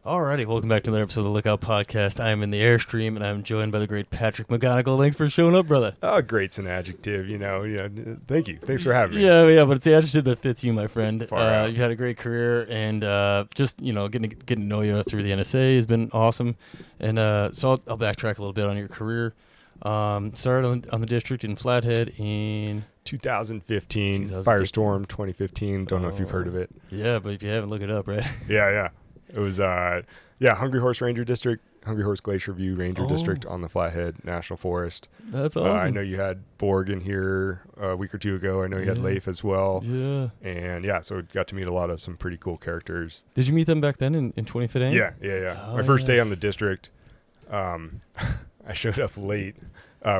Alrighty, welcome back to another episode of the Lookout Podcast. I am in the Airstream, and I'm joined by the great Patrick McGunagle. Thanks for showing up, brother. Oh, great's an adjective, you know. Yeah, thank you. Thanks for having me. Yeah, but it's the adjective that fits you, my friend. Far out. You've had a great career, and just getting to know you through the NSA has been awesome. And so I'll backtrack a little bit on your career. Started on the district in Flathead in 2015, Firestorm 2015. Don't know if you've heard of it. Yeah, but if you haven't, look it up, right? Yeah. It was, Hungry Horse Ranger District, Hungry Horse Glacier View Ranger District on the Flathead National Forest. That's awesome. I know you had Borg in here a week or two ago. I know you had Leif as well. Yeah. And so got to meet some pretty cool characters. Did you meet them back then in 2015? Yeah. Oh, My first day on the district, I showed up late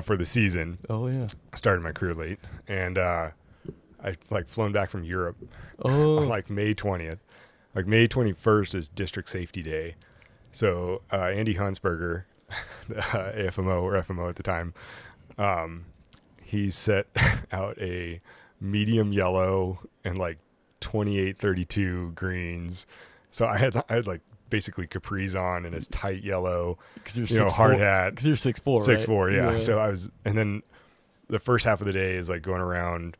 for the season. Oh, yeah. I started my career late. And I flown back from Europe on May 20th. May 21st is District Safety Day. So Andy Hunsberger, the AFMO or FMO at the time, he set out a medium yellow and 2832 greens. So I had basically capris on and his tight yellow, hard hat. Because you're 6'4", 6'4", yeah. So and then the first half of the day is going around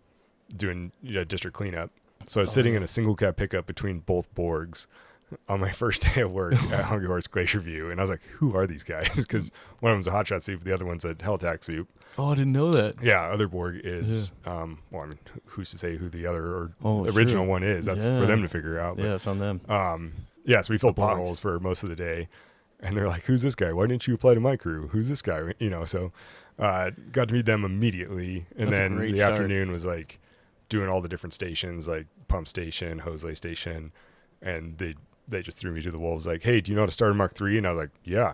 doing district cleanup. So I was sitting in a single cab pickup between both Borgs on my first day of work at Hungry Horse Glacier View. And I was like, who are these guys? Because one of them's a hotshot soup, the other one's a Helltac soup. Oh, I didn't know that. Yeah, other Borg is, who's to say who the other original one is? That's for them to figure out. But, it's on them. So we filled potholes for most of the day. And they're like, who's this guy? Why didn't you apply to my crew? Who's this guy? So got to meet them immediately. And then the afternoon was doing all the different stations, like pump station, hose lay station, and they just threw me to the wolves. Hey, do you know how to start a Mark III? And I was like, yeah.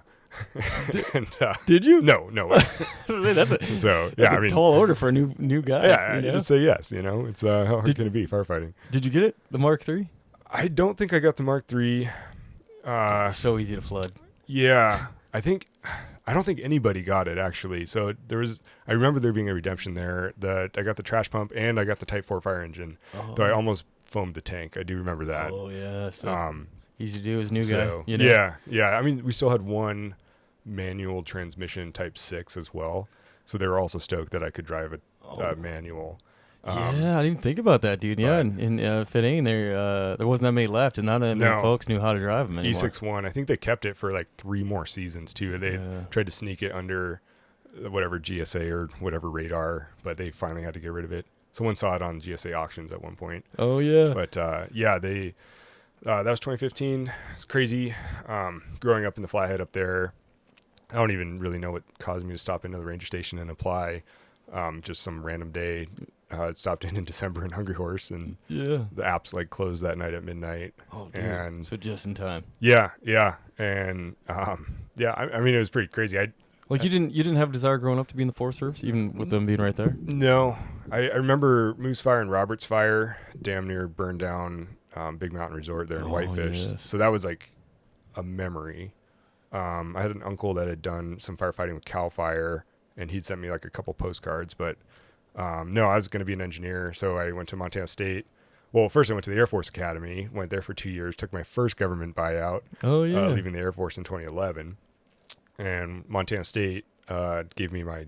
Did you? No. That's a tall order for a new guy. Yeah, you just say yes. It's how hard can it be firefighting? Did you get it, the Mark III? I don't think I got the Mark III. So easy to flood. Yeah, I don't think anybody got it actually. So I remember there being a redemption there that I got the trash pump and I got the Type 4 fire engine. Though I almost foamed the tank. I do remember that. Oh yeah. So easy to do as new guy. Yeah. I mean, we still had one manual transmission Type 6 as well. So they were also stoked that I could drive a manual. I didn't even think about that, dude. Yeah, in Fitting there wasn't that many left, and none of them folks knew how to drive them anymore. E61, I think they kept it for 3 more seasons too. They tried to sneak it under whatever GSA or whatever radar, but they finally had to get rid of it. Someone saw it on GSA auctions at one point. Oh yeah. But they that was 2015. It's crazy. Growing up in the Flathead up there, I don't even really know what caused me to stop into the ranger station and apply. Just some random day. Stopped in December in Hungry Horse, and the apps closed that night at midnight. Oh, dude. And so just in time. Yeah, and I mean, it was pretty crazy. You didn't have a desire growing up to be in the Forest Service, even with them being right there. No, I remember Moose Fire and Roberts Fire damn near burned down Big Mountain Resort there in Whitefish. Yes. So that was a memory. I had an uncle that had done some firefighting with Cal Fire, and he'd sent me a couple postcards, but. No, I was going to be an engineer, so I went to Montana State. Well, first I went to the Air Force Academy, went there for 2 years, took my first government buyout, leaving the Air Force in 2011. And Montana State gave me my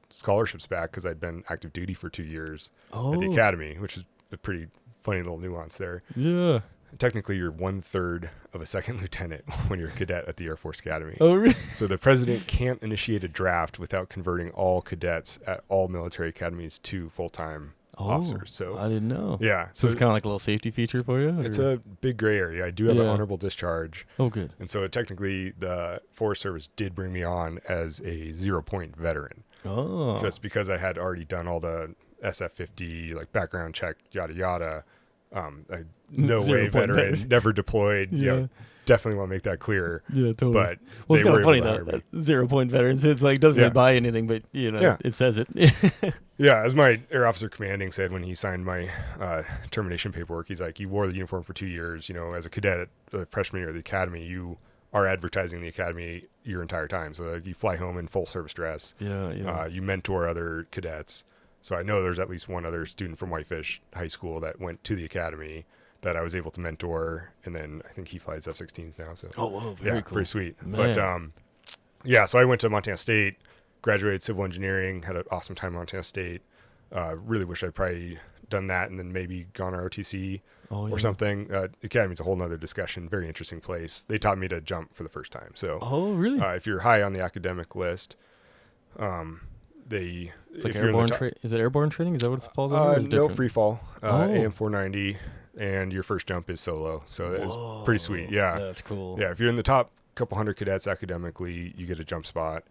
scholarships back because I'd been active duty for 2 years at the academy, which is a pretty funny little nuance there. Yeah. Technically, you're 1/3 of a second lieutenant when you're a cadet at the Air Force Academy. Oh, really? So the president can't initiate a draft without converting all cadets at all military academies to full-time officers. So I didn't know. Yeah. So it's kind of like a little safety feature for you? It's a big gray area. I do have an honorable discharge. Oh, good. And so technically, the Forest Service did bring me on as a 0-point veteran. Oh. Just because I had already done all the SF-50, background check, yada, yada. No way veteran, never deployed. Yeah, definitely want to make that clear. Yeah, totally. But it's kind of funny though. 0-point veterans, it's doesn't really buy anything, but it says it. Yeah, as my air officer commanding said when he signed my termination paperwork, he's like, "You wore the uniform for 2 years. As a cadet, freshman year of the academy, you are advertising the academy your entire time. So you fly home in full service dress. You mentor other cadets." So I know there's at least one other student from Whitefish High School that went to the academy. that I was able to mentor, and then I think he flies F-16s now. So Oh, whoa, very cool. pretty sweet. Man. But so I went to Montana State, graduated civil engineering, had an awesome time at Montana State. Really wish I'd probably done that and then maybe gone ROTC or something. Academy's a whole nother discussion. Very interesting place. They taught me to jump for the first time. So really? If you're high on the academic list, it's like airborne is it airborne training? Is that what it falls under? No, free fall, AM 490, and your first jump is solo. So it's pretty sweet. Yeah, that's cool. Yeah, if you're in the top couple hundred cadets academically, you get a jump spot,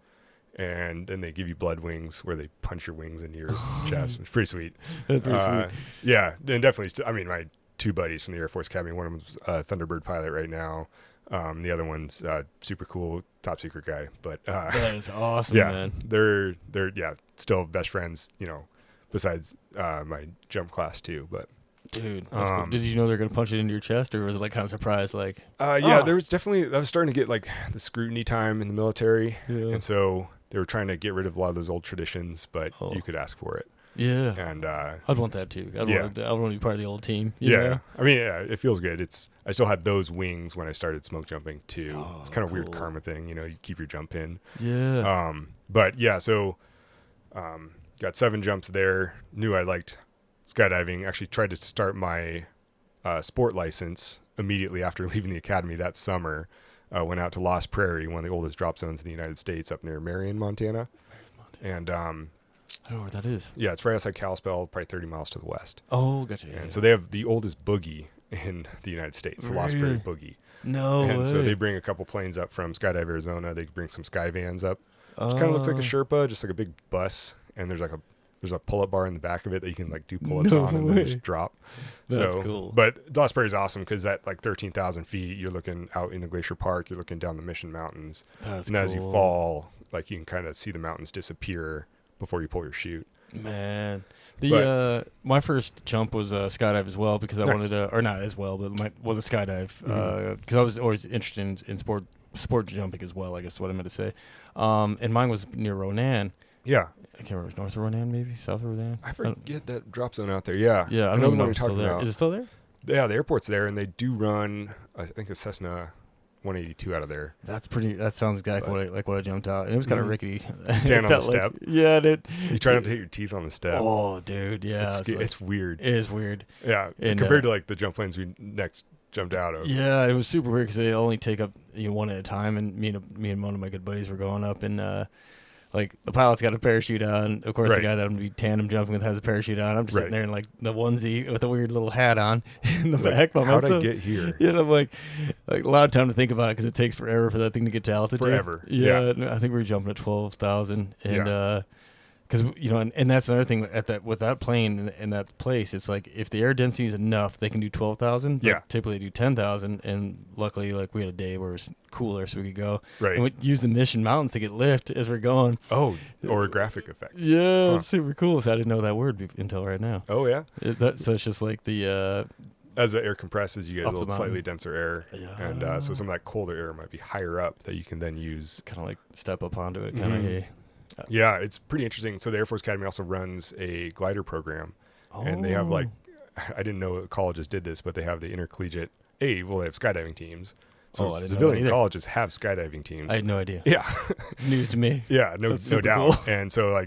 and then they give you blood wings where they punch your wings into your chest. It's pretty sweet. That's pretty sweet. Yeah, and definitely. I mean, my two buddies from the Air Force Academy. One of them's a Thunderbird pilot right now. The other one's super cool, top secret guy. But that is awesome, man. They're still best friends. Besides my jump class too. But dude, that's cool. Did you know they're gonna punch it into your chest, or was it like kind of surprise? Like, there was definitely. I was starting to get like the scrutiny time in the military, and so they were trying to get rid of a lot of those old traditions. But you could ask for it. Yeah, and I'd want that too. I'd want to be part of the old team. Yeah, I mean, it feels good. I still had those wings when I started smoke jumping too. It's kind of weird karma thing, you keep your jump in. Yeah. But yeah, so got 7 jumps there. Knew I liked skydiving. Actually tried to start my sport license immediately after leaving the academy that summer. Went out to Lost Prairie, one of the oldest drop zones in the United States, up near Marion, Montana. And I don't know where that is. Yeah, it's right outside Kalispell, probably 30 miles to the west. Oh, gotcha. And so they have the oldest boogie in the United States, the Lost Prairie Boogie. No And way. so they bring a couple planes up from Skydive, Arizona. They bring some sky vans up. It kind of looks like a Sherpa, just like a big bus. And there's a pull-up bar in the back of it that you can like do pull-ups on and then just drop. That's cool. But Lost Prairie is awesome because at like 13,000 feet, you're looking out into Glacier Park. You're looking down the Mission Mountains. That's and cool. As you fall, like you can kind of see the mountains disappear before you pull your chute. Man, my first jump was a skydive as well because I wanted to, or not as well, but was a skydive because I was always interested in sport jumping as well. I guess is what I meant to say. And mine was near Ronan. Yeah, I can't remember. North of Ronan, maybe south of Ronan. I forget that drop zone out there. Yeah, yeah. I don't even know if it's still there. Is it still there? Yeah, the airport's there, and they do run. I think a Cessna 182 out of there. That sounds exactly what I jumped out, and it was kind of rickety. Stand on the step. Yeah, dude. You try not to hit your teeth on the step. Oh, dude, yeah. It's weird. It is weird. Yeah, and compared to like the jump planes we next jumped out of. Yeah, it was super weird because they only take up one at a time, and me and one of my good buddies were going up, and like the pilot's got a parachute on. Of course, the guy that I'm gonna be tandem jumping with has a parachute on. I'm just sitting there in like the onesie with a weird little hat on in the back by myself. How'd I get here? Yeah, I'm like a lot of time to think about it because it takes forever for that thing to get to altitude. Forever. Yeah. I think we were jumping at 12,000, and because and that's another thing with that plane in that place. It's like if the air density is enough, they can do 12,000. Yeah. Typically they do 10,000, and luckily like we had a day where it was cooler, so we could go. Right. And we use the Mission Mountains to get lift as we're going. Oh, or a graphic effect. Yeah, it's super cool. So I didn't know that word until right now. Oh yeah. So it's just like the. As the air compresses, you get a little slightly slightly denser air, and so some of that colder air might be higher up that you can then use. Kind of like step up onto it, kind of. Yeah, it's pretty interesting. So the Air Force Academy also runs a glider program, and they have like, I didn't know colleges did this, but they have the intercollegiate. They have skydiving teams. So civilian colleges have skydiving teams. I had no idea. Yeah, news to me. Yeah, no doubt. Cool. And so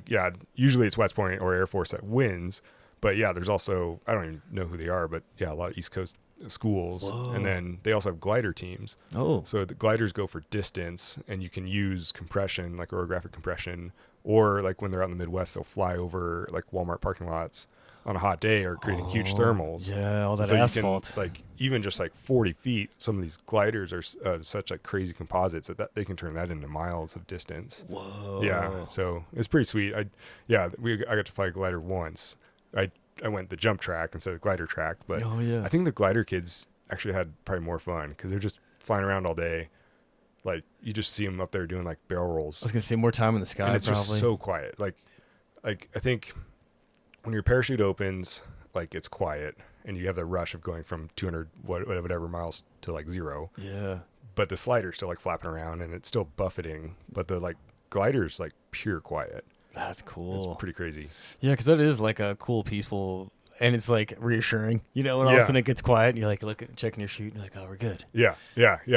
usually it's West Point or Air Force that wins, but there's also I don't even know who they are, but a lot of East Coast schools. Whoa. And then they also have glider teams. Oh, so the gliders go for distance, and you can use compression like orographic compression, or like when they're out in the Midwest, they'll fly over like Walmart parking lots on a hot day or creating huge thermals. Yeah, all that asphalt. You can, like even just like 40 feet, some of these gliders are such like crazy composites that they can turn that into miles of distance. Whoa. Yeah, so it's pretty sweet. I got to fly a glider once. I went the jump track instead of glider track, but I think the glider kids actually had probably more fun because they're just flying around all day. Like you just see them up there doing like barrel rolls. I was gonna say more time in the sky, and it's probably. Just so quiet. Like I think when your parachute opens, like it's quiet, and you have the rush of going from 200 whatever miles to like 0. Yeah. But the slider's still like flapping around, and it's still buffeting. But the like glider's like pure quiet. That's cool. It's pretty crazy. Yeah, because that is like a cool, peaceful and it's like reassuring, when all of a sudden it gets quiet and you're like checking your chute and you're like, oh, we're good. Yeah.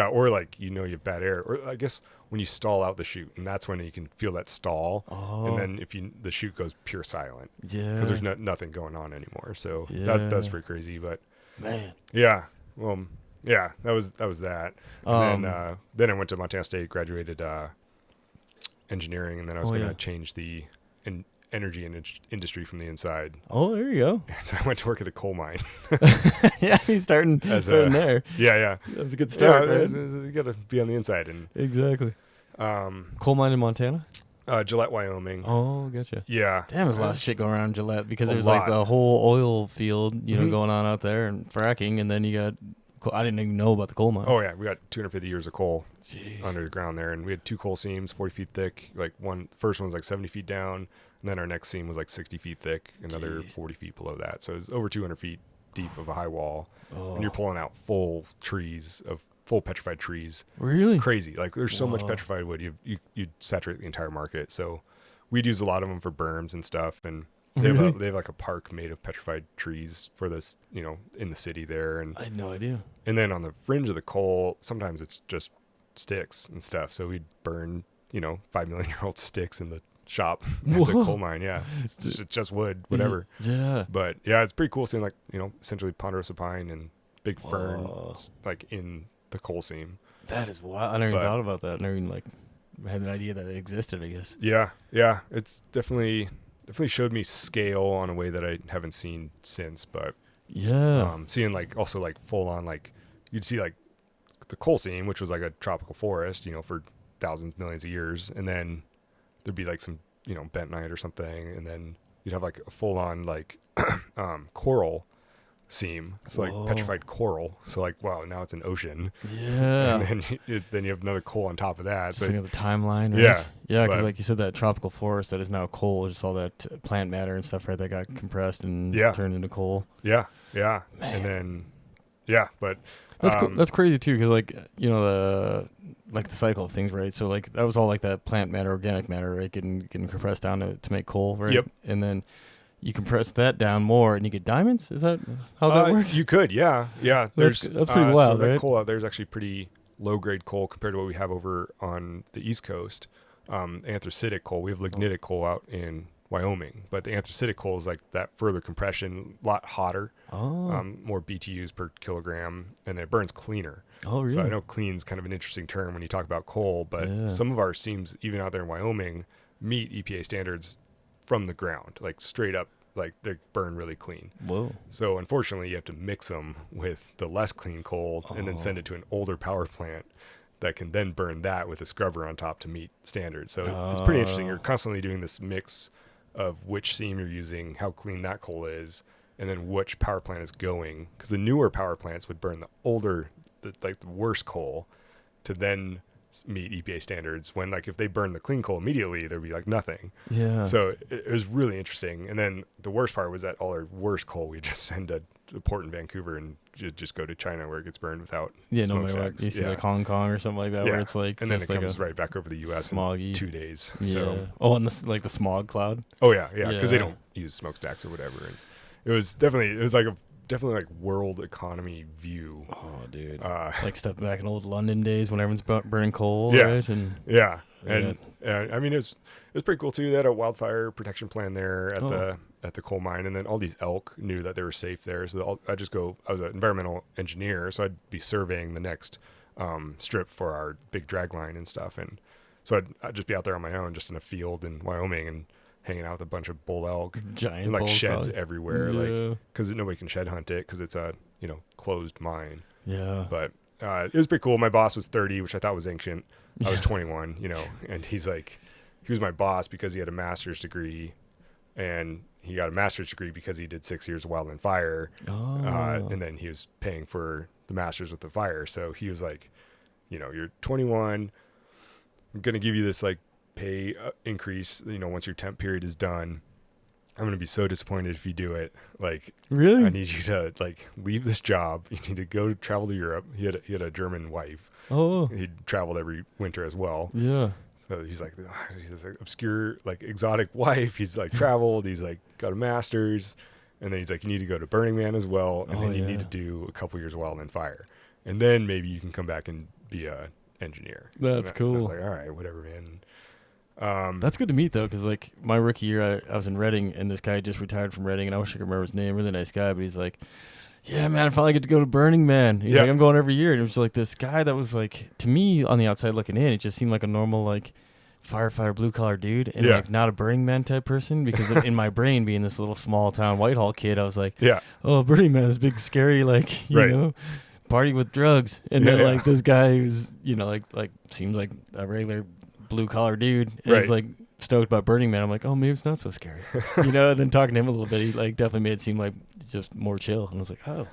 Or like, you have bad air, or I guess when you stall out the chute, and that's when you can feel that stall. And then if the chute goes pure silent, because there's nothing going on anymore. So that's pretty crazy, but man, well, that was that. And then I went to Montana State, graduated engineering, and then I was going to change the energy industry from the inside. Oh, there you go. So I went to work at a coal mine. Yeah, he's starting there. Yeah. That was a good start. Yeah, you got to be on the inside. And exactly. Coal mine in Montana? Gillette, Wyoming. Oh, gotcha. Yeah. Damn, there's a lot of shit going around in Gillette because there's like the whole oil field, going on out there and fracking, and then you got. I didn't even know about the coal mine. Oh yeah, we got 250 years of coal under the ground there, and we had 2 coal seams, 40 feet thick. Like first one was like 70 feet down, and then our next seam was like 60 feet thick, another 40 feet below that. So it was over 200 feet deep of a high wall, and you're pulling out full petrified trees. Really? Crazy. Like there's so much petrified wood, you'd saturate the entire market. So we'd use a lot of them for berms and stuff, and they have like a park made of petrified trees for this, in the city there. And I had no idea. And then on the fringe of the coal, sometimes it's just sticks and stuff. So we'd burn, 5 million year old sticks in the shop at the coal mine. Yeah. It's just wood, whatever. Yeah. But yeah, it's pretty cool seeing like, essentially ponderosa pine and big fern like in the coal seam. That is wild. I never even thought about that. I never even had an idea that it existed, I guess. Yeah. It's definitely showed me scale on a way that I haven't seen since, but seeing like also like full on, like you'd see like the coal seam, which was like a tropical forest, for thousands, millions of years. And then there'd be like some, bentonite or something. And then you'd have like a full on like, coral seam. So like petrified coral. So like, wow, now it's an ocean. Yeah. And then you have another coal on top of that. Just thinking of the timeline, right? Yeah, because like you said, that tropical forest that is now coal, just all that plant matter and stuff, right, that got compressed and turned into coal. Yeah. Man. And then, but that's cool. That's crazy too, because like, the cycle of things, right? So like that was all like that plant matter, organic matter, right, getting compressed down to make coal, right? Yep. And then you compress that down more and you get diamonds? Is that how that works? You could, yeah. That's pretty wild, so right? That coal out there is actually pretty low-grade coal compared to what we have over on the East Coast. Anthracitic coal. We have lignitic coal out in Wyoming, but the anthracitic coal is like that further compression, a lot hotter, more BTUs per kilogram, and it burns cleaner. Oh, really? So I know clean's kind of an interesting term when you talk about coal, but some of our seams, even out there in Wyoming, meet EPA standards from the ground, like straight up, like they burn really clean. Whoa. So unfortunately you have to mix them with the less clean coal and then send it to an older power plant that can then burn that with a scrubber on top to meet standards. So it's pretty interesting. You're constantly doing this mix of which seam you're using, how clean that coal is, and then which power plant is going, because the newer power plants would burn the older, the worst coal to then meet EPA standards, when like if they burn the clean coal immediately, there'd be like nothing. Yeah. So it was really interesting. And then the worst part was that all our worst coal we just send to a port in Vancouver and just go to China where it gets burned without no matter what. You see like Hong Kong or something like that where it's like, and then it like comes right back over the US smoggy. in 2 days. Yeah. So and the smog cloud. Oh yeah because they don't use smokestacks or whatever. And it was definitely like world economy view. Oh, dude. Like stepping back in old London days when everyone's burning coal, yeah. right? And I mean, it was pretty cool too. They had a wildfire protection plan there at the coal mine, and then all these elk knew that they were safe there. So I was an environmental engineer, so I'd be surveying the next strip for our big drag line and stuff. And so I'd just be out there on my own, just in a field in Wyoming, and hanging out with a bunch of bull elk, giant and like bulls, sheds probably. everywhere, like because nobody can shed hunt it because it's a closed mine. Yeah, but it was pretty cool. My boss was 30, which I thought was ancient. I was 21, and he was my boss because he had a master's degree, and he got a master's degree because he did 6 years of wildland fire, and then he was paying for the master's with the fire. So he was like, you're 21, I'm gonna give you this like pay increase, once your temp period is done. I'm gonna be so disappointed if you do it. Like, really, I need you to like leave this job. You need to go travel to Europe. He had a German wife. Oh, he'd traveled every winter as well. Yeah. So he's like obscure, like exotic wife. He's like traveled. He's like got a master's, And then he's like, you need to go to Burning Man as well, and then you need to do a couple years welding and fire, and then maybe you can come back and be a engineer. That's cool. I was like, all right, whatever, man. That's good to meet though, because like my rookie year, I was in Reading, and this guy just retired from Reading, and I wish I could remember his name. Really nice guy, but he's like, yeah, man, I finally get to go to Burning Man. He's like, I'm going every year, and it was like this guy that was like, to me on the outside looking in, it just seemed like a normal like firefighter, blue collar dude, and like not a Burning Man type person, because in my brain, being this little small town Whitehall kid, I was like, oh, Burning Man, this big scary like you know, party with drugs, and then like this guy who's like seems like a regular blue collar dude, and he's like stoked about Burning Man. I'm like, oh, maybe it's not so scary, And then talking to him a little bit, he like definitely made it seem like just more chill, and I was like, oh.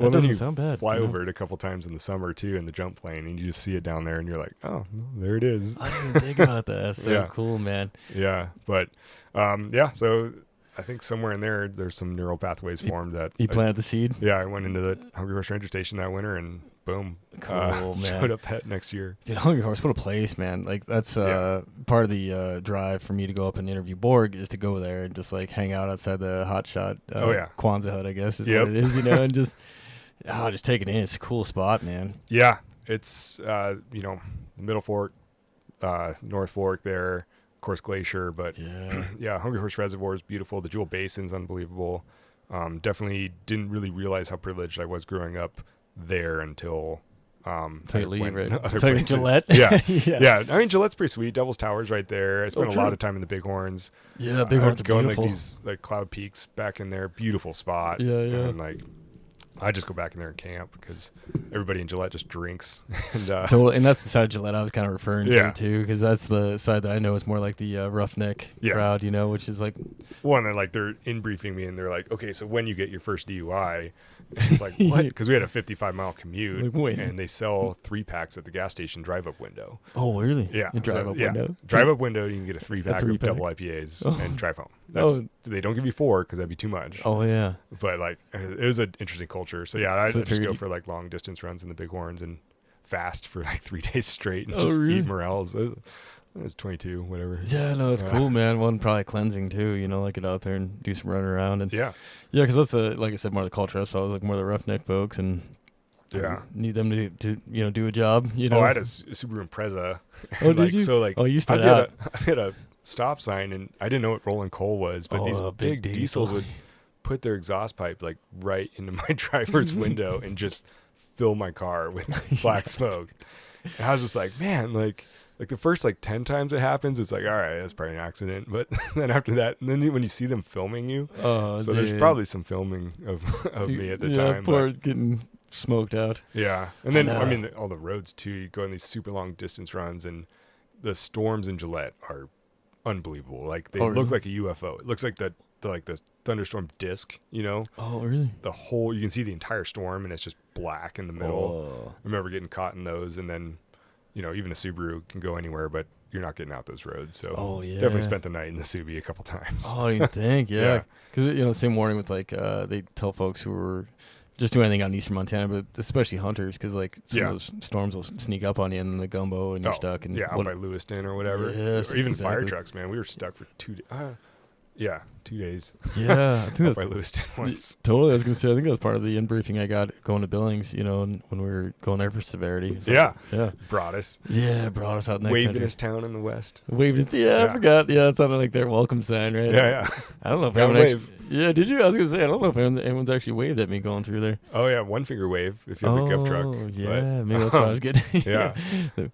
Well, that doesn't sound bad. Fly over it a couple times in the summer too in the jump plane, and you just see it down there, and you're like, "Oh, there it is." I didn't even think about that. That's so cool, man. Yeah, but so I think somewhere in there's some neural pathways formed that you planted the seed. Yeah, I went into the Hungry Horse Ranger Station that winter, and boom, cool, man. Showed up that next year. Dude, Hungry Horse, what a place, man! Like that's part of the drive for me to go up and interview Borg is to go there and just like hang out outside the Hot Shot Kwanzaa hut, I guess is what it is, and just. Just take it in. It's a cool spot, man. Yeah, it's the Middle Fork, North Fork there, of course Glacier, but Hungry Horse Reservoir is beautiful. The Jewel Basin's unbelievable. Definitely didn't really realize how privileged I was growing up there until Gillette. Yeah. I mean, Gillette's pretty sweet. Devil's Tower's right there. I spent a lot of time in the Bighorns. Yeah, Bighorns are going beautiful. Like these like Cloud Peaks back in there. Beautiful spot. Yeah. And like. I just go back in there and camp because everybody in Gillette just drinks. And and that's the side of Gillette I was kind of referring to too, because that's the side that I know is more like the roughneck crowd, which is like. Well, and then like they're in briefing me and they're like, okay, so when you get your first DUI, and it's like, what? Because we had a 55-mile commute, and they sell 3-packs at the gas station drive-up window. Oh, really? Yeah. Drive-up window? Drive-up window, you can get a 3-pack of double IPAs and drive home. They don't give you 4 because that'd be too much. Oh, yeah. But like, it was an interesting culture. So yeah, I just go for like long distance runs in the Bighorns and fast for like 3 days straight and just eat morels. It was 22, whatever. Yeah, no, it's cool, man. One probably cleansing too, like get out there and do some running around. And because that's like I said, more of the culture. So I was like more of the roughneck folks, and need them to do a job. Oh, I had a Subaru Impreza. Oh, did you? So like, you stood out. I had a stop sign, and I didn't know what rolling coal was, but these big diesels would put their exhaust pipe like right into my driver's window and just fill my car with black smoke. And I was just like, man, like the first 10 times it happens, it's like, all right, that's probably an accident. But then after that, and then when you see them filming you, there's probably some filming of me at the time. Poor getting smoked out. Yeah. And then, I mean, all the roads too, you go on these super long distance runs, and the storms in Gillette are unbelievable. Like they look like a UFO. It looks like the thunderstorm disc, Oh, really? You can see the entire storm, and it's just black in the middle. I remember getting caught in those, and then, even a Subaru can go anywhere, but you're not getting out those roads. So definitely spent the night in the Subi a couple times. Oh, you think? Yeah. Because, same warning with they tell folks who were just doing anything out in eastern Montana, but especially hunters, because some of those storms will sneak up on you in the gumbo, and you're stuck. And out by Lewiston or whatever. Yes, or even fire trucks, man. We were stuck for 2 days. 2 days. Yeah, I think by Lewiston once. Totally, I was gonna say. I think that was part of the in-briefing I got going to Billings. When we were going there for severity. So, brought us. Yeah, brought us out in that Waved town in the west. Waved. I forgot. Yeah, it sounded like their welcome sign, right? Yeah. I don't know if anyone actually. Yeah, did you? I was gonna say I don't know if anyone's actually waved at me going through there. Oh yeah, 1 finger wave if you have a Gov truck. Oh yeah, maybe that's what I was getting. Yeah,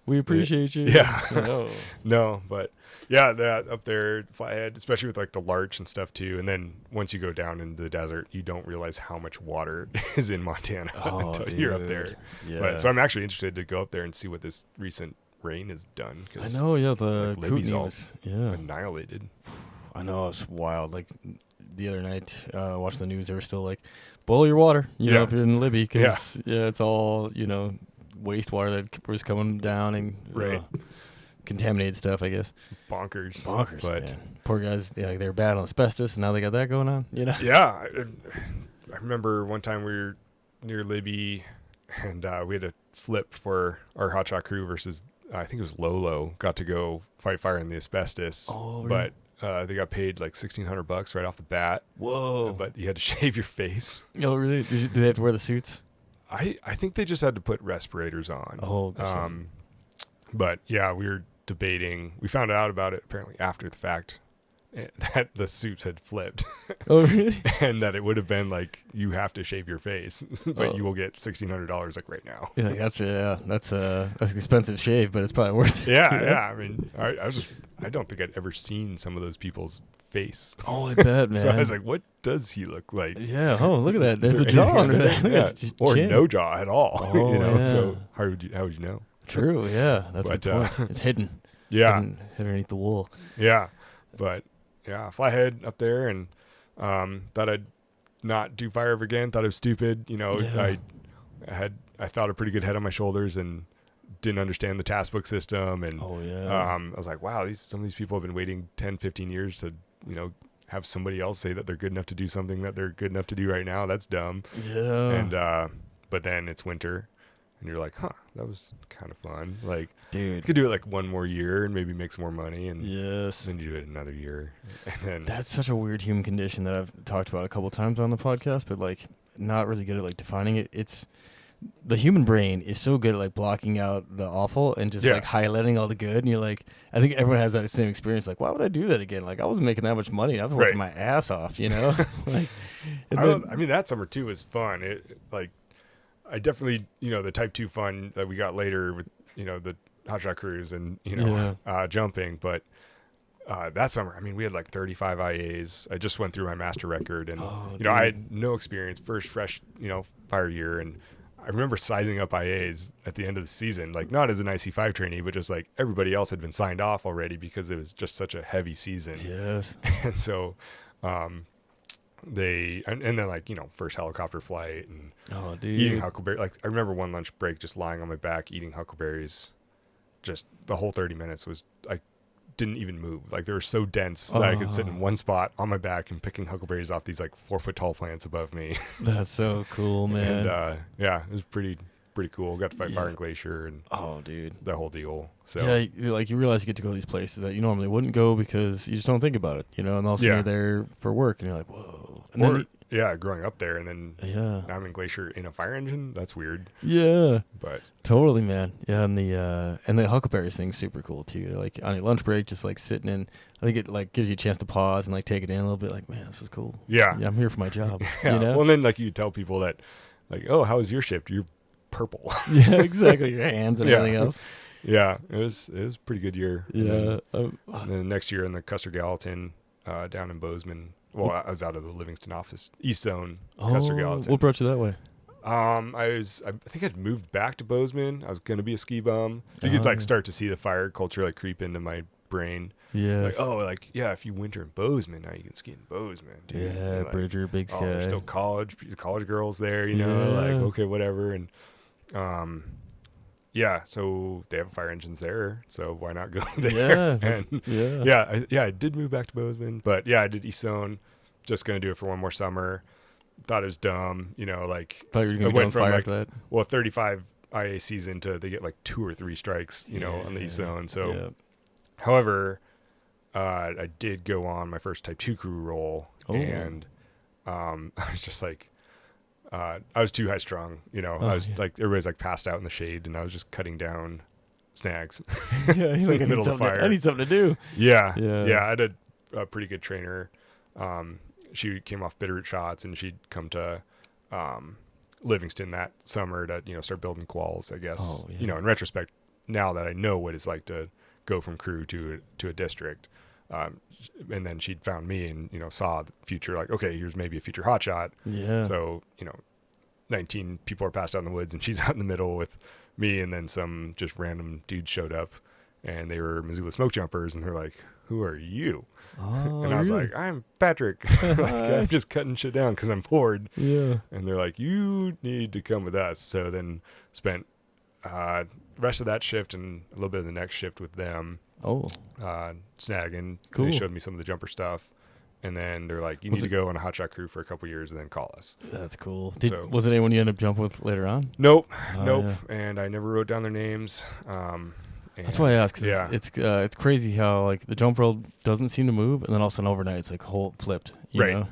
we appreciate you. Yeah. No, but. Yeah, that up there, Flathead, especially with the larch and stuff too. And then once you go down into the desert, you don't realize how much water is in Montana until you're up there. Yeah. So I'm actually interested to go up there and see what this recent rain has done. I know, the Libby's all was annihilated. I know, it's wild. Like the other night, watching the news, they were still like, boil your water, you know, if you're in Libby, because it's all, wastewater that was coming down and contaminated stuff, I guess. Bonkers, but man. Poor guys, they were bad on asbestos, and now they got that going on. Yeah, I remember one time we were near Libby, and we had a flip for our hotshot crew versus I think it was Lolo got to go fight fire in the asbestos. Oh, really? But They got paid like $1,600 right off the bat. Whoa! But you had to shave your face. Oh, really? Did they have to wear the suits? I think they just had to put respirators on. Oh, gotcha. But yeah, we were debating. We found out about it apparently after the fact that the suits had flipped. Oh, really? And that it would have been like, you have to shave your face, but you will get $1,600 like right now. Yeah, that's an expensive shave, but it's probably worth it. Yeah, yeah. I mean, I don't think I'd ever seen some of those people's face. Oh, I bet, man. So I was like, what does he look like? Yeah. Oh, look at that. There's a jaw under there. Yeah. Or no jaw at all. Oh, yeah. So how would you know? True. Yeah, that's a good point. It's hidden. Yeah. Hidden underneath the wool. Yeah. But yeah, flathead up there, and thought I'd not do fire ever again. Thought it was stupid. Yeah. I thought a pretty good head on my shoulders and didn't understand the task book system. And I was like, wow, some of these people have been waiting 10, 15 years to, have somebody else say that they're good enough to do something that they're good enough to do right now. That's dumb. Yeah. And but then it's winter, and you're like, huh, that was kind of fun. Like, dude, you could do it like one more year and maybe make some more money, and yes, then you do it another year, and then that's such a weird human condition that I've talked about a couple times on the podcast, but like not really good at like defining it. It's the human brain is so good at like blocking out the awful and just like highlighting all the good, and you're like, I think everyone has that same experience. Like, why would I do that again? Like, I wasn't making that much money. I was working my ass off, like. I mean, that summer too was fun. It like, I definitely, the type 2 fun that we got later with, the hot shot cruise and, jumping. But that summer, I mean, we had like 35 IAs. I just went through my master record, and, I had no experience, fresh, fire year. And I remember sizing up IAs at the end of the season, like not as an IC5 trainee, but just like everybody else had been signed off already because it was just such a heavy season. Yes. And so, and then like, first helicopter flight and eating huckleberry. Like I remember one lunch break just lying on my back eating huckleberries. Just the whole 30 minutes was, I didn't even move. Like they were so dense that I could sit in one spot on my back and picking huckleberries off these like 4-foot tall plants above me. That's so cool, man. And it was pretty cool. Got to fight fire and glacier and the whole deal. So like you realize you get to go to these places that you normally wouldn't go because you just don't think about it, and all of a sudden you're there for work and you're like, whoa. And growing up there, and then now I'm in glacier in a fire engine. That's weird. Yeah, but totally, man. Yeah, and the huckleberries thing's super cool too. Like on your lunch break, just like sitting in. I think it like gives you a chance to pause and like take it in a little bit. Like, man, this is cool. Yeah, I'm here for my job. Well, and then like you tell people that, like, oh, how was your shift? You're purple. Yeah, exactly. Your hands and everything else. Yeah, it was a pretty good year. Yeah. And then next year in the Custer Gallatin down in Bozeman. Well, I was out of the Livingston office, East Zone, Custer Gallatin. What brought you that way? I think I'd moved back to Bozeman. I was gonna be a ski bum, so you could like start to see the fire culture like creep into my brain. Yeah. Like, if you winter in Bozeman, now you can ski in Bozeman, dude. Yeah, like, Bridger, Big Sky. There's still college girls there, like, okay, whatever. And, so they have fire engines there, so why not go there? I did move back to Bozeman, but I did East Zone, just going to do it for one more summer. Thought it was dumb, like. Thought you were going to go on fire after that? Well, 35 IA season to, they get like 2 or 3 strikes, on the East Zone. So, however, I did go on my first Type 2 crew roll, and I was just like, I was too high strong, I was like, everybody's like passed out in the shade, and I was just cutting down snags in the middle of the fire. I need something to do. Yeah. I had a pretty good trainer. She came off Bitterroot shots, and she'd come to Livingston that summer to start building quals, I guess. In retrospect, now that I know what it's like to go from crew to a district, and then she'd found me and saw the future, like, okay, here's maybe a future hotshot. So 19 people are passed out in the woods, and she's out in the middle with me, and then some just random dudes showed up, and they were Missoula Smokejumpers, and they're like, who are you? And I was like, I'm Patrick. I'm just cutting shit down because I'm bored. Yeah. And they're like, you need to come with us. So then spent the rest of that shift and a little bit of the next shift with them. Snagging. Cool. They showed me some of the jumper stuff. And then they're like, you need to go on a hotshot crew for a couple years and then call us. That's cool. Was it anyone you ended up jumping with later on? Nope. Yeah. And I never wrote down their names. That's why I asked. 'Cause Yeah. it's crazy how like the jump rope doesn't seem to move, and then all of a sudden overnight it's like whole flipped. You Right. know?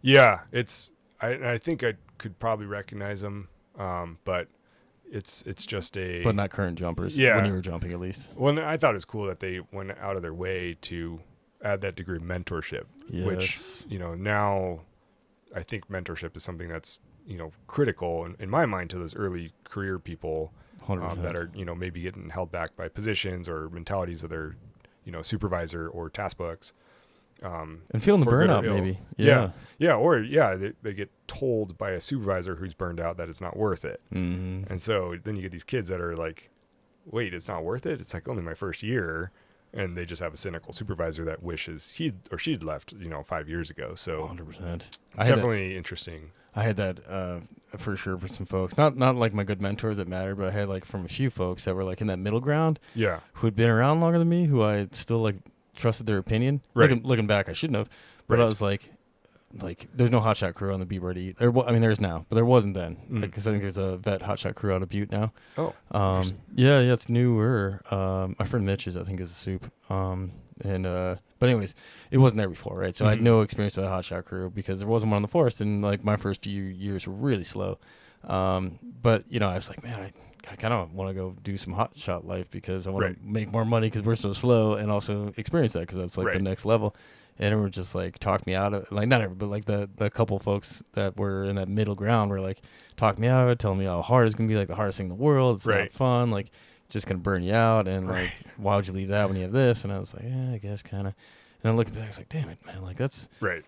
Yeah, I think I could probably recognize them, but it's just a. But not current jumpers. Yeah. When you were jumping, at least. Well, I thought it was cool that they went out of their way to add that degree of mentorship, which Yes. now I think mentorship is something that's critical in my mind to those early career people 100%. that are maybe getting held back by positions or mentalities of their supervisor or task books. And feeling the for good or burnout, ill. maybe. They get told by a supervisor who's burned out that it's not worth it. Mm-hmm. And so then you get these kids that are like, wait, it's not worth it? It's like only my first year. And they just have a cynical supervisor that wishes he'd or she'd left, 5 years ago. So 100%. it's definitely interesting. I had that for sure for some folks. Not like my good mentors that matter, but I had like from a few folks that were like in that middle ground. Yeah. Who had been around longer than me, who I still like trusted their opinion. Right. Looking back, I shouldn't have. But Right. I was like there's no hotshot crew on the B-Birdie. There is now, but there wasn't then. Because I think there's a vet hotshot crew out of Butte now. Oh. Yeah, it's newer. My friend Mitch's, I think, is a soup. But anyways, it wasn't there before, right? So I had no experience with the hotshot crew because there wasn't one on the forest, and like my first few years were really slow. But I was like, man, I kind of want to go do some hotshot life because I want to make more money because we're so slow, and also experience that because that's like the next level. And it would just like talk me out of it. Like not everybody, but like the couple folks that were in that middle ground were like talk me out of it, telling me how hard it's gonna be, like the hardest thing in the world. It's not fun, like just gonna burn you out, and like why would you leave that when you have this? And I was like, yeah, I guess kind of. And then looking back, I was like, damn it, man, like that's right.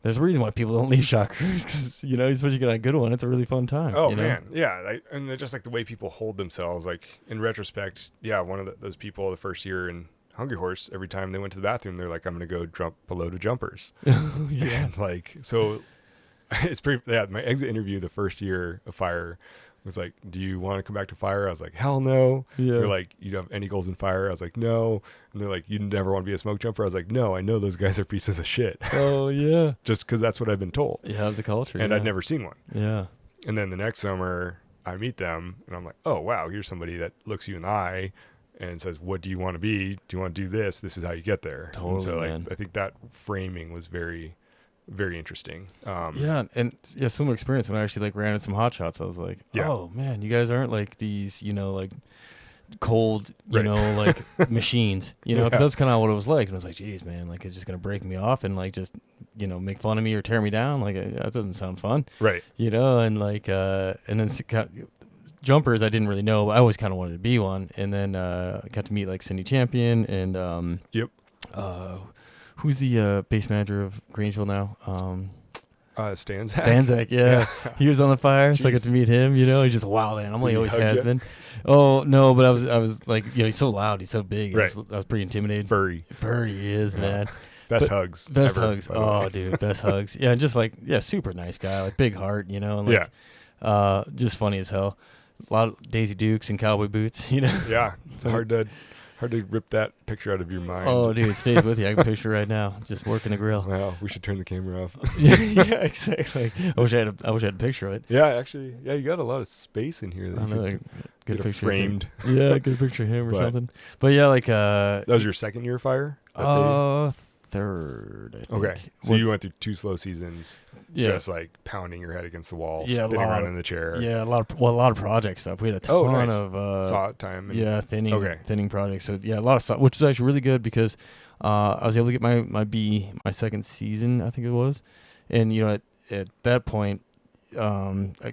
There's a reason why people don't leave shot crews because especially you get a good one, it's a really fun time. Oh man, yeah, and just like the way people hold themselves. Like in retrospect, yeah, one of those people the first year in Hungry Horse, every time they went to the bathroom, they're like, I'm going to go jump below to jumpers. Yeah. And like, so it's pretty, my exit interview the first year of fire was like, do you want to come back to fire? I was like, hell no. Yeah. They're like, you don't have any goals in fire? I was like, no. And they're like, you never want to be a smoke jumper? I was like, no, I know those guys are pieces of shit. Oh yeah. Just because that's what I've been told. Yeah, it's the culture. And I'd never seen one. Yeah. And then the next summer I meet them and I'm like, oh wow, here's somebody that looks you in the eye and says, what do you want to be? Do you want to do this? This is how you get there. Totally, and so man. I think that framing was very, very interesting. Similar experience when I actually like ran in some hot shots. I was like, oh man, you guys aren't like these, like cold, like machines, because that's kind of what it was like. And I was like, geez, man, like it's just going to break me off and like just, make fun of me or tear me down. Like that doesn't sound fun. Right. And like, and then jumpers I didn't really know, but I always kind of wanted to be one. And then I got to meet like Cindy Champion and who's the base manager of Grangeville now? Stanzak, yeah. He was on the fire, so I got to meet him. He's just a wild animal. He always has been. Oh no, but I was like, he's so loud, he's so big. Right. I was pretty intimidated. Furry he is, man. Best hugs. Best ever, hugs. Oh, dude, best hugs. Yeah, and just like super nice guy, like big heart, and like just funny as hell. A lot of Daisy Dukes and cowboy boots, Yeah, it's hard to rip that picture out of your mind. Oh, dude, it stays with you. I can picture right now, just working a grill. Wow, we should turn the camera off. yeah, exactly. I wish I had a picture of it. Yeah, actually, you got a lot of space in here. I know, good picture framed. Yeah, good picture of him or something. But yeah, like that was your second year of fire. Third, I think. Okay, so you went through 2 slow seasons. Yeah. Just like pounding your head against the wall, Yeah, spinning around in the chair. Yeah, a lot of project stuff. We had a ton of saw time. Thinning projects. So yeah, a lot of stuff, which was actually really good because I was able to get my B my second season, I think it was, and at that point,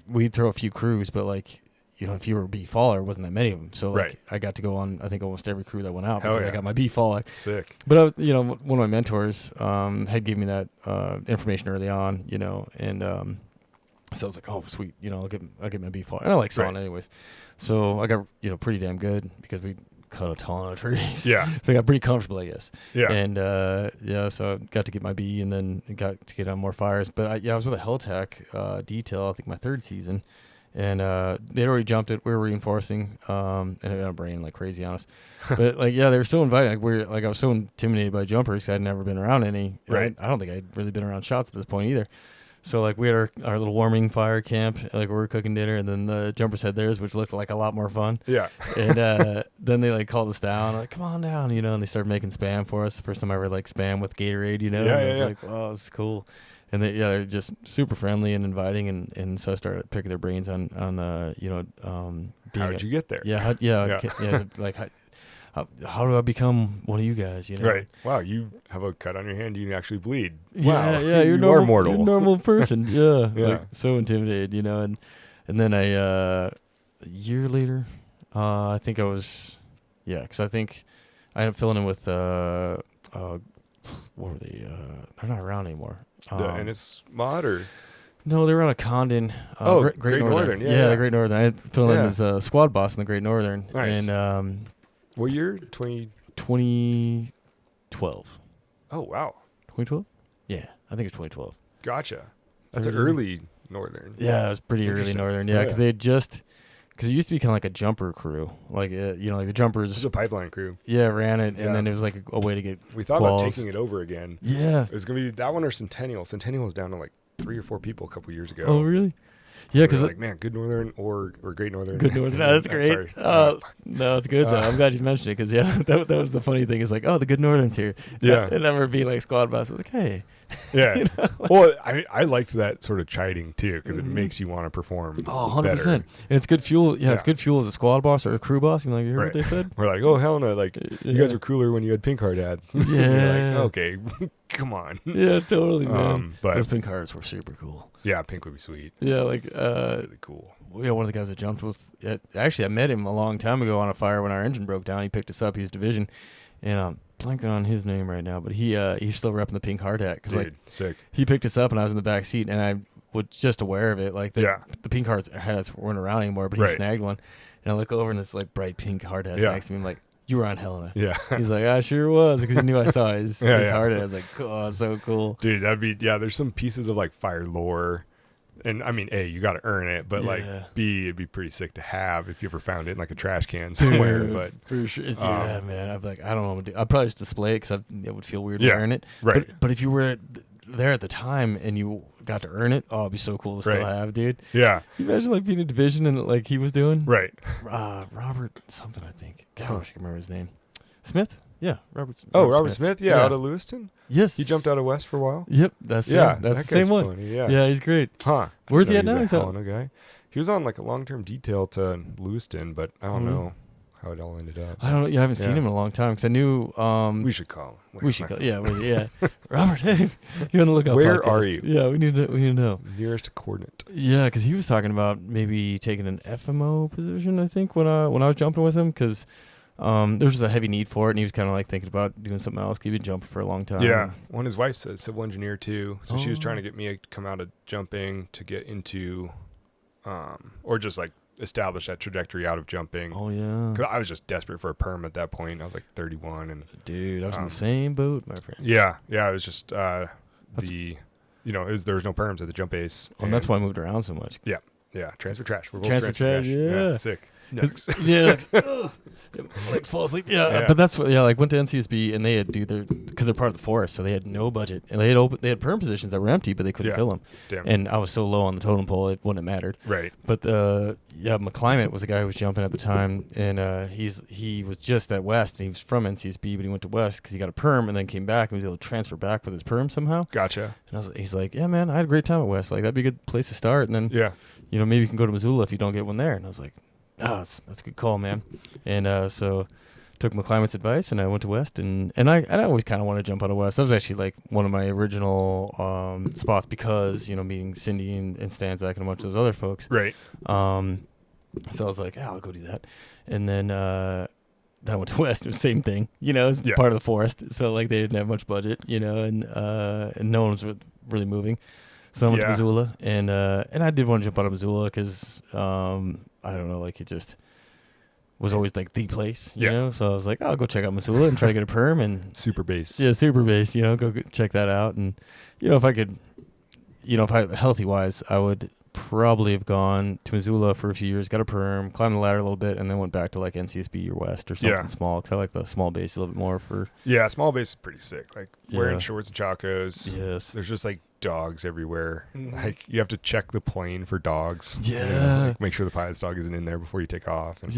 we'd throw a few crews, but like if you were a B faller, wasn't that many of them. So like I got to go on, I think almost every crew that went out because I got my B faller. Sick. But one of my mentors had given me that information early on, and so I was like, oh sweet, I'll get my B faller, and I like sawing anyways. So I got pretty damn good because we cut a ton of trees. Yeah. So I got pretty comfortable, I guess. Yeah. And so I got to get my B and then got to get on more fires. But I was with a Helltech detail, I think my third season. And they'd already jumped it. We were reinforcing, and it ended up raining like crazy on us. But they were so inviting. I was so intimidated by jumpers because I'd never been around any. Right. I don't think I'd really been around shots at this point either. So like we had our little warming fire camp, like we were cooking dinner, and then the jumpers had theirs, which looked like a lot more fun. Yeah. And then they like called us down, like, come on down, and they started making spam for us. The first time I ever like spam with Gatorade, Yeah, and I was yeah. like, wow, this is cool. And they're just super friendly and inviting, and so I started picking their brains on being How'd you get there? like how do I become one of you guys? Right. Wow, you have a cut on your hand. You can actually bleed. Yeah, Wow. yeah, you normal, are mortal. You're a normal person. Yeah, Yeah. like, so intimidated, and then a year later, I think I was, because I think I ended up filling in with what were they? They're not around anymore. The NS mod or no, they were on a Condon. Great Northern. Yeah. The Great Northern. I had filled in Yeah. as a squad boss in the Great Northern. Nice. And what year? 2012. Oh wow. 2012? Yeah, I think it's 2012. Gotcha. That's an 30. early Northern. Yeah, it was pretty early Interesting. Northern. Yeah, because they had just, because it used to be kind of like a jumper crew, like like the This jumpers. is a pipeline crew. Yeah, ran it, Yeah. and then it was like a way to get. We thought about quals. taking it over again. Yeah. It was gonna be that one or Centennial. Centennial was down to like 3 or 4 people a couple years ago. Oh really? Yeah, We were because like, man, Good Northern or Great Northern. Good Northern. No, that's I'm great. sorry. No, it's good though. I'm glad you mentioned it because that was the funny thing is like, oh, the Good Northern's here. Yeah. It never be like squad boss. I was like, hey. Yeah. Well, I liked that sort of chiding too because it makes you want to perform. Oh, 100%. better. And it's good fuel. Yeah, it's Yeah. good fuel as a squad boss or a crew boss. You heard Right. what they said? We're like, oh hell no! Like you guys Yeah. were cooler when you had pink heart ads. You're Yeah. like, okay, come on. Yeah, totally, man. But Those pink hearts were super cool. yeah, pink would be sweet. Yeah, like Really cool. one of the guys that jumped with. Actually, I met him a long time ago on a fire when our engine broke down. He picked us up. He was division, and I'm blanking on his name right now, but he's still repping the pink hard hat because like Sick. he picked us up and I was in the back seat and I was just aware of it. Like the pink hats weren't around anymore, but he snagged one, and I look over and this like bright pink hard hat next to me. I'm like, you were on Helena. Yeah. He's like, I sure was, because he knew I saw his hard hat. I was like, oh, so cool. Dude, that'd be there's some pieces of like fire lore. And I mean, A, you got to earn it, but like B, it'd be pretty sick to have if you ever found it in like a trash can somewhere. Dude, but for sure, man. I'd be like, I don't know what to do. I'd probably just display it because it would feel weird wearing it. Right. But if you were there at the time and you got to earn it, it'd be so cool to still have, dude. Yeah. Can you imagine like being a division and like he was doing? Right. Robert something, I think. God, I wish I could remember his name. Smith? Yeah, Robert. Robert Smith. Yeah, out of Lewiston. Yes. He jumped out of West for a while. Yep, that's the same one. Funny, yeah. Yeah, he's great. Huh. Where's he at now? He's a Helena guy. He was on like a long-term detail to Lewiston, but I don't know how it all ended up. I don't know. Yeah, I haven't seen him in a long time because I knew. We should call him. We should call. Yeah. Robert, hey, you're on the lookout. Where podcast. are you? Yeah, we need to know. Nearest coordinate. Yeah, because he was talking about maybe taking an FMO position. I think when I was jumping with him because. There was just a heavy need for it, and he was kind of like thinking about doing something else. He'd been jumping for a long time. Yeah, well, his wife's a civil engineer too, so she was trying to get me to come out of jumping to get into, or just like establish that trajectory out of jumping. Oh yeah, because I was just desperate for a perm at that point. I was like 31, and dude, I was in the same boat, my friend. Yeah, it was just there was no perms at the jump ace. And that's why I moved around so much. Yeah, transfer trash. We're both transfer trash. Yeah, sick. Next. Legs fall asleep. Yeah, but that's what. Yeah, like went to NCSB and they had because they're part of the forest, so they had no budget and they had perm positions that were empty, but they couldn't fill them. Damn. And I was so low on the totem pole, it wouldn't have mattered. Right. But McClimate was a guy who was jumping at the time, and he was just at West, and he was from NCSB, but he went to West because he got a perm and then came back and was able to transfer back with his perm somehow. Gotcha. And he's like, yeah, man, I had a great time at West. Like that'd be a good place to start, and then maybe you can go to Missoula if you don't get one there. And I was like. That's a good call, man. And so took McClimate's advice, and I went to West, and I always kind of wanted to jump out of West. That was actually like one of my original spots because meeting Cindy and Stanzak and a bunch of those other folks. Right. So I was like, I'll go do that, and then I went to West. It was the same thing, it was part of the forest, so like they didn't have much budget, and no one was really moving. So I went to Missoula, and I did want to jump out of Missoula because I don't know, like it just was always like the place, you know. So I was like, I'll go check out Missoula and try to get a perm and super base. Yeah, super base. Go check that out, and if I could, if I healthy wise, I would probably have gone to Missoula for a few years, got a perm, climbed the ladder a little bit, and then went back to like NCSB or West or something small because I like the small base a little bit more. Small base is pretty sick. Like wearing shorts and chacos. Yes, there's just like dogs everywhere. Like you have to check the plane for dogs. Yeah. You know, like make sure the pilot's dog isn't in there before you take off. And,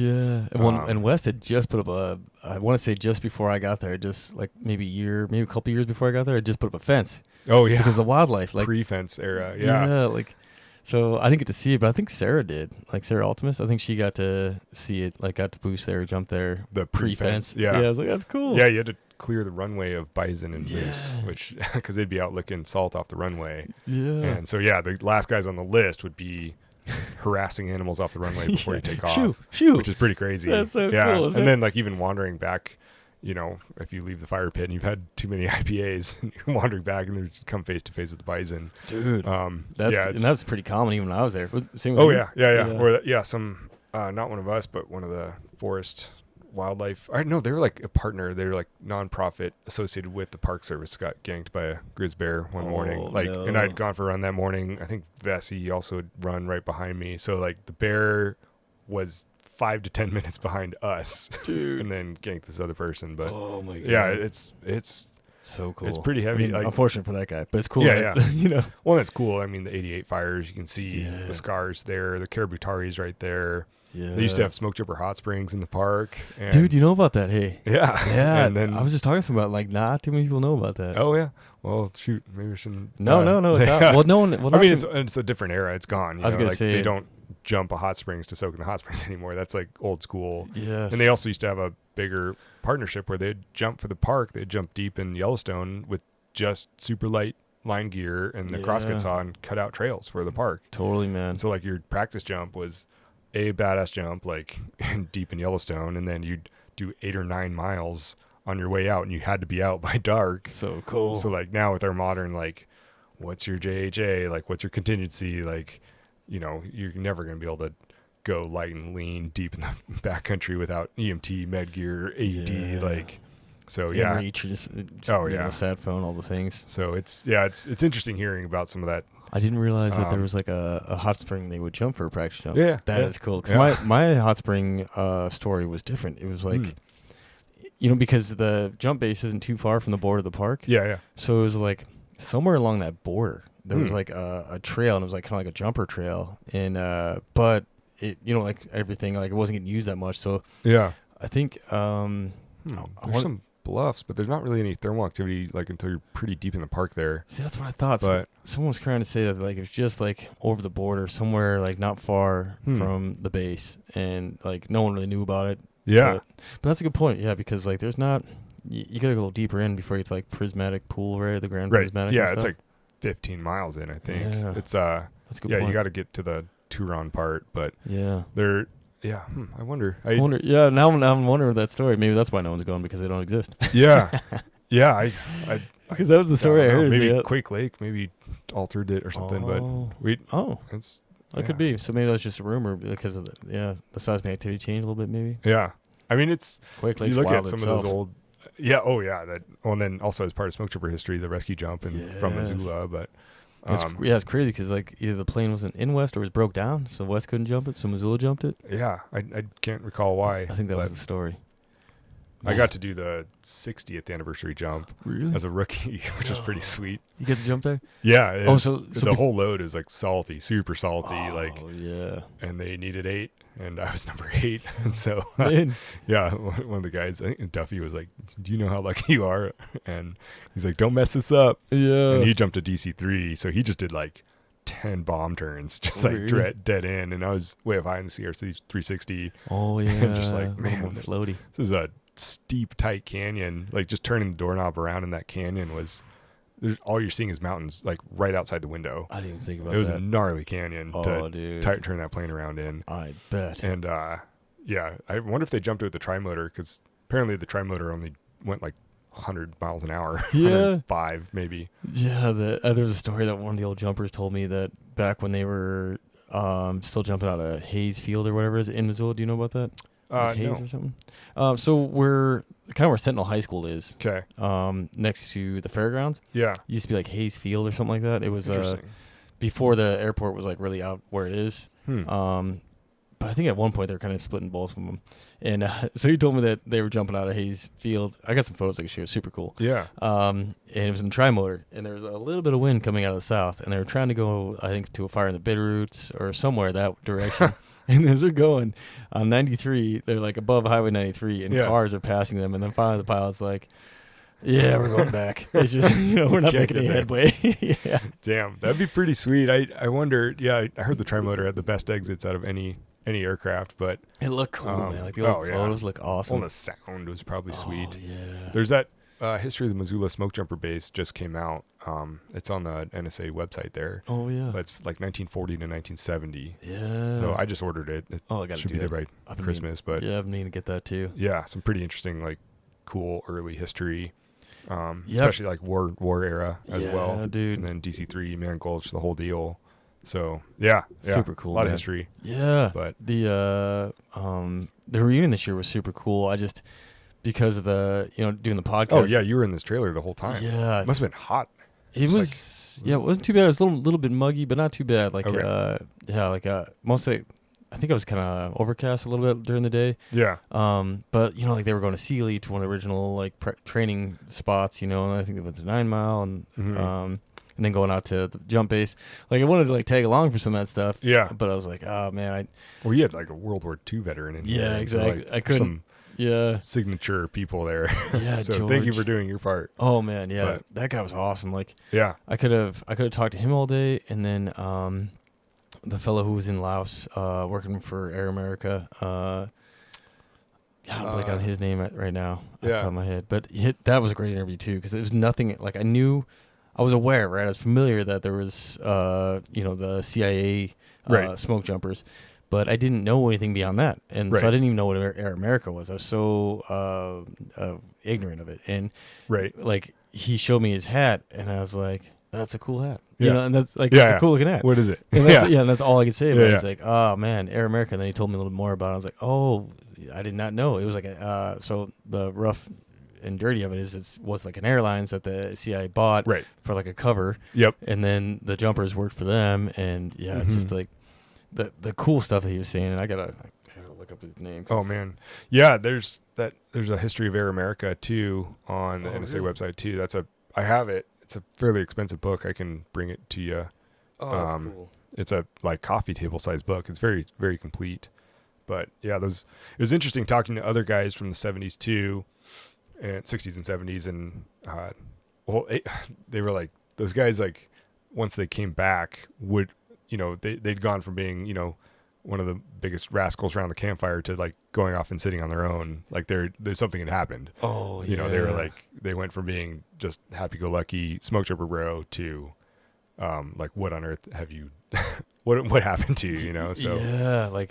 And West had just put up I want to say just before I got there, just like maybe a couple years before I got there, I just put up a fence. Oh yeah. Because the wildlife, like pre-fence era. Yeah. Yeah, like so I didn't get to see it, but I think Sarah did. Like Sarah Ultimus, I think she got to see it, like got to boost there, jump there. The pre-fence. Yeah. I was like, that's cool. Yeah, you had to clear the runway of bison and moose, which because they'd be out licking salt off the runway. Yeah. And so the last guys on the list would be harassing animals off the runway before you take off. Shoo. Which is pretty crazy. That's so yeah. cool. And then like even wandering back, you know, if you leave the fire pit and you've had too many IPAs and you're wandering back and you come face to face with the bison. Dude. That's pretty common even when I was there. Same with you? Yeah. Or some not one of us, but one of the forest wildlife. No, they were like a partner. They were like nonprofit associated with the Park Service. Got ganked by a grizz bear one morning. And I'd gone for a run that morning. I think Vesey also had run right behind me. So like the bear was 5 to 10 minutes behind us, dude, and then ganked this other person. But oh my god, yeah, it's so cool. It's pretty heavy. I mean, like, unfortunate for that guy, but it's cool. Yeah, that, you know. Well, that's cool. I mean, the 88 fires. You can see the scars there. The Caributari's right there. Yeah. They used to have Smokejumper hot springs in the park. And dude, you know about that? Hey. Yeah. And then I was just talking to someone about like not too many people know about that. Oh yeah. Well, shoot, maybe we shouldn't. No. It's out. Well, no one. Well, I mean, it's a different era. It's gone. I was gonna say they don't jump a hot springs to soak in the hot springs anymore. That's like old school. Yeah. And they also used to have a bigger partnership where they'd jump for the park. They'd jump deep in Yellowstone with just super light line gear and the crosscut saw and cut out trails for the park. Totally, man. And so like your practice jump was a badass jump like deep in Yellowstone, and then you'd do 8 or 9 miles on your way out, and you had to be out by dark. So cool. So like now with our modern, like, what's your JHA, like what's your contingency, like, you know, you're never going to be able to go light and lean deep in the backcountry without EMT, med gear, AED, like, so reach, just sat phone, all the things. So it's interesting hearing about some of that. I didn't realize that there was like a hot spring they would jump for a practice jump. Yeah. That is cool. Because my hot spring story was different. It was like, you know, because the jump base isn't too far from the border of the park. Yeah. So it was like somewhere along that border, there was like a trail, and it was like kind of like a jumper trail. And, but it, you know, like everything, like it wasn't getting used that much. So yeah, I think, there's some bluffs, but there's not really any thermal activity like until you're pretty deep in the park there. See, that's what I thought. But someone was trying to say that like it's just like over the border somewhere, like not far from the base, and like no one really knew about it. Yeah, but that's a good point. Yeah, because like there's not, you gotta go a little deeper in before you get to like Prismatic Pool, right? The Grand Prismatic. Yeah, it's like 15 miles in, I think. Yeah. It's that's a good point. You got to get to the Turon part, but they're. Yeah, I wonder. Yeah, now I'm wondering that story. Maybe that's why no one's going, because they don't exist. Yeah, I because that was the story I heard. Maybe Quake Lake maybe altered it or something, but it's it could be. So maybe that's just a rumor because of the seismic activity changed a little bit, maybe. Yeah, I mean it's Quake Lake's you look wild at some itself. of those old. Yeah, and then also as part of Smokejumper history, the rescue jump from Missoula, but. It's crazy because like either the plane wasn't in West or it was broke down, so West couldn't jump it, so Missoula jumped it. Yeah, I can't recall why. I think that was the story. I got to do the 60th anniversary jump as a rookie, which was pretty sweet. You get to jump there? Yeah. So the whole load is like salty, super salty. And they needed 8, and I was number 8. And so, one of the guys, I think Duffy, was like, "Do you know how lucky you are?" And he's like, "Don't mess this up." Yeah. And he jumped to DC3, so he just did like 10 bomb turns, just dead in. And I was way up high in the CRC 360. Oh, yeah. And just like, man, floaty. This is a steep, tight canyon. Like just turning the doorknob around in that canyon was, all you're seeing is mountains like right outside the window. I didn't even think about that. It was a gnarly canyon dude. turn that plane around in. I bet. And I wonder if they jumped it with the tri-motor, because apparently the tri-motor only went like 100 miles an hour. Yeah. 5 maybe. Yeah. There's a story that one of the old jumpers told me that back when they were still jumping out of Hayes Field or whatever it is in Missoula. Do you know about that? Hayes or something. So we're kind of where Sentinel High School is. Okay. Next to the fairgrounds. Yeah. It used to be like Hayes Field or something like that. It was interesting. Before the airport was like really out where it is. but I think at one point they were kind of splitting both of them. And so he told me that they were jumping out of Hayes Field. I got some photos I could show. Super cool. Yeah. And it was in tri-motor, and there was a little bit of wind coming out of the south, and they were trying to go, I think, to a fire in the Bitterroots or somewhere that direction. And as they're going on 93, they're like above Highway 93, and cars are passing them. And then finally the pilot's like, yeah, we're going back. It's just, we're not making any headway. Yeah. Damn, that'd be pretty sweet. I wonder, I heard the tri-motor had the best exits out of any aircraft, but it looked cool, man. Like the old photos look awesome. Well, the sound was probably sweet. Yeah. There's that history of the Missoula Smokejumper base just came out. It's on the NSA website there. Oh yeah. But it's like 1940 to 1970. Yeah. So I just ordered it. I got to should be there by Christmas, but yeah, I've been meaning to get that too. Yeah, some pretty interesting, like, cool early history. Especially like war era as well, dude. And then DC-3, Man Gulch, the whole deal. So yeah, super cool. A lot of history. Yeah, but the reunion this year was super cool. I just because of the doing the podcast. Oh yeah, you were in this trailer the whole time. Yeah, it must have been hot. It was it wasn't too bad. It was a little bit muggy, but not too bad. Like mostly. I think it was kind of overcast a little bit during the day. Yeah. But like they were going to Sealy to one of the original like training spots, and I think they went to 9 Mile and and then going out to the jump base. Like I wanted to like tag along for some of that stuff. Yeah. But I was like, oh man, well, you had like a World War II veteran in here. Yeah, exactly. So, like, I couldn't. Signature people there. Yeah. So George. Thank you for doing your part. Oh man, yeah. But that guy was awesome. Like I could have talked to him all day, and then the fellow who was in Laos working for Air America. I don't blank on his name right now off the top of my head. But that was a great interview, too, because it was nothing like I was aware, right? I was familiar that there was, the CIA smoke jumpers, but I didn't know anything beyond that. And so I didn't even know what Air America was. I was so ignorant of it. And like he showed me his hat, and I was like, that's a cool hat. And that's like it's a cool looking hat. What is it? And and that's all I could say about it. It's like, oh man, Air America. And then he told me a little more about it. I was like, oh, I did not know. It was like so the rough and dirty of it is it was like an airlines that the CIA bought for like a cover. Yep. And then the jumpers worked for them, and just like the cool stuff that he was saying. And I gotta look up his name. Oh man, yeah. There's a history of Air America too on the NSA website too. I have it. It's a fairly expensive book. I can bring it to you. Oh, that's cool. It's a like coffee table size book. It's very, very complete. But yeah, it was interesting talking to other guys from the 70s too, and 60s and 70s, and they were like those guys. Like once they came back, they'd gone from being one of the biggest rascals around the campfire to like going off and sitting on their own. Like there's something had happened. Oh yeah. They were like they went from being just happy-go-lucky smoke jumper bro to like what on earth have you what happened to you? So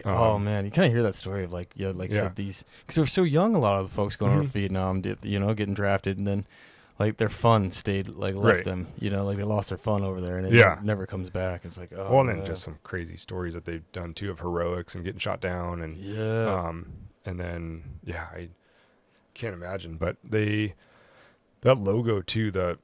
oh man, you kind of hear that story of like said these because they were so young. A lot of the folks going over to Vietnam did getting drafted, and then like their fun stayed left them. Like they lost their fun over there, and it never comes back. It's like and then just some crazy stories that they've done too of heroics and getting shot down, and and then I can't imagine, but that logo too, the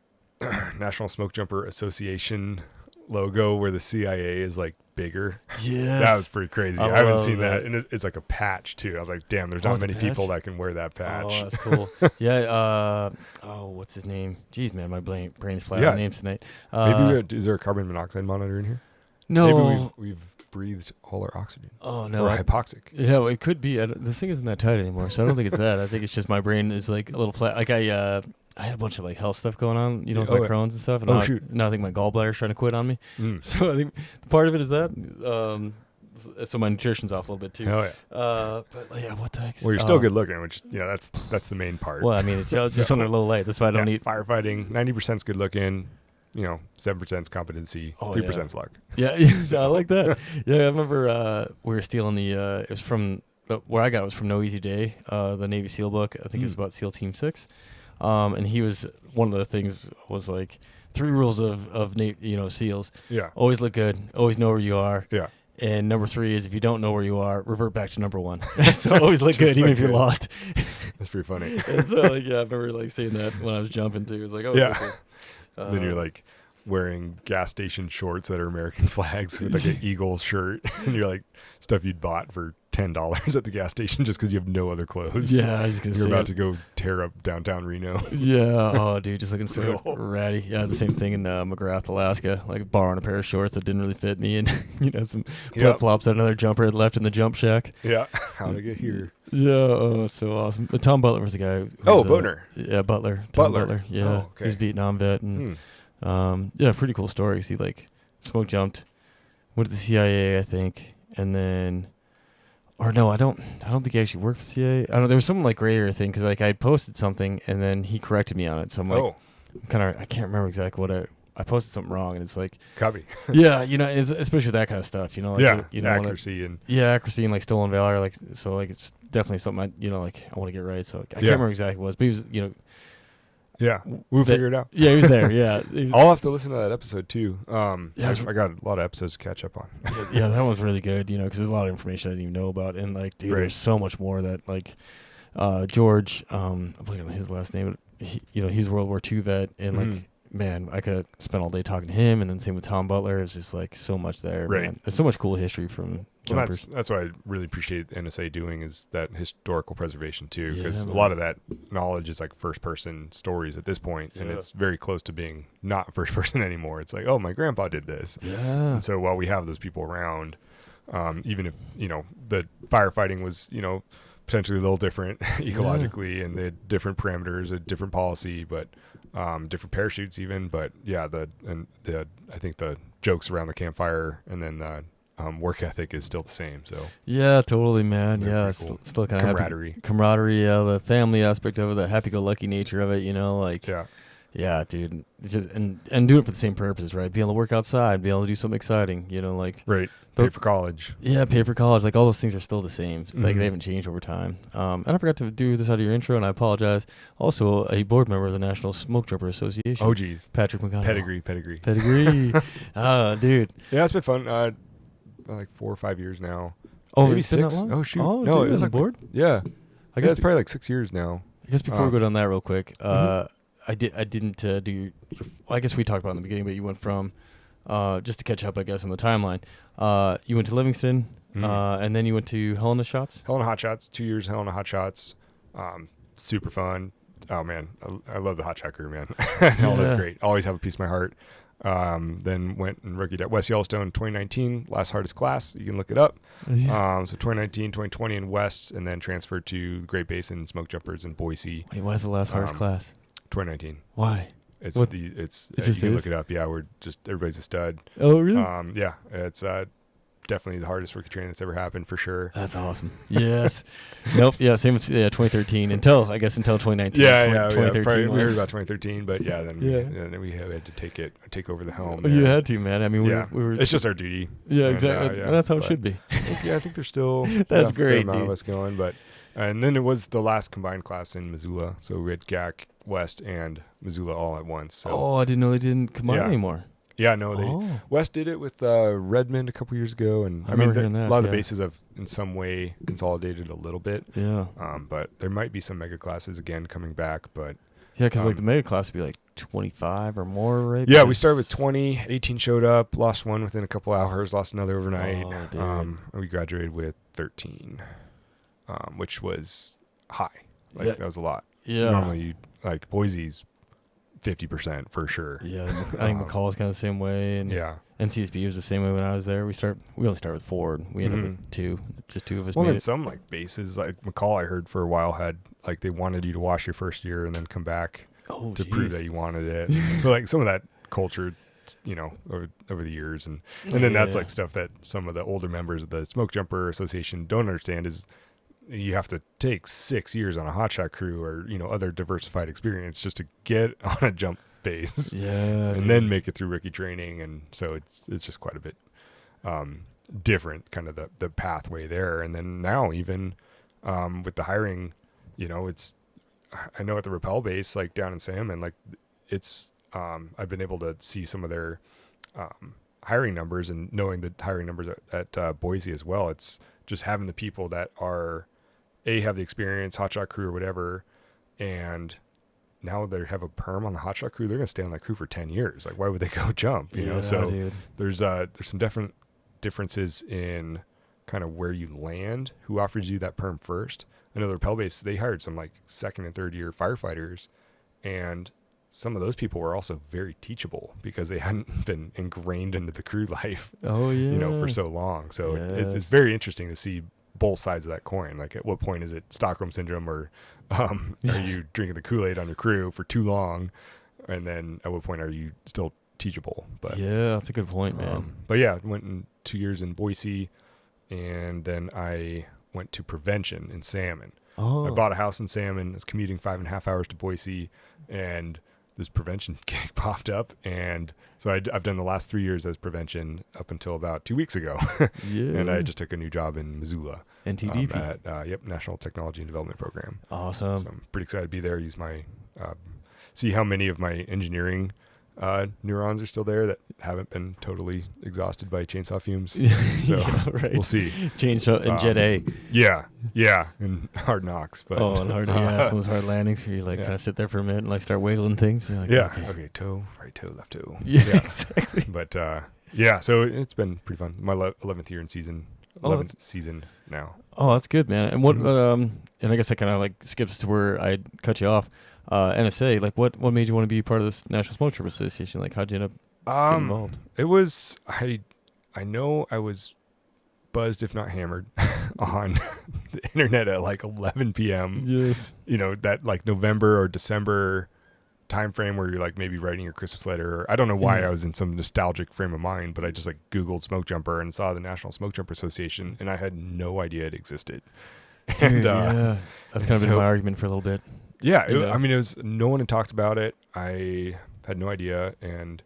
National Smoke Jumper Association logo where the CIA is like bigger. Yeah, that was pretty crazy. I haven't seen that, and it's like a patch too. I was like, damn, there's not many people that can wear that patch. Oh, that's cool. Yeah. What's his name? Jeez, man, my brain's flat on names tonight. Maybe is there a carbon monoxide monitor in here? No, maybe we've breathed all our oxygen. Oh no, or hypoxic. Yeah, well, it could be. This thing isn't that tight anymore, so I don't think it's that. I think it's just my brain is like a little flat. Like I had a bunch of like health stuff going on, with my Crohn's and stuff. And shoot! Now I think my gallbladder's trying to quit on me. So I think part of it is that. So my nutrition's off a little bit too. Oh yeah. But yeah, what the heck? Well, you're still good looking, which that's the main part. Well, I mean, it's just under low light. That's why I don't eat firefighting. 90% is good looking. 7% is competency. 3% is luck. Yeah, I like that. Yeah, I remember we were stealing it was from where I got it was from No Easy Day, the Navy SEAL book. I think it was about SEAL Team 6. And he was one of the things was like 3 rules of SEALs. Yeah. Always look good. Always know where you are. Yeah. And number 3 is if you don't know where you are, revert back to number 1. So always look good, even if you're lost. That's pretty funny. And so I remember saying that when I was jumping too. It was like, oh yeah. Then you're like, wearing gas station shorts that are American flags with like an Eagles shirt, and you're like stuff you'd bought for $10 at the gas station just because you have no other clothes. Yeah, I was gonna You're say about to go tear up downtown Reno. Yeah, oh dude, just looking so ratty. Yeah, the same thing in McGrath, Alaska. Like borrowing a pair of shorts that didn't really fit me, and some flip flops that another jumper had left in the jump shack. Yeah, how'd I get here? Yeah, oh, so awesome. Tom Butler was the guy. Boatner. Yeah, Butler. Tom Butler. Yeah, oh, okay. He's Vietnam vet, and yeah, pretty cool stories. He like smoke jumped, went to the CIA, I think, and then. Or no, I don't think he actually worked for CIA. I don't. There was some like gray area thing because like I posted something and then he corrected me on it. So I'm like, I can't remember exactly what I posted something wrong, and it's like copy. Yeah, it's, especially with that kind of stuff, like, accuracy and accuracy and like stolen valor, like so like it's definitely something I want to get right. So I can't remember exactly what it was, but he was Yeah, we'll figure it out. Yeah, he was there. Yeah, I'll have to listen to that episode too. Yeah, I got a lot of episodes to catch up on. Yeah, that was really good. Because there's a lot of information I didn't even know about, and like, dude, there's so much more that like George, I'm blanking on his last name, but he's a World War II vet, and like, man, I could have spent all day talking to him, and then same with Tom Butler. It's just like so much there. Right, man. There's so much cool history from jumpers. That's what I really appreciate the NSA doing is that historical preservation too, because a lot of that knowledge is like first person stories at this point, and it's very close to being not first person anymore. It's like, oh, my grandpa did this. Yeah. And so while we have those people around, even if the firefighting was potentially a little different ecologically, and they had different parameters, a different policy, but different parachutes even. But yeah, I think the jokes around the campfire and then the work ethic is still the same. So yeah, totally, man. Yeah, cool. still kind of camaraderie. Yeah, the family aspect of it, the happy-go-lucky nature of it. Like yeah, dude. Just and do it for the same purpose, right? Be able to work outside, be able to do something exciting. Like right. Pay for college. Yeah, pay for college. Like all those things are still the same. Like they haven't changed over time. And I forgot to do this out of your intro, and I apologize. Also, a board member of the National Smokejumper Association. Oh, geez. Patrick McGunagle. Pedigree. Oh, dude. Yeah, it's been fun. Like 4 or 5 years now. Oh, maybe it's been 6. That long? Oh shoot! Oh, no, dude, it was like board. Yeah, I guess it's probably like 6 years now. I guess before we go down that real quick, I didn't do your. I guess we talked about it in the beginning, but you went from just to catch up, I guess, on the timeline. You went to Livingston, and then you went to Helena Shots. Helena Hot Shots, 2 years. Helena Hot Shots, super fun. Oh man, I love the hot shot crew, man. Helena's great. Always have a piece of my heart. Then went and rookied at West Yellowstone 2019, last hardest class. You can look it up. So 2019, 2020 in West, and then transferred to the Great Basin Smoke Jumpers in Boise. Wait, why is the last hardest class? 2019. Why? It's what? You just can look it up. Yeah, everybody's a stud. Oh, really? Yeah, it's definitely the hardest rookie training that's ever happened for sure. That's awesome. Yes. Nope. Yeah. Same with 2013 until 2019. Yeah. 2013 we heard about 2013 but then we had to take over the helm. You had to, man. I mean, we were. It's just our duty. Yeah, exactly. That's how it should be. I think there's still that's great. A fair amount of us going, but and then it was the last combined class in Missoula, so we had GAC, West, and Missoula all at once. So. I didn't know they didn't combine anymore. Yeah, no, West did it with Redmond a couple years ago, and I mean, a lot of the bases have in some way consolidated a little bit. Yeah. But there might be some mega classes again coming back, but yeah, because like the mega class would be like 25 or more, right? Yeah, we started with 20, 18 showed up, lost one within a couple hours, lost another overnight. And we graduated with 13, which was high. That was a lot. Yeah. Normally, like Boise's 50% for sure. Yeah, I think McCall's kind of the same way, and NCSB was the same way when I was there. We only start with 4. We ended up with 2. Just 2 of us. Well, then some like bases like McCall, I heard for a while had like they wanted you to wash your first year and then come back to prove that you wanted it. So like some of that culture, over the years, and then that's like stuff that some of the older members of the Smoke Jumper Association don't understand is. You have to take 6 years on a hotshot crew or, other diversified experience just to get on a jump base. Yeah. And then make it through rookie training. And so it's just quite a bit different, kind of the pathway there. And then now even with the hiring, I know at the Rappel base, like down in Salmon, like it's, I've been able to see some of their hiring numbers and knowing the hiring numbers at Boise as well. It's just having the people that are, have the experience, hotshot crew or whatever, and now they have a perm on the hotshot crew. They're going to stay on that crew for 10 years. Like, why would they go jump? You know? So dude. there's some different differences in kind of where you land, who offers you that perm first. I know the rappel base, they hired some like 2nd and 3rd year firefighters, and some of those people were also very teachable because they hadn't been ingrained into the crew life, for so long. So it's very interesting to see both sides of that coin. Like, at what point is it Stockholm syndrome, or are you drinking the Kool-Aid on your crew for too long? And then at what point are you still teachable? But yeah, that's a good point, man. But yeah, went in 2 years in Boise, and then I went to prevention in Salmon. I bought a house in Salmon. I was commuting 5.5 hours to Boise, and this prevention gig popped up, and so I've done the last 3 years as prevention up until about 2 weeks ago. And I just took a new job in Missoula. NTDP. At National Technology and Development Program. Awesome. So I'm pretty excited to be there. Use my see how many of my engineering neurons are still there that haven't been totally exhausted by chainsaw fumes. So we'll see. Chainsaw and Jet A. Yeah, and hard knocks. But and hard, some of those hard landings where you kind of sit there for a minute and like start wiggling things. You're like, okay, toe, right toe, left toe. Yeah, exactly. But so it's been pretty fun. My 11th year in season. 11th season now. Oh, that's good, man. And what? And I guess that kind of like skips to where I cut you off. NSA, like what made you want to be part of this National Smokejumper Association? Like, how'd you end up getting involved? It was I know I was buzzed, if not hammered, on the internet at like 11 p.m. Yes. That like November or December time frame where you're like maybe writing your Christmas letter. Or, I don't know why I was in some nostalgic frame of mind, but I just like Googled Smokejumper and saw the National Smokejumper Association, and I had no idea it existed. Dude, that's kind of been my argument for a little bit. Yeah, it was no one had talked about it. I had no idea, and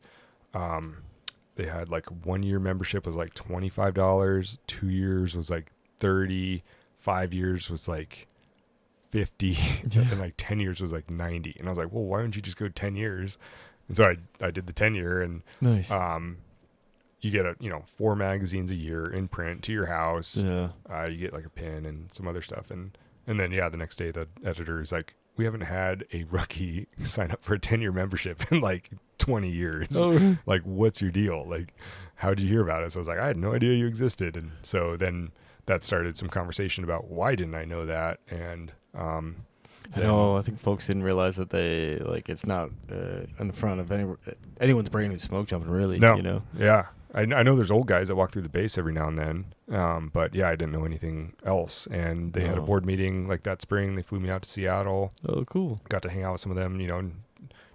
they had like 1 year membership was like $25, 2 years was like $30, 5 years was like $50, and like 10 years was like $90. And I was like, well, why don't you just go 10 years? And so I did the 10 year, and nice. You get 4 magazines a year in print to your house. Yeah. You get like a pin and some other stuff, and then the next day the editor is like, we haven't had a rookie sign up for a 10-year membership in like 20 years. Oh. Like, what's your deal? Like, how did you hear about it? So I was like, I had no idea you existed. And so then that started some conversation about why didn't I know that? And I think folks didn't realize that they it's not in the front of anyone's brain who's smoke jumping, really. No. Yeah. I know there's old guys that walk through the base every now and then, but I didn't know anything else. And they had a board meeting like that spring. They flew me out to Seattle. Oh, cool! Got to hang out with some of them,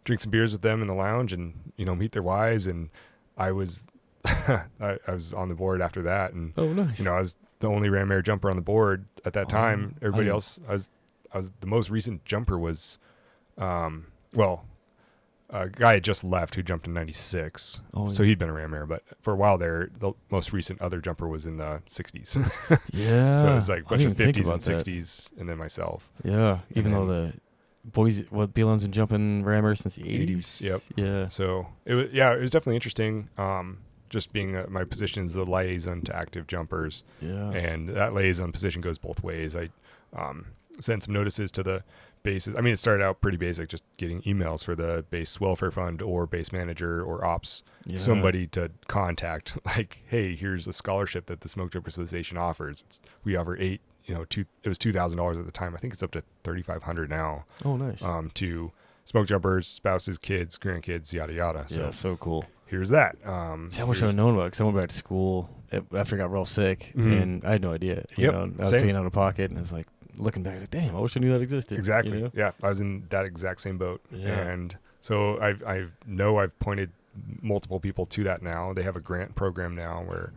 drink some beers with them in the lounge, and meet their wives. And I was, I was on the board after that, and nice. I was the only ram air jumper on the board at that time. Everybody else, I was the most recent jumper was, a guy had just left who jumped in 96. So he'd been a ram air, but for a while there, the most recent other jumper was in the 60s. Yeah. So it was like a bunch of 50s and 60s, and then myself. Yeah. Even though the boys, BLM's been jumping rammers since the 80s. Yep. Yeah. So it was definitely interesting. Just being my position as the liaison to active jumpers. Yeah. And that liaison position goes both ways. I sent some notices to the bases. I mean, it started out pretty basic, just getting emails for the base welfare fund or base manager or ops, somebody to contact, like, hey, here's a scholarship that the Smoke Jumper Association offers. We offer it was $2,000 at the time. I think it's up to $3,500 now. Oh, nice. To smoke jumpers, spouses, kids, grandkids, yada yada. So, so cool. Here's that. See how much I've known about it, because I went back to school after I got real sick, and I had no idea. I was paying out of pocket, and I was like, looking back, I was like, damn, I wish I knew that existed. Exactly. Yeah, I was in that exact same boat. Yeah. And so I've pointed multiple people to that now. They have a grant program now where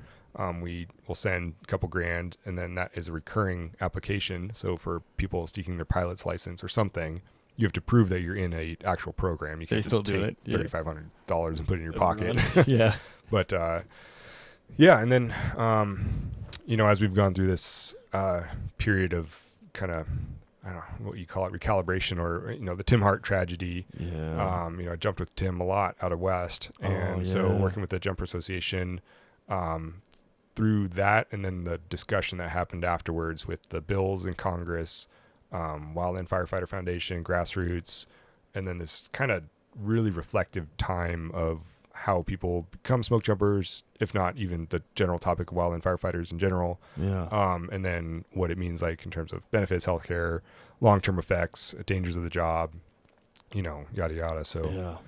we will send a couple grand, and then that is a recurring application. So for people seeking their pilot's license or something, you have to prove that you're in a actual program. You can't still just do take it. Yeah. $3,500 and put it in your pocket. Yeah. But and then as we've gone through this period of kind of, I don't know what you call it, recalibration, or the Tim Hart tragedy. Yeah. I jumped with Tim a lot out of West, and so working with the Jumper Association through that, and then the discussion that happened afterwards with the bills in Congress, Wildland Firefighter Foundation, grassroots, and then this kind of really reflective time of how people become smoke jumpers, if not even the general topic of wildland firefighters in general. Yeah. And then what it means like in terms of benefits, healthcare, long-term effects, dangers of the job, yada yada. So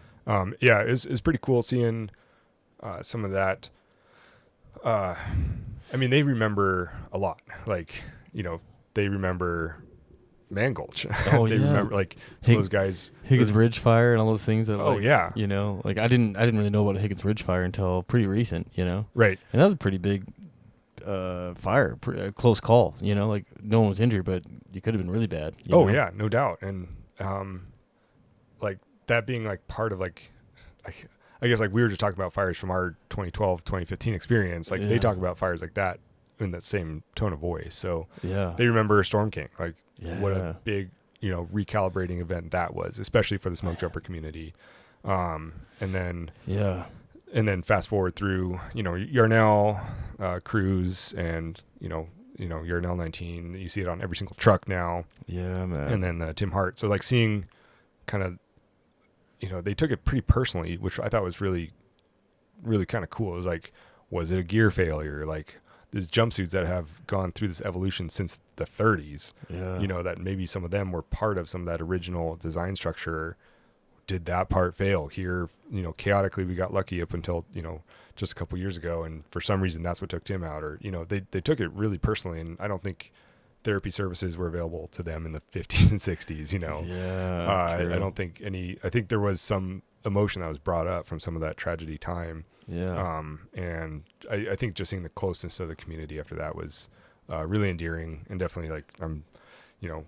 it's pretty cool seeing some of that. They remember a lot. Like, they remember Man Gulch. Oh, they yeah. remember like some of those guys. Higgins Ridge Fire and all those things that yeah. Like I didn't really know about Higgins Ridge Fire until pretty recent, Right. And that was a pretty big fire, close call, like no one was injured, but you could have been really bad. Yeah, no doubt. And like that being like part of like I guess like we were just talking about fires from our 2012, 2015 experience. Like they talk about fires like that in that same tone of voice. So they remember Storm King, like what a big, recalibrating event that was, especially for the smoke jumper community. And then fast forward through, Yarnell, Cruise, and, Yarnell 19, you see it on every single truck now. Yeah, man. And then Tim Hart. So like seeing kind of, they took it pretty personally, which I thought was really, really kind of cool. It was like, was it a gear failure? Like these jumpsuits that have gone through this evolution since the 30s, that maybe some of them were part of some of that original design structure. Did that part fail here? Chaotically, we got lucky up until, just a couple years ago. And for some reason, that's what took Tim out. Or, they took it really personally. And I don't think therapy services were available to them in the 50s and 60s, I don't think I think there was some emotion that was brought up from some of that tragedy time. Yeah. And I think just seeing the closeness of the community after that was really endearing, and definitely like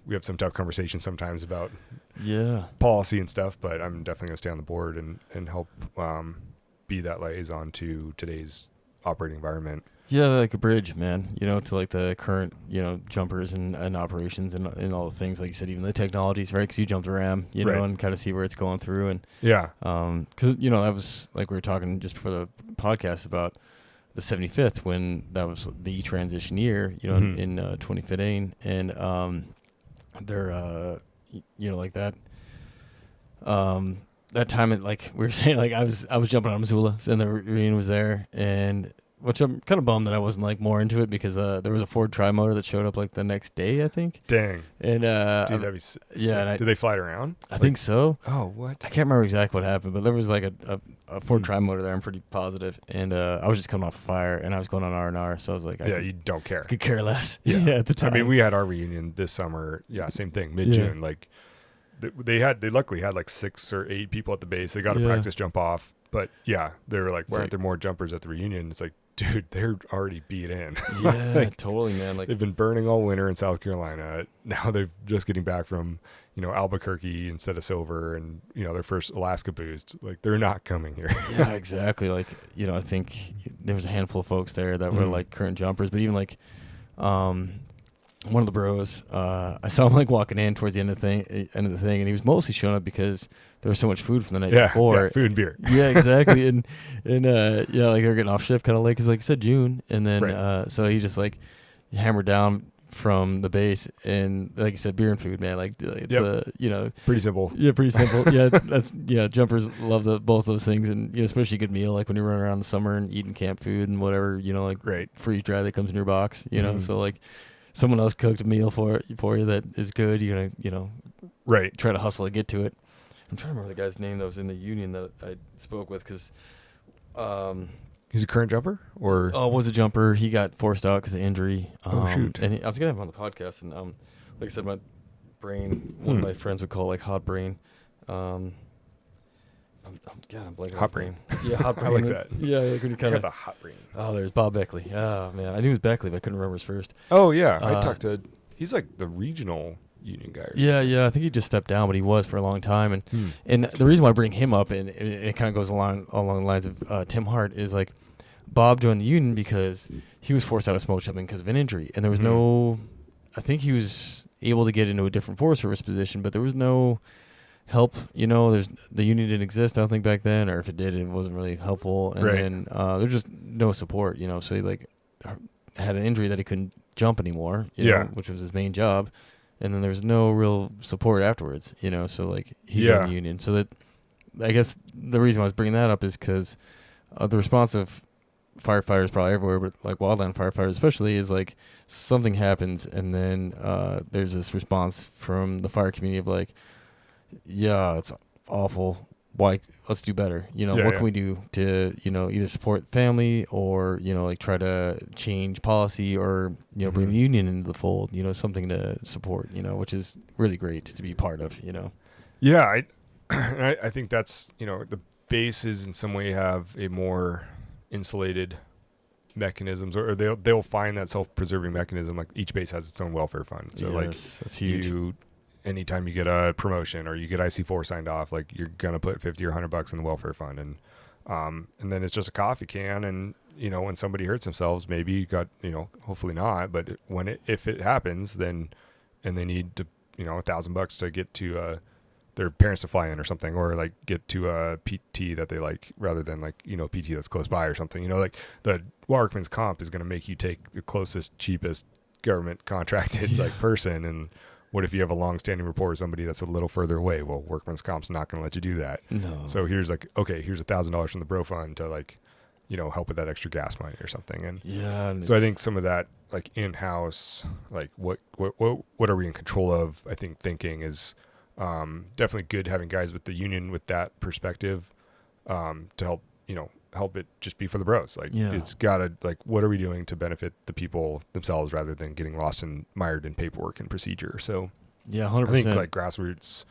we have some tough conversations sometimes about policy and stuff, but I'm definitely going to stay on the board and help be that liaison to today's operating environment. Yeah, like a bridge, man, to like the current, jumpers and operations and all the things, like you said, even the technologies, right? Because you jumped a RAM, and kind of see where it's going through. And because, that was like we were talking just before the podcast about the 75th when that was the transition year, in 2015. And they're, like that. That time, like we were saying, like I was jumping on Missoula and the reunion was there, and which I'm kind of bummed that I wasn't like more into it because there was a Ford Tri-Motor that showed up like the next day, I think. Dang. And dude, that'd be sick. Did they fly it around? I think so. Oh, what? I can't remember exactly what happened, but there was like a Ford Tri-Motor there. I'm pretty positive. And I was just coming off a fire, and I was going on R&R, so I was like, you don't care. Could care less. At the time. I mean, we had our reunion this summer. Yeah, same thing, mid-June. Like they luckily had like 6 or 8 people at the base. They got a practice jump off, but they were like, why aren't there more jumpers at the reunion? It's like, dude, they're already beat in. Yeah, like, totally, man. Like they've been burning all winter in South Carolina. Now they're just getting back from, Albuquerque instead of Silver, and their first Alaska boost. Like they're not coming here. Yeah, exactly. Like I think there was a handful of folks there that were like current jumpers, but even like one of the bros, I saw him like walking in towards the end of the thing, and he was mostly showing up because there was so much food from the night before. Yeah, food and beer. Yeah, exactly. and like they're getting off shift kind of late because like I said, June, and then so he just like hammered down from the base, and like you said, beer and food, man. Like it's pretty simple. Yeah, pretty simple. Yeah, jumpers love both those things, and especially a good meal like when you run around in the summer and eating camp food and whatever, like freeze dry that comes in your box, so like someone else cooked a meal for you that is good, you're gonna try to hustle to get to it. I'm trying to remember the guy's name that was in the union that I spoke with because he's a current jumper or was a jumper. He got forced out because of injury. Shoot. And I was gonna have him on the podcast, and like I said, my brain, one of my friends would call like hot brain. I'm blanking. Hot brain. Yeah, hot brain. I like that. Yeah, like when you kind of the hot brain. Oh, there's Bob Beckley. Oh man, I knew it was Beckley, but I couldn't remember his first. Oh yeah, I talked to. He's like the regional union guy. Yeah. I think he just stepped down, but he was for a long time. And the reason why I bring him up, and it kind of goes along the lines of Tim Hart, is like Bob joined the union because he was forced out of smoke jumping because of an injury, and there was no. I think he was able to get into a different Forest Service position, but there was no help. The union didn't exist, I don't think, back then, or if it did, it wasn't really helpful. And then there's just no support. So he like had an injury that he couldn't jump anymore. Which was his main job. and then there's no real support afterwards, so like he's in the union. So that, I guess the reason why I was bringing that up is because the response of firefighters probably everywhere, but like wildland firefighters especially, is like something happens and then there's this response from the fire community of like, yeah, it's awful, why, let's do better, what can we do to either support family or like try to change policy or bring the union into the fold, something to support, which is really great to be part of. Yeah, I think that's the bases in some way have a more insulated mechanisms, or they'll find that self-preserving mechanism. Like each base has its own welfare fund, so like that's huge. Anytime you get a promotion or you get IC4 signed off, like you're gonna put $50 or $100 in the welfare fund, and then it's just a coffee can, and when somebody hurts themselves, maybe you got hopefully not, but if it happens, then and they need to $1,000 to get to their parents to fly in or something, or like get to a PT that they like rather than like PT that's close by or something, like the workman's comp is going to make you take the closest, cheapest government contracted like person. And what if you have a long-standing rapport with somebody that's a little further away? Well, workman's comp's not going to let you do that. No. So here's like, okay, here's $1,000 from the bro fund to like help with that extra gas money or something. And so I think some of that like in-house, like what are we in control of, I think thinking is definitely good, having guys with the union with that perspective to help it just be for the bros. Like it's gotta, like, what are we doing to benefit the people themselves rather than getting lost and mired in paperwork and procedure. So 100%. I think like grassroots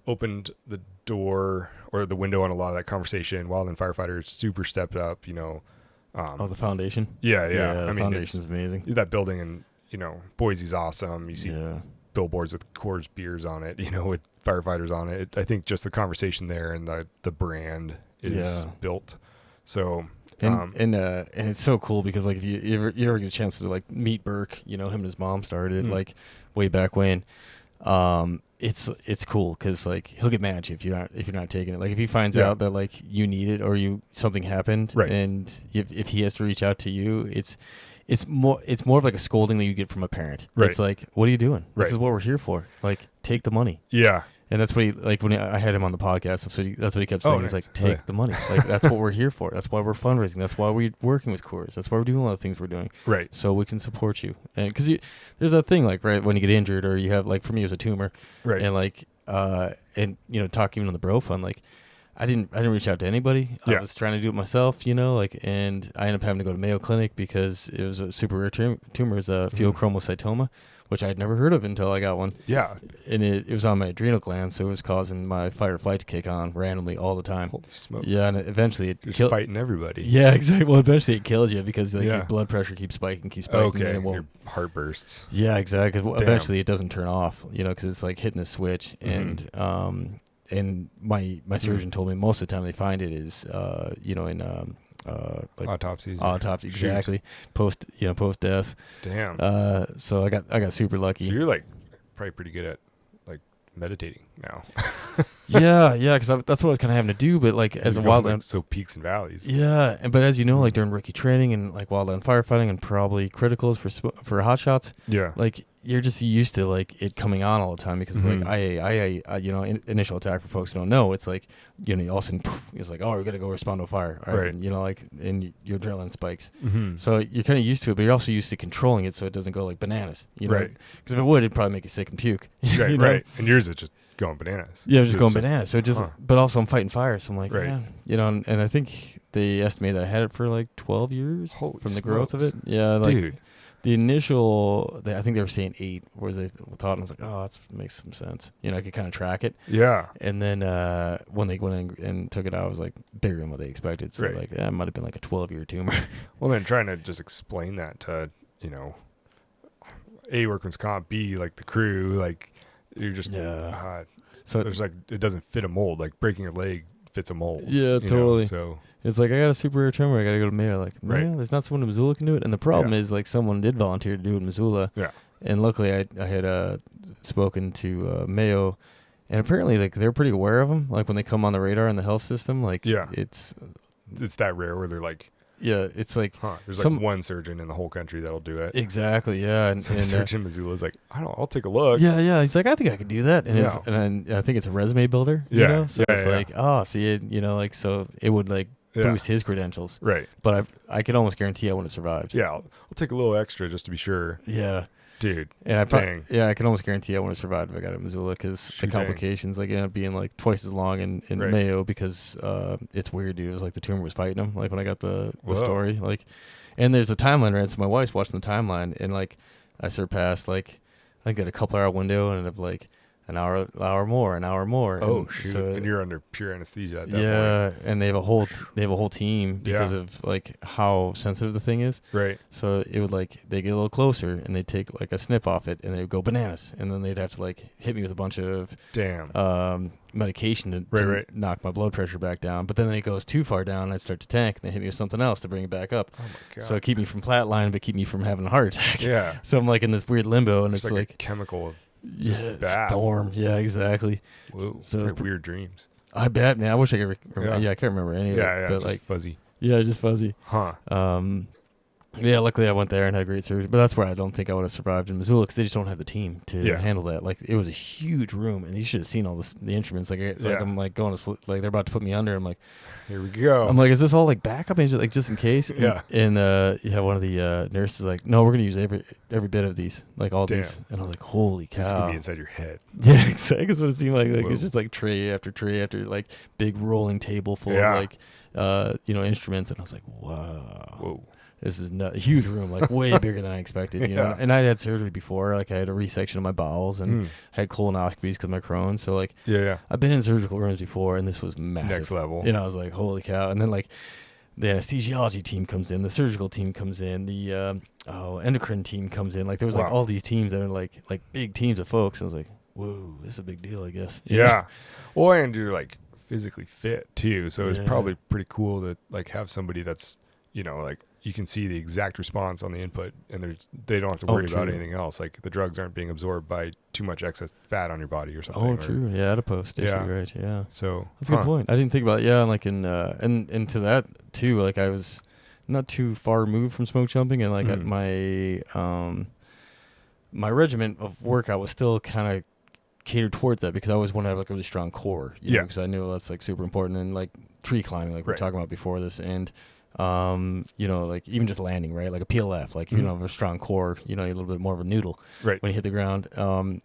opened the door or the window on a lot of that conversation. Wildland firefighters super stepped up, the foundation. Yeah. I mean, foundation's amazing. That building in Boise's awesome. You see billboards with Coors beers on it, with firefighters on it. I think just the conversation there and the brand is built. So and it's so cool because like if you ever get a chance to like meet Burke, him and his mom started like way back when. It's cool because like he'll get mad at you if you're not taking it. Like if he finds out that like you need it or something happened, and if he has to reach out to you, it's more of like a scolding that you get from a parent. It's like, what are you doing? This is what we're here for. Like, take the money. Yeah. And that's what he, like, when I had him on the podcast, that's what he kept saying. He's like, take the money. Like, that's what we're here for. That's why we're fundraising. That's why we're working with Coors. That's why we're doing a lot of things we're doing. Right. So we can support you. And because there's that thing, like, right, when you get injured or you have, like, for me, it was a tumor. Right. And, like, talking even on the bro fund, like, I didn't reach out to anybody. I was trying to do it myself, and I ended up having to go to Mayo Clinic because it was a super rare tumor. It's a pheochromocytoma, which I had never heard of until I got one. Yeah. And it was on my adrenal gland, so it was causing my fight or flight to kick on randomly all the Holy smokes. Yeah, and eventually it killed. Fighting everybody. Yeah, exactly. Well, eventually it kills you because like your blood pressure keeps spiking. Okay, and your heart bursts. Yeah, exactly. Well, eventually it doesn't turn off, because it's like hitting a switch. And my surgeon told me most of the time they find it is in like autopsies. Exactly. Post death. Damn. So I got super lucky. So you're like probably pretty good at like meditating now. yeah, because that's what I was kind of having to do. But like as a wildland, like, so peaks and valleys. Yeah, but as you know, like during rookie training and like wildland firefighting and probably criticals for hot shots. Yeah. Like you're just used to like it coming on all the time because like initial attack for folks who don't know, it's like all of a sudden it's like, oh, we're gonna go respond to a fire, right? And, like and your adrenaline spikes. So you're kind of used to it, but you're also used to controlling it so it doesn't go like bananas, right? Because if it would, it'd probably make you sick and puke. Right. And yours is just going bananas. Yeah, just going bananas. So but also I'm fighting fire, so I'm like, man, and I think they estimated that I had it for like 12 years from the growth of it. Yeah, like, dude. The initial, I think they were saying 8, whereas they thought, and I was like, oh, that makes some sense. I could kind of track it. Yeah. And then when they went in and took it out, I was like bigger than what they expected. So like, it might have been like a 12-year tumor. Well, then trying to just explain that to, A, workman's comp, B, like the crew, like you're just, so there's like, it doesn't fit a mold. Like breaking a leg fits a mold. Yeah, totally. So it's like, I got a super rare tumor. I got to go to Mayo. Like, Mayo? There's not someone in Missoula can do it. And the problem is, like, someone did volunteer to do it in Missoula. Yeah. And luckily, I had spoken to Mayo, and apparently, like, they're pretty aware of them. Like, when they come on the radar in the health system, like, it's that rare where they're like, yeah, it's like There's like one surgeon in the whole country that'll do it. Exactly, yeah. And the surgeon in Missoula's like, I'll take a look. Yeah. He's like, I think I could do that, and I think it's a resume builder. Yeah, you know? So it's like, see it, like so it would like boost his credentials. Right. But I could almost guarantee I wouldn't have survived. Yeah, I'll take a little extra just to be sure. Yeah. Dude, and I can almost guarantee I wouldn't have survived if I got it in Missoula because the complications like ended up being like twice as long in Mayo because it's weird, dude. It was like the tumor was fighting him. Like when I got the story, like, and there's a timeline, right? So my wife's watching the timeline, and like I surpassed like I got a couple hour window and ended up like an hour more. Oh shoot! And you're under pure anesthesia at that point. And they have a whole team because of like how sensitive the thing is. Right. So it would like they get a little closer and they take like a snip off it and they would go bananas and then they'd have to like hit me with a bunch of medication to knock my blood pressure back down. But then it goes too far down, I'd start to tank and they hit me with something else to bring it back up. Oh my god! So keep me from flatline, but keep me from having a heart attack. Yeah. So I'm like in this weird limbo and it's like a chemical. Yeah, storm. Yeah, exactly. Whoa, so weird dreams. I bet, man. I wish I could remember. Yeah, I can't remember any of it. Yeah, but just like fuzzy. Yeah, just fuzzy. Huh. Yeah, luckily I went there and had great surgery, but that's where I don't think I would have survived in Missoula because they just don't have the team to handle that. Like it was a huge room, and you should have seen all the instruments. Like I'm like going to sleep, like they're about to put me under. I'm like, here we go. I'm like, is this all like backup, like just in case? Yeah. And one of the nurses like, no, we're gonna use every bit of these, like all these. And I was like, holy cow! It's gonna be inside your head. Yeah, exactly. That's what it seemed like. Like it's just like tray after tray after like big rolling table full of like instruments, and I was like, wow. Whoa. This is a huge room, like way bigger than I expected, you know. And I had surgery before, like I had a resection of my bowels and had colonoscopies because of my Crohn's. So like, I've been in surgical rooms before, and this was massive, next level. You know, I was like, holy cow! And then like, the anesthesiology team comes in, the surgical team comes in, the endocrine team comes in. Like there was like all these teams that are like big teams of folks. And I was like, whoa, this is a big deal, I guess. Yeah. Well, and you're like physically fit too, so it's probably pretty cool to like have somebody that's like. You can see the exact response on the input, and they don't have to worry about anything else. Like the drugs aren't being absorbed by too much excess fat on your body or something. Oh, true. Yeah, adipose tissue, right? Yeah. So that's a good point. I didn't think about it. Yeah, like and to that too. Like I was not too far removed from smoke jumping, and like at my regimen of workout was still kind of catered towards that because I always want to have like a really strong core. You know, because I knew that's like super important, and like tree climbing, like we were talking about before this, and. Like even just landing, right? Like a PLF, like you don't have a strong core, you're a little bit more of a noodle when you hit the ground.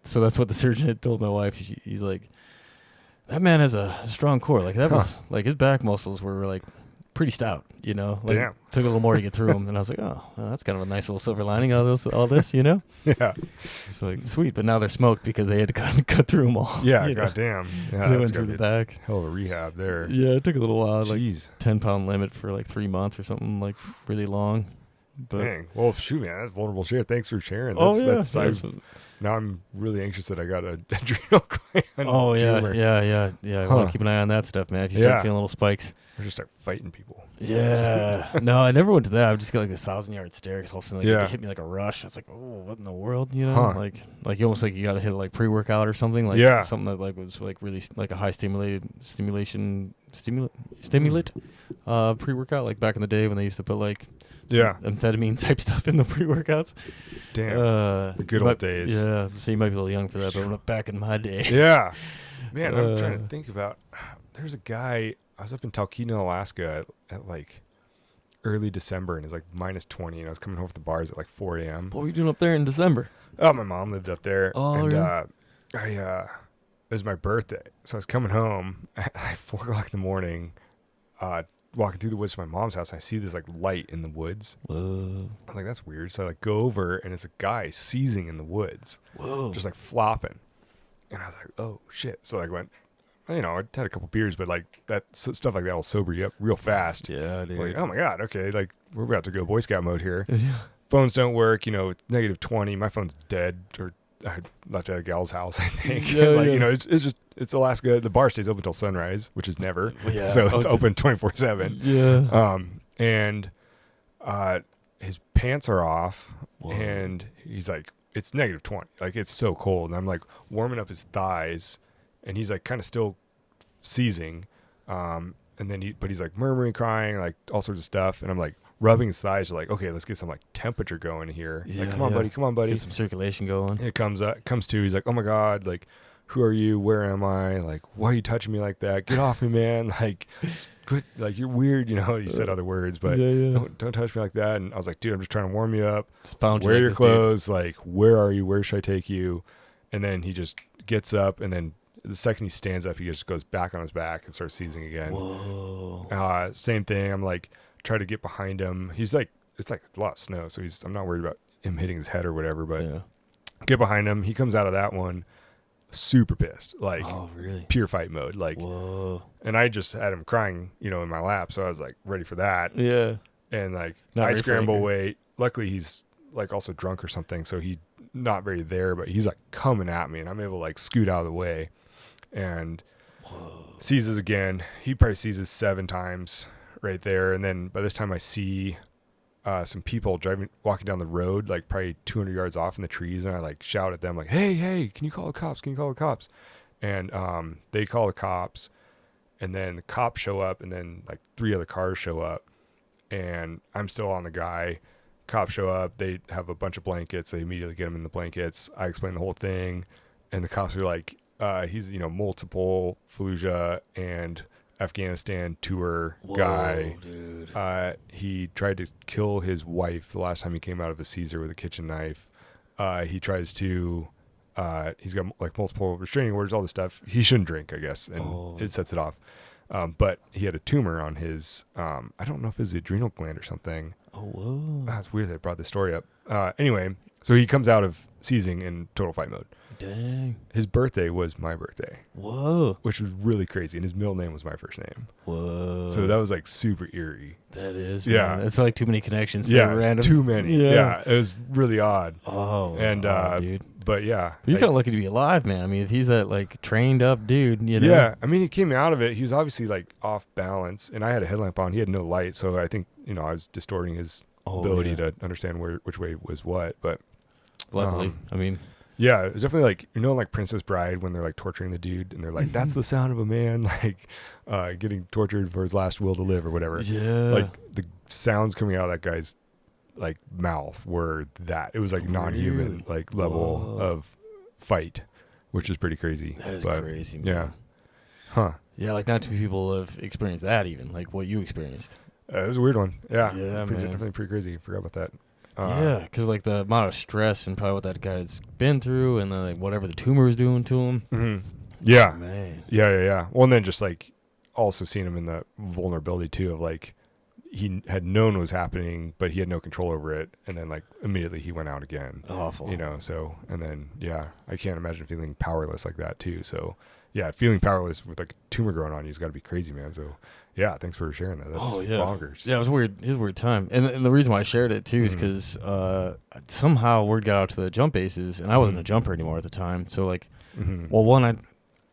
So that's what the surgeon had told my wife. He's like, that man has a strong core. Like that was like his back muscles were like pretty stout, like took a little more to get through them. And I was like, oh, well, that's kind of a nice little silver lining all this, Yeah. So like sweet, but now they're smoked because they had to cut through them all. Yeah, goddamn. Yeah, they went through the back. Hell of a rehab there. Yeah, it took a little while. Jeez. Like 10-pound limit for like 3 months or something, like really long. But dang. Well, shoot, man, that's vulnerable shit. Thanks for sharing. Now I'm really anxious that I got a adrenal gland. Oh tumor. Yeah. I want to keep an eye on that stuff, man. If you start feeling little spikes, or just start fighting people. Yeah. No, I never went to that. I would just get like this 1,000-yard stare because all of a sudden it hit me like a rush. I was like, oh, what in the world? Like you almost like you got to hit like pre-workout or something. Like something that like was like really like a high stimulant pre-workout, like back in the day when they used to put like amphetamine type stuff in the pre-workouts. Damn. The good old days. Yeah. So you might be a little young for that, but back in my day. Yeah. Man, I'm trying to think about. There's a guy. I was up in Talkeetna, Alaska at like early December, and it's like -20, and I was coming home from the bars at like 4 a.m. What were you doing up there in December? Oh, my mom lived up there. Oh, and really? it was my birthday, so I was coming home at like 4 o'clock in the morning, walking through the woods to my mom's house, and I see this like light in the woods. Whoa. I was like, that's weird. So I like go over, and it's a guy seizing in the woods. Whoa. Just like flopping. And I was like, oh shit. So I went, I had a couple beers, but like that stuff like that will sober you up real fast. Yeah, dude. Like, oh my God, okay, like we're about to go Boy Scout mode here. Yeah. Phones don't work, it's -20. My phone's dead, or I left it at a gal's house, I think. It's Alaska. The bar stays open until sunrise, which is never. Yeah. So it's open 24/7. Yeah. And his pants are off. Whoa. And he's like, it's -20. Like it's so cold, and I'm like warming up his thighs. And he's like kind of still seizing, and then he's like murmuring, crying, like all sorts of stuff. And I'm like rubbing his thighs, like, okay, let's get some like temperature going here. He's like, come on, buddy. Get some circulation going. It comes to, he's like, oh my God, like, who are you? Where am I? Like, why are you touching me like that? Get off me, man. Like, quit, like, you're weird. You said other words, but don't touch me like that. And I was like, dude, I'm just trying to warm you up. Wear your clothes. Like, where are you? Where should I take you? And then he just gets up, and then the second he stands up, he just goes back on his back and starts seizing again. Whoa. Same thing. I'm like, try to get behind him. He's like, it's like a lot of snow, so I'm not worried about him hitting his head or whatever, but get behind him. He comes out of that one super pissed, like, really? Pure fight mode, like, whoa. And I just had him crying, in my lap, so I was like ready for that. Yeah. And like, Not I scramble away. Luckily, he's like also drunk or something, so he not very there, but he's like coming at me, and I'm able to like scoot out of the way, and seizes again. He probably seizes 7 times right there, and then by this time I see some people walking down the road, like probably 200 yards off in the trees, and I like shout at them like, hey, can you call the cops? And they call the cops, and then the cops show up, and then like 3 other cars show up, and I'm still on the guy. Cops show up, they have a bunch of blankets, they immediately get him in the blankets. I explain the whole thing, and the cops are like, he's multiple Fallujah and Afghanistan tour guy. Dude. He tried to kill his wife the last time he came out of a Caesar with a kitchen knife. He tries to he's got like multiple restraining orders, all this stuff. He shouldn't drink, I guess, and it sets it off. But he had a tumor on his I don't know if it was the adrenal gland or something. That's weird they brought this story up. Anyway, so he comes out of seizing in total fight mode. Dang. His birthday was my birthday. Whoa. Which was really crazy. And his middle name was my first name. Whoa. So that was like super eerie. That is, yeah. Man. It's like too many connections. Yeah. Random. Too many. Yeah. It was really odd. And odd, dude. But yeah. You're kind of lucky to be alive, man. I mean, if he's that like trained up dude, Yeah. I mean, he came out of it. He was obviously like off balance, and I had a headlamp on. He had no light. So I think, I was distorting his ability to understand which way was what. But luckily, I mean, yeah, it's definitely like, like Princess Bride when they're like torturing the dude and they're like, that's the sound of a man like getting tortured for his last will to live or whatever. Yeah. Like the sounds coming out of that guy's like mouth were that. It was like non-human like level of fight, which is pretty crazy. That is crazy, man. Yeah. Huh. Yeah, like not too many people have experienced that even, like what you experienced. It was a weird one. Yeah. Yeah, man. Definitely pretty crazy. Forgot about that. Yeah, because like the amount of stress and probably what that guy's been through, and then like whatever the tumor is doing to him. Mm-hmm. Yeah, man. Yeah. Well, and then just like also seeing him in the vulnerability too of like he had known what was happening, but he had no control over it, and then like immediately he went out again. Awful. So and then I can't imagine feeling powerless like that too. So yeah, feeling powerless with like a tumor growing on you's got to be crazy, man. So. Yeah, thanks for sharing that. That's bonkers. Yeah, it was weird. It was a weird time. And the reason why I shared it, too, is because somehow word got out to the jump bases, and I wasn't a jumper anymore at the time. So, like, well, one, I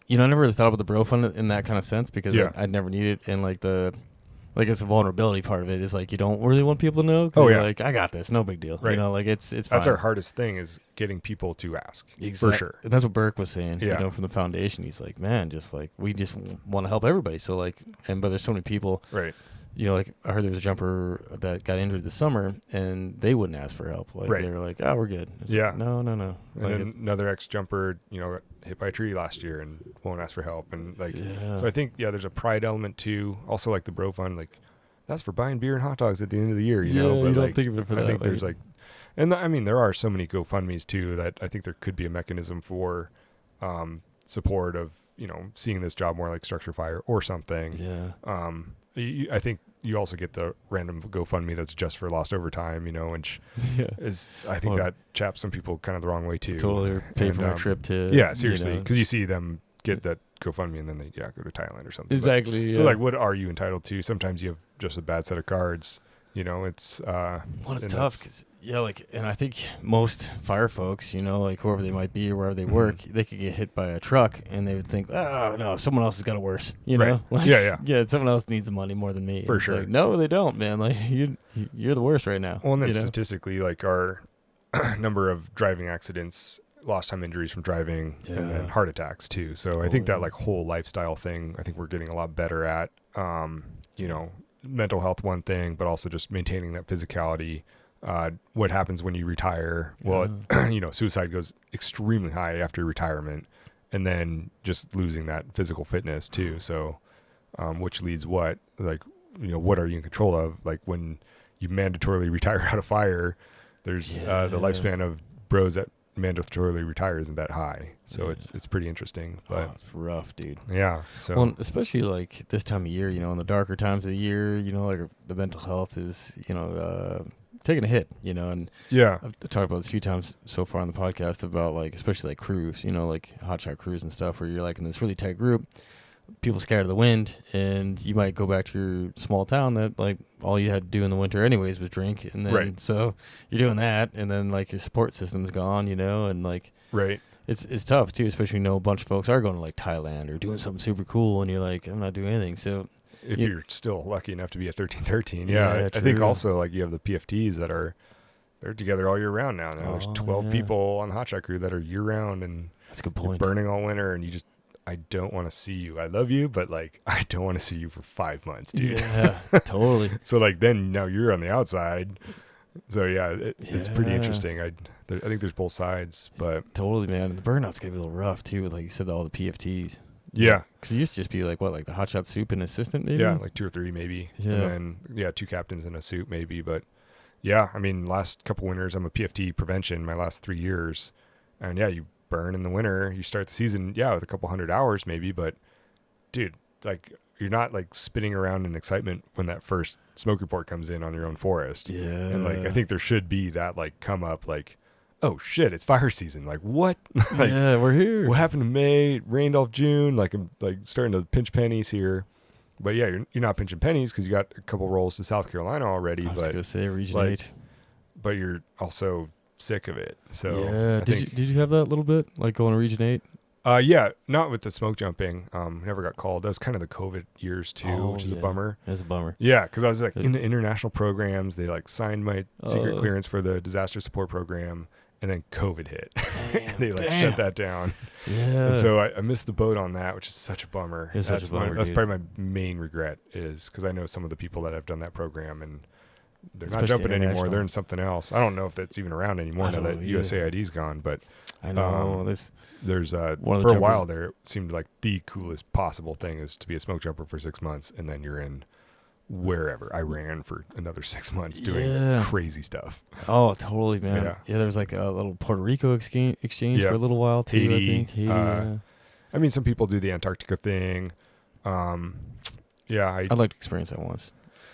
never really thought about the bro fund in that kind of sense because I'd never needed it. And, like, it's a vulnerability part of it is, like, you don't really want people to know. Like, I got this. No big deal. Right. Like, it's fine. That's our hardest thing is getting people to ask. Exactly. For sure. And that's what Burke was saying, from the foundation. He's like, man, just, like, we just want to help everybody. So, like, but there's so many people. Right. Like, I heard there was a jumper that got injured this summer, and they wouldn't ask for help. Like, they were like, oh, we're good. Like, no. And then another ex-jumper, got hit by a tree last year and won't ask for help. And, like, so I think, there's a pride element, too. Also, like, the bro fund, like, that's for buying beer and hot dogs at the end of the year, But you don't think of it for that. I think there's like, and I mean, there are so many GoFundMes too that I think there could be a mechanism for support of, seeing this job more like structure fire or something. Yeah. I think you also get the random GoFundMe that's just for lost overtime, which is, I think that chaps some people kind of the wrong way too. Totally pay for a trip to. Yeah, seriously. Because you see them get that GoFundMe and then they go to Thailand or something. Exactly. So like, what are you entitled to? Sometimes you have just a bad set of cards. It's it's tough because and I think most fire folks, like whoever they might be or wherever they work, they could get hit by a truck and they would think, oh no, someone else has got it worse. Know, like, yeah, someone else needs the money more than me. For it's sure. Like, no, they don't, man. Like you're the worst right now. Well, and then statistically, like our number of driving accidents, lost time injuries from driving, and then heart attacks too. So I think that like whole lifestyle thing, I think we're getting a lot better at, mental health one thing, but also just maintaining that physicality. What happens when you retire? Well, suicide goes extremely high after retirement, and then just losing that physical fitness too. So, which leads what are you in control of? Like when you mandatorily retire out of fire, there's the lifespan of bros that mandatorily retire isn't that high. So it's pretty interesting. But it's rough, dude. Yeah. So well, especially like this time of year, in the darker times of the year, like the mental health is, taking a hit, and I've talked about this a few times so far on the podcast about like, especially like crews, like hotshot crews and stuff where you're like in this really tight group, people scatter of the wind, and you might go back to your small town that like all you had to do in the winter anyways was drink, and then so you're doing that, and then like your support system's gone, and like it's tough too, especially when a bunch of folks are going to like Thailand or doing something super cool, and you're like, I'm not doing anything. So if you're still lucky enough to be at 1313, I think also like you have the PFTs that they're together all year round now. There's 12 people on the hotshot crew that are year round, and that's a good point. Burning all winter, and I don't want to see you. I love you, but like I don't want to see you for 5 months, dude. Yeah, totally. So like then now you're on the outside. So it's pretty interesting. I think there's both sides, but totally, man. And the burnout's gonna be a little rough too, like you said, all the PFTs. Yeah, because it used to just be like like the hotshot soup and assistant, maybe. Yeah, like 2 or 3 maybe. Yeah, and then 2 captains and a soup maybe. But yeah, I mean, last couple winters I'm a PFT prevention. My last 3 years, and you burn in the winter. You start the season with a couple 100 hours maybe, but dude, like you're not like spinning around in excitement when that first smoke report comes in on your own forest. Yeah, and like I think there should be that like come up like, oh shit, it's fire season. Like what? Like, we're here. What happened to May? Rained off June. Like I'm like starting to pinch pennies here. But you're not pinching pennies because you got a couple rolls to South Carolina already. I was gonna say Region 8. But you're also sick of it. So did you have that a little bit like going to Region 8? Not with the smoke jumping. Never got called. That was kind of the COVID years too, which is a bummer. That's a bummer. Yeah, because I was like in the international programs. They like signed my secret clearance for the disaster support program. And then COVID hit. And they shut that down. Yeah. And so I missed the boat on that, which is such a bummer. That's probably my main regret is because I know some of the people that have done that program and they're not jumping anymore. They're in something else. I don't know if that's even around anymore now that USAID's gone. But I know there's for a while there, it seemed like the coolest possible thing is to be a smoke jumper for 6 months, and then you're in wherever Iran for another 6 months doing crazy stuff. Oh, totally, man. Yeah, there was like a little Puerto Rico exchange for a little while too. Haiti, I think. Haiti, I mean, some people do the Antarctica thing. I'd like to experience that once.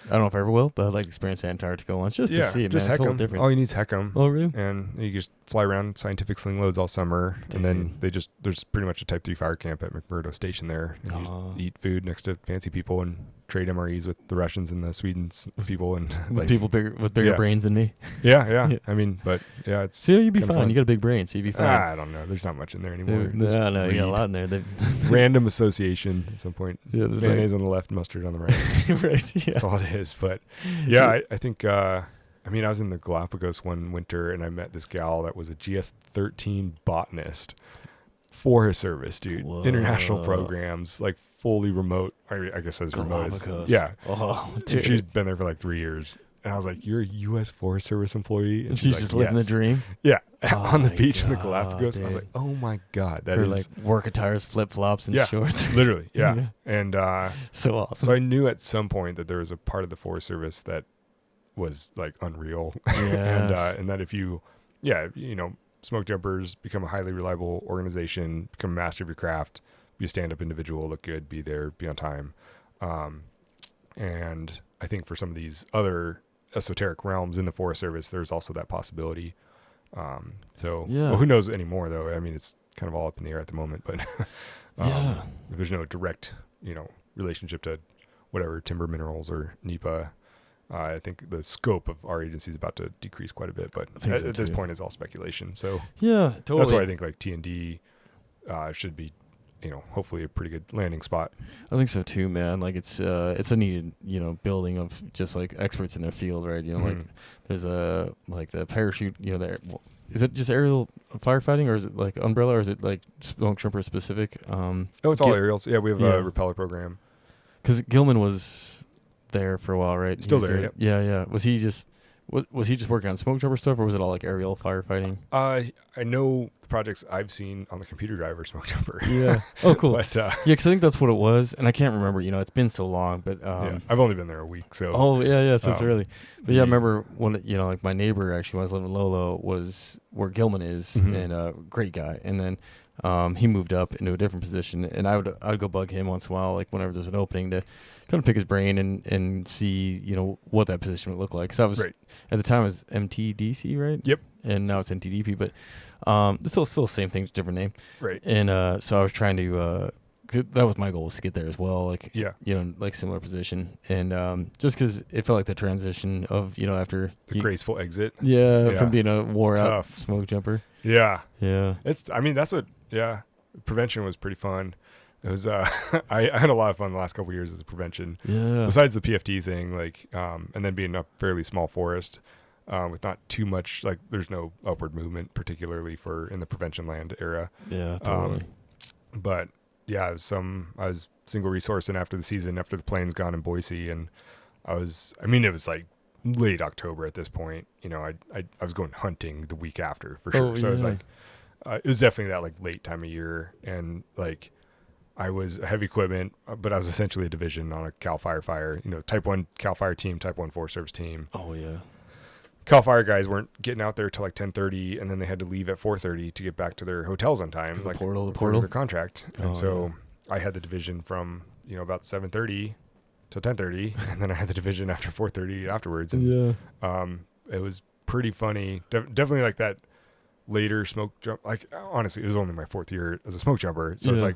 I don't know if I ever will, but I'd like to experience Antarctica once just to see it, just man. Heck 'em. Different. All you need is heck 'em. Oh, really? And you just fly around scientific sling loads all summer. Dang. And then there's pretty much a Type 3 fire camp at McMurdo Station there. And you just eat food next to fancy people and trade MREs with the Russians and the Sweden's people. And like, people with bigger brains than me. Yeah. I mean, but it's... See, you'd be fine. You got a big brain, so you'd be fine. I don't know. There's not much in there anymore. No, you got a lot in there. Random association at some point. Yeah, mayonnaise on the left, mustard on the right. Right, yeah. That's all it is. But I think... I was in the Galapagos one winter, and I met this gal that was a GS-13 botanist. Forest Service, dude. Whoa. International programs, like fully remote. I guess as remote as, yeah. Oh, dude. She's been there for like 3 years. And I was like, you're a U.S. Forest Service employee? And she's just living the dream? Yeah. On the beach in the Galapagos. Dude. I was like, oh my God. That is like work attires, flip-flops, and shorts. Literally, yeah. And so awesome. So I knew at some point that there was a part of the Forest Service that was like unreal. Yes. And that if you, smoke jumpers, become a highly reliable organization, become a master of your craft, be a stand-up individual, look good, be there, be on time. And I think for some of these other esoteric realms in the Forest Service, there's also that possibility. Who knows anymore, though? I mean, it's kind of all up in the air at the moment, but if there's no direct, relationship to whatever timber minerals or NEPA, I think the scope of our agency is about to decrease quite a bit, but at this point it's all speculation. So totally. That's why I think like T&D should be, hopefully a pretty good landing spot. I think so too, man. Like it's a needed, building of just like experts in their field, right? Like there's like the parachute, there. Is it just aerial firefighting, or is it like umbrella, or is it like smoke jumper specific? No, it's all aerials. Yeah, we have a repeller program. Because Gilman was there for a while, right? Still He was there, doing- yep. Yeah. Was he just working on Smokejumper stuff, or was it all like aerial firefighting? I know the projects I've seen on the computer driver Smokejumper. Yeah. Oh, cool. But Yeah, because I think that's what it was, and I can't remember. It's been so long, but yeah, I've only been there a week, so. Oh yeah, so it's early. But yeah, I the- remember when like my neighbor actually when I was living in Lolo was where Gilman is, Mhm. and great guy. And then he moved up into a different position, and I would go bug him once in a while, like whenever there's an opening to kind of pick his brain and see what that position would look like. Because I was Right. at the time it was MTDC, right? Yep. And now it's NTDP, but it's still the same thing, just different name. Right. And so I was trying to. 'Cause that was my goal, was to get there as well, like Yeah. like similar position, and just because it felt like the transition of after The graceful exit. yeah, Yeah. from being a wore It's out tough. smoke jumper, Yeah. yeah, That's what, yeah. Prevention was pretty fun. It was, I had a lot of fun the last couple of years as a prevention. yeah, Besides the PFD thing, like, and then being a fairly small forest, with not too much, like, there's no upward movement, particularly in the prevention land era. yeah, totally. But yeah, I was single resourcing after the season, after the plane's gone in Boise, and it was like late October at this point. I was going hunting the week after for sure. Oh, So it was yeah. like, it was definitely that like late time of year, and like I was a heavy equipment, but I was essentially a division on a Cal Fire, Type 1 Cal Fire team, Type 1 Forest Service team. Oh yeah, Cal Fire guys weren't getting out there till like 10:30, and then they had to leave at 4:30 to get back to their hotels on time, 'Cause like the portal, according to their contract. And Oh, so I had the division from about 7:30 till 10:30, and then I had the division after 4:30 afterwards. And yeah, it was pretty funny. Definitely like that later smoke jump. Like honestly, it was only my 4th year as a smoke jumper, so it's Yeah. like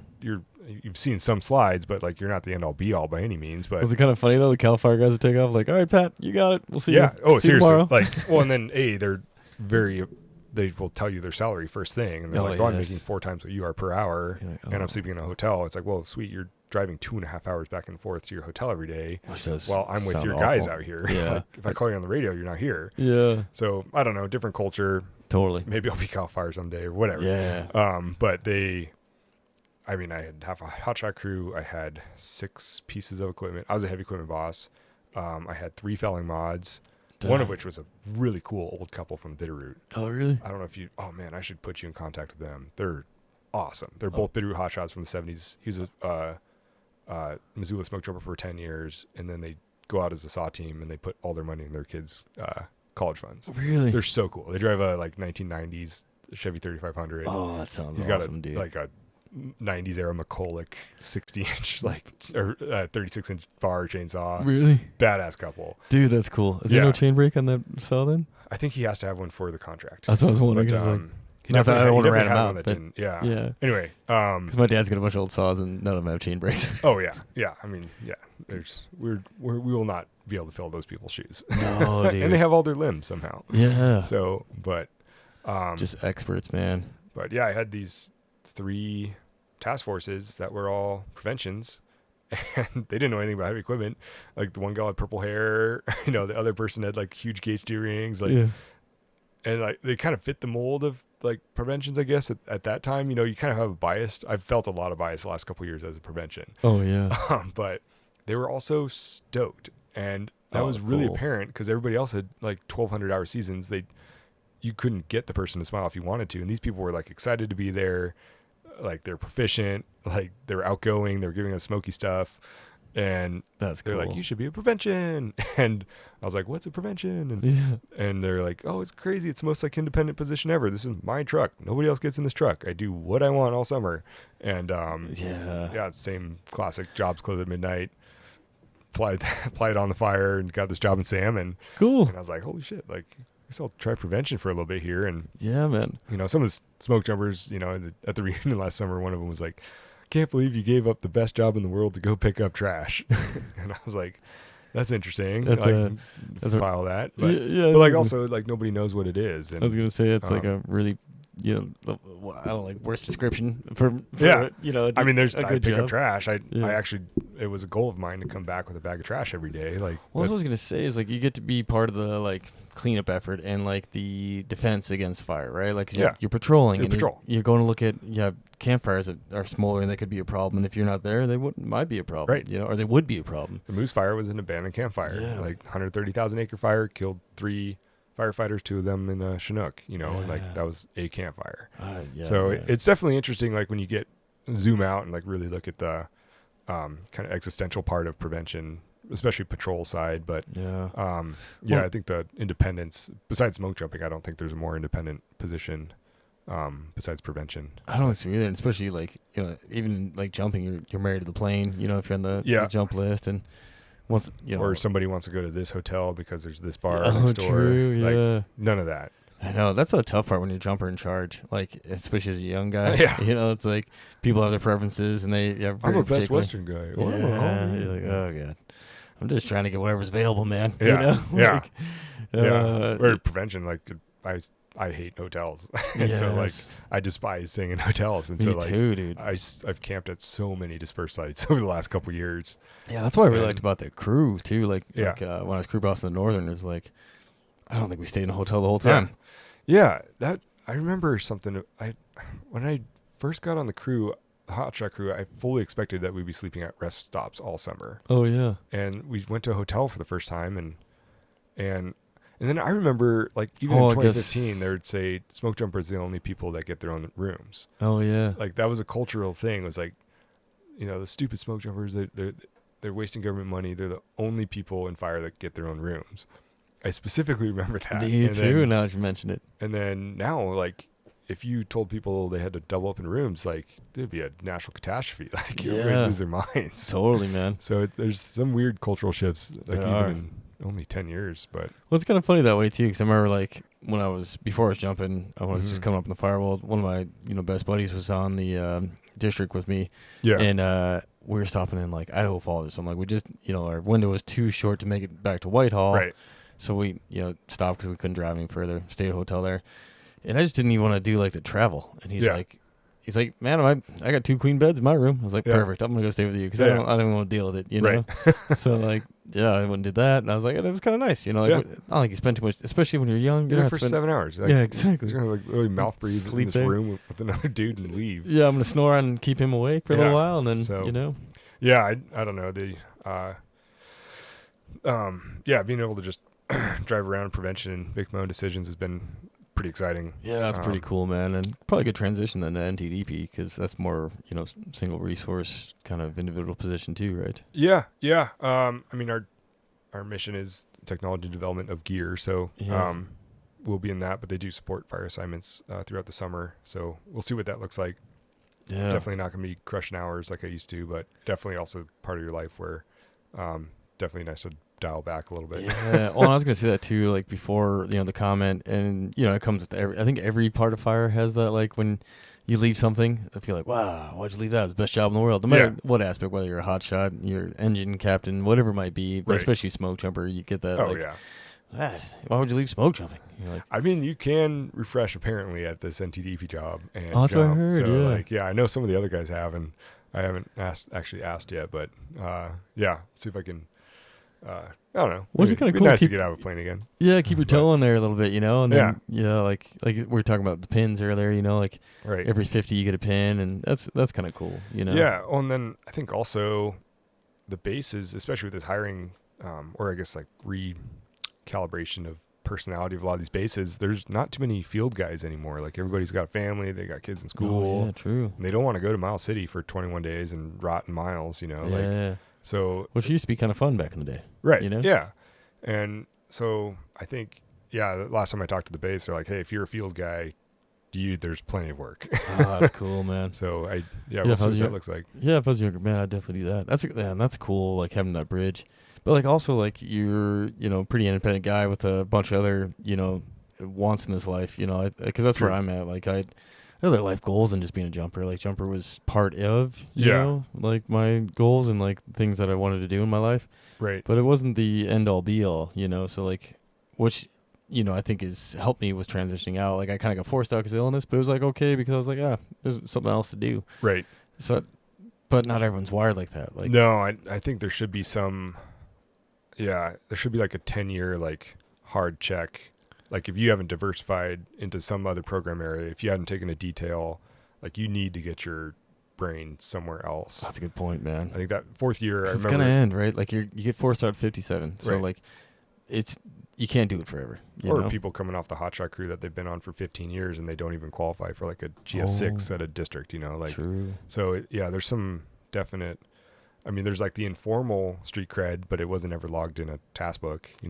you've seen some slides, but like you're not the end all be all by any means. But was it kind of funny though? The Cal Fire guys would take off, like, all right, Pat, you got it. We'll see yeah. you. Oh, See you seriously. tomorrow. Like, well, and then they will tell you their salary first thing, and they're Oh, like, "Oh, I'm yes. making 4 times what you are per hour, You're like, and oh. I'm sleeping in a hotel." It's like, well, sweet, you're driving 2.5 hours back and forth to your hotel every day, Which does while I'm with sound your guys awful. out here. Yeah. Like, if I call you on the radio, you're not here. Yeah, So I don't know, different culture. totally. Maybe I'll be Cal Fire someday or whatever. Yeah, But I had half a hotshot crew. I had 6 pieces of equipment. I was a heavy equipment boss. I had 3 felling mods, one of Damn. which was a really cool old couple from Bitterroot. Oh really? I don't know if oh man, I should put you in contact with them. They're awesome. They're both Bitterroot hotshots from the 70s. He was a Missoula smoke jumper for 10 years, and then they go out as a SAW team and they put all their money in their kids' college funds. Really? They're so cool. They drive a like 1990s Chevy 3500. Oh, that sounds He's awesome, got dude. like a 90s era McCulloch 60-inch or 36-inch bar chainsaw. Really? Badass couple. Dude, that's cool. Is there Yeah. no chain brake on that saw then? I think he has to have one for the contract. That's what I was wondering. But, 'cause, like, he not that I definitely don't want to he rat definitely him had out, one that but didn't. Yeah. yeah. Anyway, Because my dad's got a bunch of old saws and none of them have chain brakes. oh yeah. I mean, yeah. We will not be able to fill those people's shoes. No, dude. And they have all their limbs somehow. Yeah. So, but Just experts, man. But yeah, I had these 3 task forces that were all preventions, and they didn't know anything about heavy equipment. Like the one guy had purple hair, the other person had like huge gauge earrings, like, Yeah. and like they kind of fit the mold of like preventions, I guess. At that time, you kind of have a bias. I've felt a lot of bias the last couple of years as a prevention, Oh, yeah. but they were also stoked, and that Oh, was really cool. apparent because everybody else had like 1,200-hour seasons. You couldn't get the person to smile if you wanted to, and these people were like excited to be there. Like they're proficient, like they're outgoing, they're giving us smoky stuff, and That's cool. they're like, you should be a prevention. And I was like, what's a prevention? And, Yeah. and they're like, oh, it's crazy, it's the most like independent position ever. This is my truck, nobody else gets in this truck, I do what I want all summer. And Yeah. same classic, jobs close at midnight, applied on the fire and got this job in Salmon. Cool. And I was like, holy shit, like I guess I'll try prevention for a little bit here. And Yeah, man. some of the smoke jumpers, at the reunion last summer, one of them was like, can't believe you gave up the best job in the world to go pick up trash. And I was like, that's interesting. That's a- file that. But, yeah. but like also like nobody knows what it is. And I was going to say it's like a really, I don't like worst description for Yeah. I mean, there's a I good pick job. up trash. I Yeah. actually, it was a goal of mine to come back with a bag of trash every day. Like Well, what I was going to say is like you get to be part of the like cleanup effort and like the defense against fire, right? Like 'cause Yeah. you're patrolling You and patrol. you're going to look at campfires that are smaller and that could be a problem. And if you're not there, might be a problem, Right. or they would be a problem. The Moose Fire was an abandoned campfire, Yeah. like 130,000 acre fire, killed 3 firefighters, 2 of them in Chinook. And like that was a campfire. So it's definitely interesting, like when you zoom out and like really look at the kind of existential part of prevention, especially patrol side. But I think the independence, besides smoke jumping, I don't think there's a more independent position besides prevention. I don't think so either, and especially like even like jumping, you're married to the plane. If you're on the jump list, and once or somebody wants to go to this hotel because there's this bar Oh, next door. true, yeah. Like none of that. I know that's a tough part when you're jumper in charge, like especially as a young guy. Yeah. It's like people have their preferences, and they I'm a Best Western guy. Yeah, you're like, oh god, I'm just trying to get whatever's available, man. Yeah, Like, Or prevention, like I hate hotels, and so like I despise staying in hotels, and Me so like too, dude. I've camped at so many dispersed sites over the last couple of years. Yeah, that's what I really liked about the crew too. Like, Yeah. like when I was crew boss in the Northern, it was like I don't think we stayed in a hotel the whole time. Yeah, that I remember something. When I first got on the crew, the hot shot crew, I fully expected that we'd be sleeping at rest stops all summer. Oh yeah. And we went to a hotel for the first time, and then I remember, like, even Oh, in I guess- 2015, they would say smoke jumpers are the only people that get their own rooms. Oh yeah. Like, that was a cultural thing. It was like, the stupid smoke jumpers, they're wasting government money. They're the only people in fire that get their own rooms. I specifically remember that. Me And too. then- Now that you mention it. And then now, like, if you told people they had to double up in rooms, like, there'd be a natural catastrophe. Like, everybody would lose their minds. Totally, man. So there's some weird cultural shifts, like, There even are. in only 10 years. But Well, it's kind of funny that way too, because I remember like before I was jumping, I was just Mhm. coming up in the firewall. One of my best buddies was on the district with me, yeah, and we were stopping in like Idaho Falls or something. Like we just our window was too short to make it back to Whitehall, right. so we stopped because we couldn't drive any further. Stayed at a hotel there, and I just didn't even want to do like the travel. And he's like, man, I got 2 queen beds in my room. I was like, Yeah. perfect. I'm gonna go stay with you because Yeah. I don't want to deal with it, Right. So like, I went and did that, and I was like, it was kind of nice, Like, Yeah. I don't think you spend too much, especially when you're young. You're You're there not for spend- 7 hours. Like, Yeah, exactly. You're going to, like, really mouth breathe in Sleep this there. room with another dude and leave. Yeah, I'm gonna snore and keep him awake for a little Yeah. while, and then So- Yeah, I don't know. Being able to just drive around prevention and make my own decisions has been pretty exciting. Yeah, that's pretty cool, man, and probably a good transition then to NTDP because that's more single resource kind of individual position too, right? Yeah. I mean, our mission is technology development of gear, so Yeah. we'll be in that, but they do support fire assignments throughout the summer, so we'll see what that looks like. Yeah, Definitely not going to be crushing hours like I used to, but definitely also part of your life where definitely nice to dial back a little bit. Yeah. Oh, and I was gonna say that too, like before the comment, and it comes with I think every part of fire has that, like when you leave something, I feel like, wow, why'd you leave that? It's the best job in the world, no matter what aspect, whether you're a hot shot, you're engine captain, whatever it might be, but Right. especially smoke jumper, you get that. Oh like, yeah. why would you leave smoke jumping? You're like, I mean, you can refresh apparently at this NTDP job and Oh, that's what I jump. heard, So yeah. I know some of the other guys have, and I haven't actually asked yet, but see if I can. I don't know. Well, it's It'd kinda be cool nice to keep- get out of a plane again. yeah, keep your toe in there a little bit, and then Yeah. like we were talking about the pins earlier, like Right. every 50 you get a pin, and that's kind of cool, Yeah. Well, and then I think also the bases, especially with this hiring, or I guess like recalibration of personality of a lot of these bases, there's not too many field guys anymore. Like everybody's got a family, they got kids in school. Oh, yeah, true. And they don't want to go to Miles City for 21 days and rot in miles, Yeah, like so. which used to be kind of fun back in the day. Right. You know? Yeah. And so I think, the last time I talked to the base, they're like, hey, if you're a field guy, there's plenty of work. Oh, that's cool, man. So we'll if see I what was that looks like. Yeah, if I was younger, man, I'd definitely do that. That's cool, like having that bridge. But like also like you're, pretty independent guy with a bunch of other, wants in this life, because that's where True. I'm at. Like I had other life goals than just being a jumper. Like jumper was part of, like my goals and like things that I wanted to do in my life. Right. But it wasn't the end all be all, So like, which, I think has helped me with transitioning out. Like I kind of got forced out because of illness, but it was like, okay, because I was like, there's something else to do. Right. So, but not everyone's wired like that. Like, No, I think there should be some, there should be like a 10-year like hard check. Like if you haven't diversified into some other program area, if you hadn't taken a detail, like you need to get your brain somewhere else. That's a good point, man. I think that fourth year, It's gonna end, right? Like you get forced out at 57, so Right. like you can't do it forever. You or know? people coming off the hotshot crew that they've been on for 15 years and they don't even qualify for like a GS6 at a district, like. True. So there's some definite. I mean, there's like the informal street cred, but it wasn't ever logged in a task book. Yeah.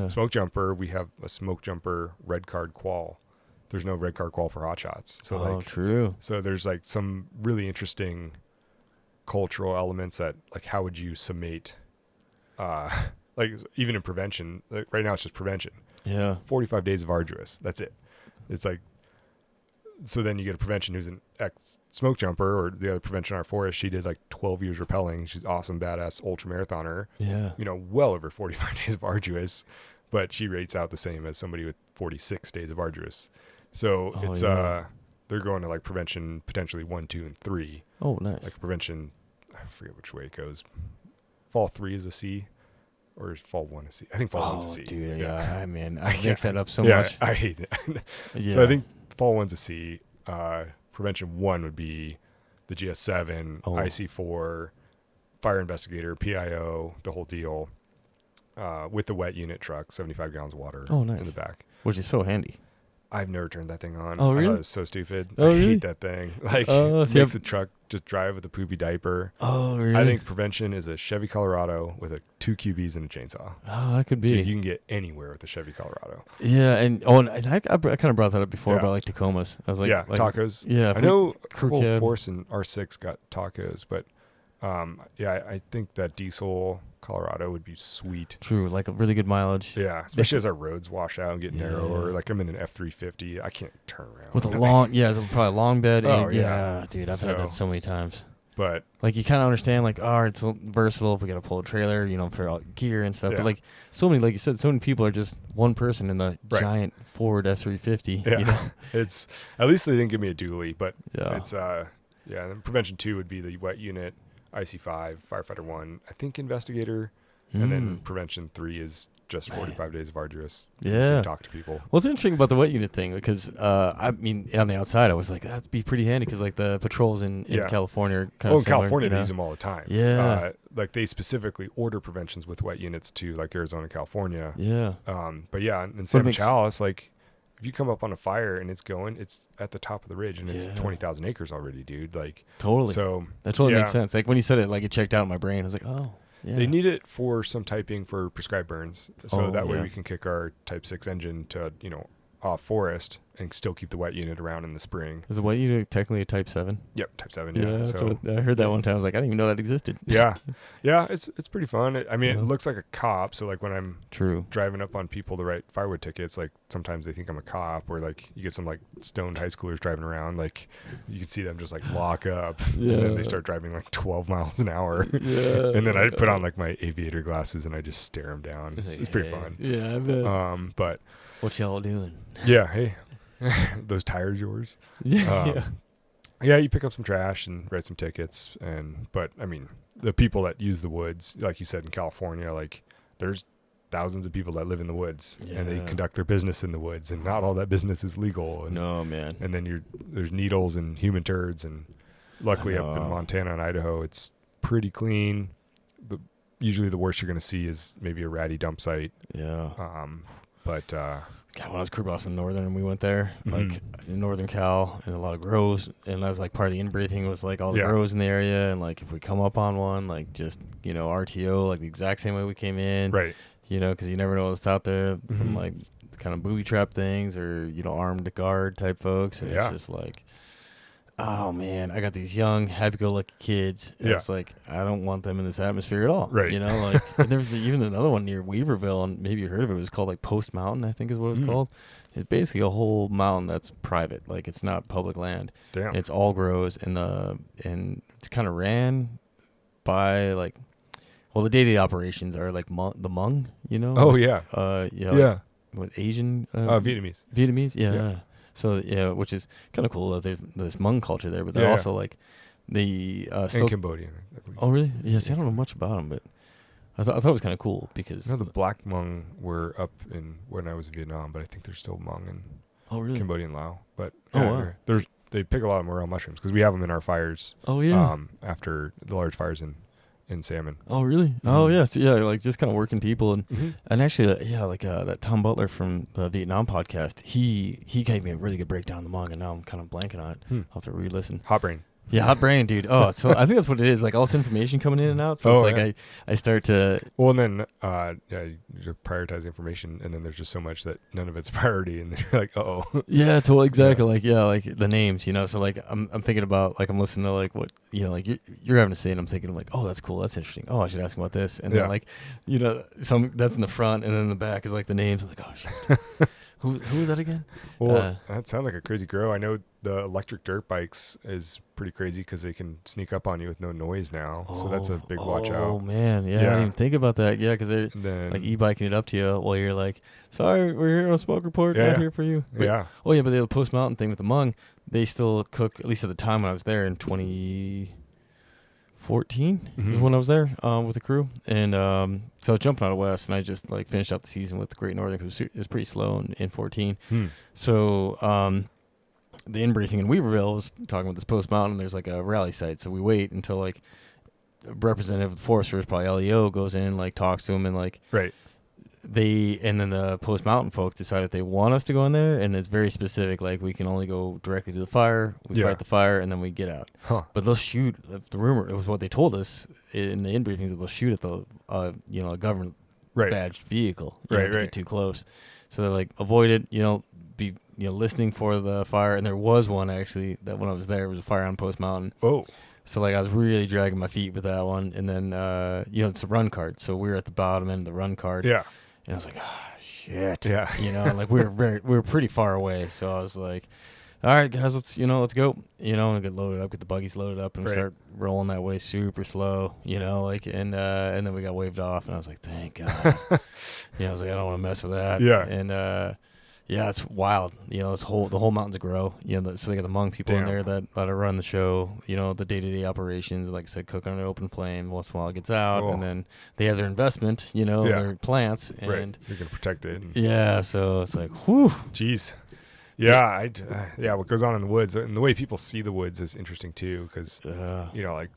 Smokejumper, we have a Smokejumper red card qual. There's no red card qual for hotshots. So true. So there's like some really interesting cultural elements that like how would you summate, like even in prevention. Like right now it's just prevention. Yeah. 45 days of arduous. That's it. It's like. So then you get a prevention who's an ex smoke jumper, or the other prevention in our forest. She did like 12 years rappelling. She's awesome, badass ultra marathoner. Yeah. Well over 45 days of arduous, but she rates out the same as somebody with 46 days of arduous. So they're going to like prevention potentially 1, 2, and 3. Oh, nice. Like prevention, I forget which way it goes. Fall 3 is a C, or is fall 1 a C? I think fall 1's a C. Dude, yeah. I mean, I mix that up so much. I hate it. Yeah. So I think fall 1's a C. Prevention 1 would be the GS7, IC4, fire investigator, PIO, the whole deal, with the wet unit truck, 75 gallons of water in the back. Which is so handy. I've never turned that thing on. Oh, really? I thought it was so stupid. Oh, I really? hate that thing. Like, makes the truck just drive with a poopy diaper. Oh, really? I think prevention is a Chevy Colorado with 2 QBs and a chainsaw. Oh, that could be. So you can get anywhere with a Chevy Colorado. Yeah, and I kind of brought that up before about like Tacomas. I was like, tacos. Yeah, I know crew Full cab. Force and R6 got tacos, but I think that diesel Colorado would be sweet. True, like a really good mileage. Yeah, especially as our roads wash out and get narrower. Like I'm in an F350, I can't turn around with a long, it's probably a long bed. Oh, yeah, dude, I've had that so many times. But like you kind of understand, like, it's versatile if we got to pull a trailer, for all gear and stuff. Yeah. But like so many, like you said, so many people are just one person in the giant Ford F350. Yeah, it's at least they didn't give me a dually, but it's And then prevention 2 would be the wet unit, IC5, firefighter 1, I think investigator, and then prevention 3 is just 45 days of arduous. Yeah, talk to people. What's interesting about the wet unit thing, because I mean, on the outside, I was like, that'd be pretty handy because like the patrols in California are kind of in California they use them all the time. Yeah, like they specifically order preventions with wet units to like Arizona, California. Yeah. But in San Chalice, like if you come up on a fire and it's at the top of the ridge and it's 20,000 acres already, dude. Like totally. So that totally makes sense. Like when you said it, like it checked out in my brain. I was like, oh. Yeah. They need it for some typing for prescribed burns, so that way we can kick our Type 6 engine to off forest and still keep the wet unit around in the spring. Is the wet unit technically a Type 7? Yep, Type 7. Yeah, so I heard that one time. I was like, I didn't even know that existed. Yeah, it's pretty fun. I mean, it looks like a cop. So like when I'm driving up on people to write firewood tickets, like sometimes they think I'm a cop, or like you get some like stoned high schoolers driving around, like you can see them just like lock up, and then they start driving like 12 miles an hour. And then I put on like my aviator glasses and I just stare them down. It's pretty fun. Yeah, I bet. But what y'all doing? Yeah, hey, those tires yours? Yeah, you pick up some trash and write some tickets, but I mean, the people that use the woods, like you said in California, like there's thousands of people that live in the woods and they conduct their business in the woods, and not all that business is legal. And, no, man. And then there's needles and human turds, and luckily up in Montana and Idaho, it's pretty clean. Usually the worst you're going to see is maybe a ratty dump site. Yeah. God, when I was crew boss in Northern and we went there, like in Northern Cal, and a lot of grows, and that was like part of the in-briefing was like all the grows in the area, and like if we come up on one, like just, RTO, like the exact same way we came in. Right. Because you never know what's out there from like kind of booby trap things or, armed guard type folks. And it's just like, oh man, I got these young, happy-go-lucky kids. And it's like, I don't want them in this atmosphere at all. Right. Like and there was even another one near Weaverville, and maybe you heard of it. It was called like Post Mountain, I think is what it was called. It's basically a whole mountain that's private. Like it's not public land. Damn. It's all grows, and it's kind of ran by like, well, the day-to-day operations are like the Hmong, Oh yeah. What Asian? Vietnamese. Vietnamese, yeah. So which is kind of cool that there's this Hmong culture there, but they're also like the and Cambodian. Oh really? Yes, I don't know much about them, but I thought it was kind of cool because the black Hmong were up in when I was in Vietnam, but I think there's still Hmong in really? Cambodia and Laos. But wow. they pick a lot of morel mushrooms because we have them in our fires. Oh yeah. After the large fires in salmon. Oh really? Mm-hmm. Oh yeah. So yeah, like just kind of working people and and actually that Tom Butler from the Vietnam podcast, he gave me a really good breakdown of the Hmong, and now I'm kind of blanking on it. I'll have to re-listen. Hot brain. Yeah, hot brain, dude. Oh, so I think that's what it is. Like all this information coming in and out. So it's like I start to. Well, and then you prioritize information, and then there's just so much that none of it's priority, and then you're like, oh. Yeah, totally, exactly. Like like the names, So like I'm thinking about like I'm listening to like what like you're having to say, and I'm thinking like, oh, that's cool, that's interesting. Oh, I should ask him about this, and then like some that's in the front, and then in the back is like the names. I'm like, oh shit. Who is that again? Well, that sounds like a crazy grow. I know the electric dirt bikes is pretty crazy because they can sneak up on you with no noise now. So that's a big watch out. Oh, man. Yeah, I didn't even think about that. Yeah, because they're like e-biking it up to you while you're like, sorry, we're here on a smoke report. Not here for you. But, Oh, yeah, but the Post Mountain thing with the Hmong, they still cook, at least at the time when I was there in 2014 is when I was there with the crew. And so I was jumping out of West, and I just like finished out the season with the Great Northern because it was pretty slow in 14. So the in-briefing in Weaverville was talking about this Post Mountain. There's like a rally site, so we wait until like a representative of the Forest Service, probably LEO, goes in and like talks to him, and like and then the Post Mountain folks decide if they want us to go in there, and it's very specific. Like we can only go directly to the fire. We fight the fire, and then we get out. But they'll shoot. The rumor, it was what they told us in the in-briefings, that they'll shoot at the a government badged vehicle. Get too close. So they're like, avoid it. Be listening for the fire. And there was one actually that when I was there, was a fire on Post Mountain. Oh. So like I was really dragging my feet with that one. And then it's a run cart, so we were at the bottom end of the run cart. Yeah. And I was like, shit. Yeah. Like we were pretty far away. So I was like, all right, guys, let's go. And get loaded up, get the buggies loaded up, and start rolling that way super slow. And then we got waved off, and I was like, thank God. I was like, I don't want to mess with that. Yeah. And it's wild. The whole mountain's a grow. So they got the Hmong people in there that run the show. The day-to-day operations, like I said, cook on an open flame. Once in a while it gets out, and then they have their investment. Their plants, and you're gonna protect it. Yeah, so it's like, whew. Jeez. Yeah, what goes on in the woods and the way people see the woods is interesting too, because like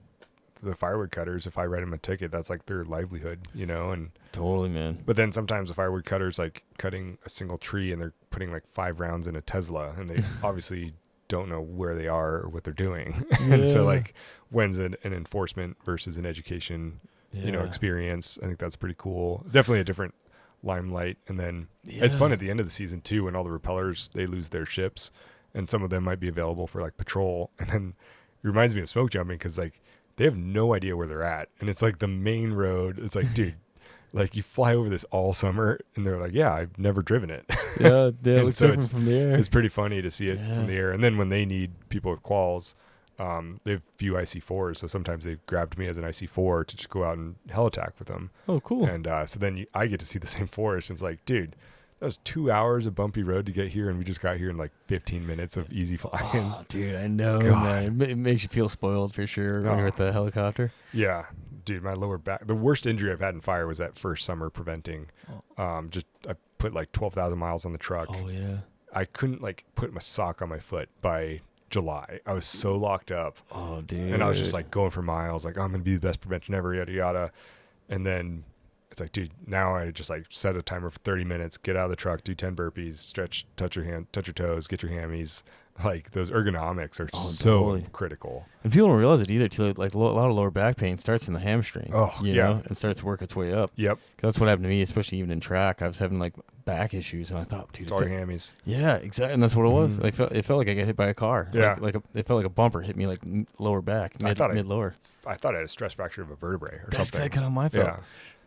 the firewood cutters, if I write them a ticket, that's like their livelihood, and totally, man. But then sometimes the firewood cutter's like cutting a single tree, and they're putting like 5 rounds in a Tesla, and they obviously don't know where they are or what they're doing. And so like, when's an enforcement versus an education, experience? I think that's pretty cool. Definitely a different limelight. And then it's fun at the end of the season too, when all the repellers, they lose their ships, and some of them might be available for like patrol. And then it reminds me of smoke jumping, because like they have no idea where they're at, and it's like the main road. It's like, dude, like you fly over this all summer, and they're like, yeah, I've never driven it. It looks different from the air. It's pretty funny to see it from the air. And then when they need people with quals, they have few IC4s, so sometimes they've grabbed me as an IC4 to just go out and hell attack with them. Oh, cool. And so then I get to see the same forest, and it's like, dude, that was 2 hours of bumpy road to get here, and we just got here in like 15 minutes of easy flying. Oh, dude, I know, man. It makes you feel spoiled for sure when you're at the helicopter. Yeah, dude, my lower back. The worst injury I've had in fire was that first summer preventing. I put like 12,000 miles on the truck. Oh yeah. I couldn't like put my sock on my foot by July. I was so locked up. Oh, dude. And I was just like going for miles, like, I'm gonna be the best prevention ever, yada yada. And then it's like, dude, now I just like set a timer for 30 minutes, get out of the truck, do 10 burpees, stretch, touch your toes, get your hammies. Like those ergonomics are so critical. And people don't realize it either too. Like a lot of lower back pain starts in the hamstring. You know, and starts to work its way up. Yep. That's what happened to me, especially even in track. I was having like back issues, and I thought, dude, it's all your hammies. Yeah, exactly. And that's what it was. Like, it felt like I got hit by a car. Yeah. It felt like a bumper hit me like lower back, mid lower. I thought I had a stress fracture of a vertebrae or that's something. That's kind of my fault. Yeah.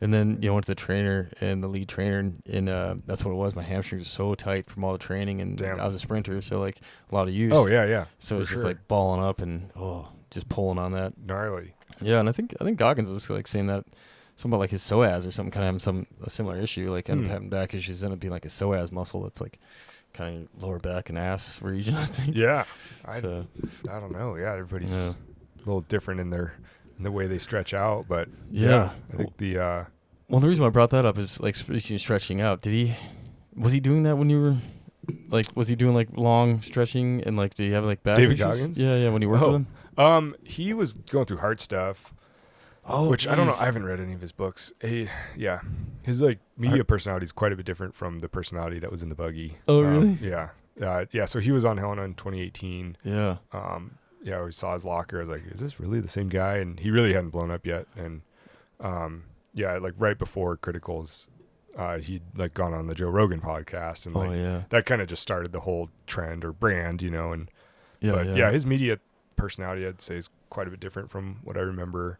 And then went to the trainer, and the lead trainer, and that's what it was. My hamstrings were so tight from all the training, and I was a sprinter, so like a lot of use. Oh yeah. So it's just like balling up and just pulling on that. Gnarly. Yeah, and I think Goggins was like saying that something about like his psoas or something, kind of having a similar issue, like ended up having back issues, ended up being like a psoas muscle that's like kind of lower back and ass region, I think. Yeah. I don't know. Yeah, everybody's a little different in the way they stretch out, but I think Well, the reason why I brought that up is like stretching out. Was he doing that when you were, like, was he doing like long stretching and like, do you have like back David issues? Goggins? Yeah, when you worked with him. He was going through heart stuff. Oh, which I don't know. geez. I haven't read any of his books. His like media personality is quite a bit different from the personality that was in the buggy. Oh, really? Yeah. So he was on Helena in 2018. Yeah. We saw his locker. I was like, is this really the same guy? And he really hadn't blown up yet. And like right before Criticals, he'd like gone on the Joe Rogan podcast, and that kind of just started the whole trend or brand, you know. And his media personality, I'd say, is quite a bit different from what I remember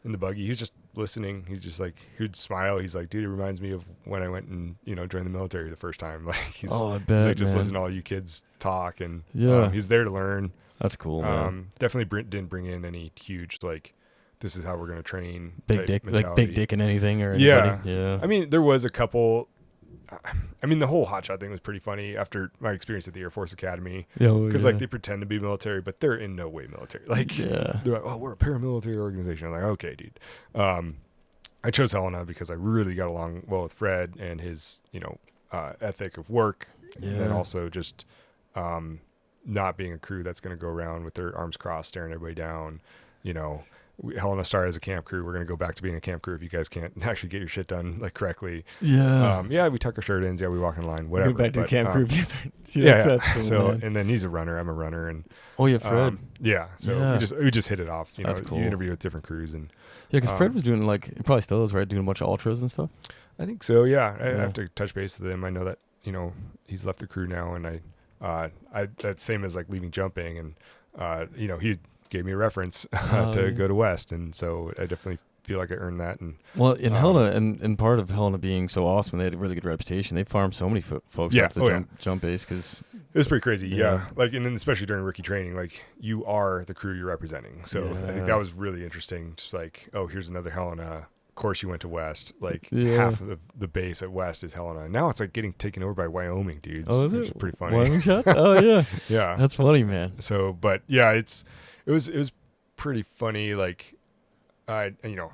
in the buggy. He was just listening. He's just like, he'd smile. He's like, dude, it reminds me of when I went and, you know, joined the military the first time. Like, he's like, just listen to all you kids talk, and he's there to learn. That's cool, man. Definitely didn't bring in any huge, like, this is how we're going to train. Big dick in anything or anybody. Yeah. I mean, there was a couple. I mean, the whole hotshot thing was pretty funny after my experience at the Air Force Academy. Because like they pretend to be military, but they're in no way military. Like, they're like, oh, we're a paramilitary organization. I'm like, okay, dude. I chose Helena because I really got along well with Fred and his, you know, ethic of work, and then also just not being a crew that's going to go around with their arms crossed, staring everybody down, you know. Helena started as a camp crew. We're going to go back to being a camp crew if you guys can't actually get your shit done like correctly. Yeah. We tuck our shirt in. Yeah, we walk in line. Whatever. Go back to camp crew. That's cool, so, man. And then he's a runner. I'm a runner. And Fred. So we just hit it off. You that's know, cool. You interview with different crews, and because Fred was doing, like, he probably still is, right? Doing a bunch of ultras and stuff. I think so. Yeah. I have to touch base with him. I know that, you know, he's left the crew now, and I that's same as like leaving jumping, and you know, he gave me a reference to go to West, and so I definitely feel like I earned that. And in Helena, and part of Helena being so awesome, they had a really good reputation. They farmed so many folks up to the jump base, because it was pretty crazy. Like, and then especially during rookie training, like, you are the crew you're representing. So I think that was really interesting. Just like, oh, here's another Helena. Of course, you went to West. Like, half of the base at West is Helena. Now it's like getting taken over by Wyoming dudes. Oh, is it? Which is pretty funny. Wyoming shots? Oh, yeah. Yeah. That's funny, man. So, but yeah, it was pretty funny. Like, you know,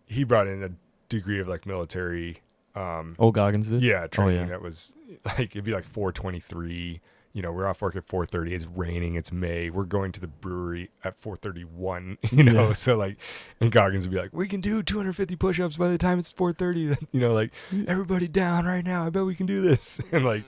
he brought in a degree of like military. Goggins did? Yeah, training that was like, it'd be like 4:23. You know, we're off work at 4:30. It's raining. It's May. We're going to the brewery at 4:31. You know, so like, and Goggins would be like, "We can do 250 push-ups by the time it's 4:30." You know, like, everybody down right now. I bet we can do this. And like,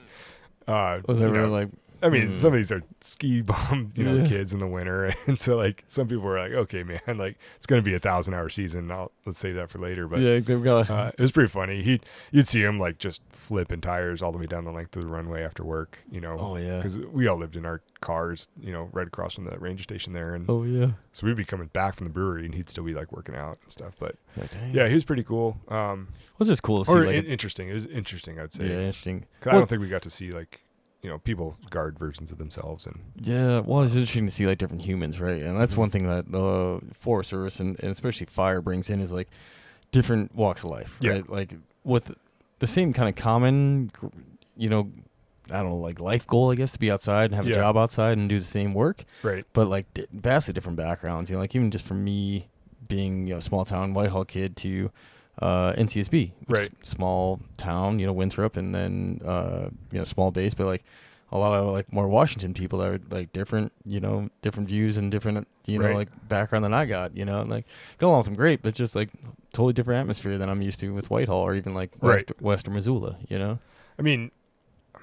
was that really like? I mean, some of these are ski bum, you know, kids in the winter, and so like some people were like, "Okay, man, like it's going to be a 1,000-hour season. Let's save that for later." But they've got. It was pretty funny. You'd see him like just flipping tires all the way down the length of the runway after work. You know, because we all lived in our cars, you know, right across from the ranger station there, and so we'd be coming back from the brewery, and he'd still be like working out and stuff. But he was pretty cool. It was just cool to see. Or interesting. It was interesting, I'd say. Yeah, interesting. I don't think we got to see like, you know, people guard versions of themselves. And it's interesting to see like different humans, right? And that's one thing that the Forest Service and especially fire brings in, is like different walks of life, right? Like with the same kind of common, you know, I don't know, like life goal, I guess, to be outside and have a job outside and do the same work, right? But like vastly different backgrounds, you know, like even just from me being, you know, small town Whitehall kid to NCSB, right? Small town, you know, Winthrop, and then you know, small base, but like a lot of like more Washington people that are like different, you know, different views and different, you know, like background than I got, you know, and like got along with them great, but just like totally different atmosphere than I'm used to with Whitehall or even like Western Missoula, you know. I mean,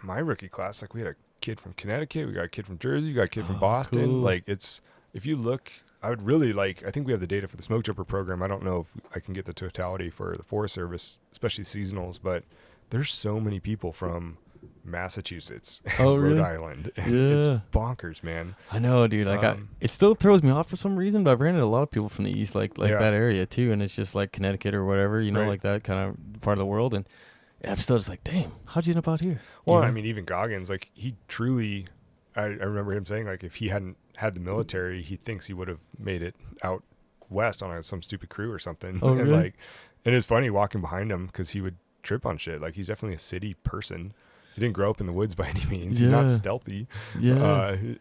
my rookie class, like, we had a kid from Connecticut, we got a kid from Jersey, we got a kid from Boston. Cool. Like, it's, if you look, I would really like, I think we have the data for the Smokejumper program. I don't know if I can get the totality for the Forest Service, especially seasonals, but there's so many people from Massachusetts and Rhode Island. It's bonkers, man. I know, dude. Like, it still throws me off for some reason, but I've ran into a lot of people from the East, like that area too, and it's just like Connecticut or whatever, you know, like that kind of part of the world, and I'm still just like, damn, how'd you end up out here? Well, you know? I mean, even Goggins, like, he truly, I remember him saying, like, if he hadn't had the military, he thinks he would have made it out west on some stupid crew or something. Oh, and really? like, and it's funny walking behind him because he would trip on shit. Like, he's definitely a city person. He didn't grow up in the woods by any means. He's not stealthy. It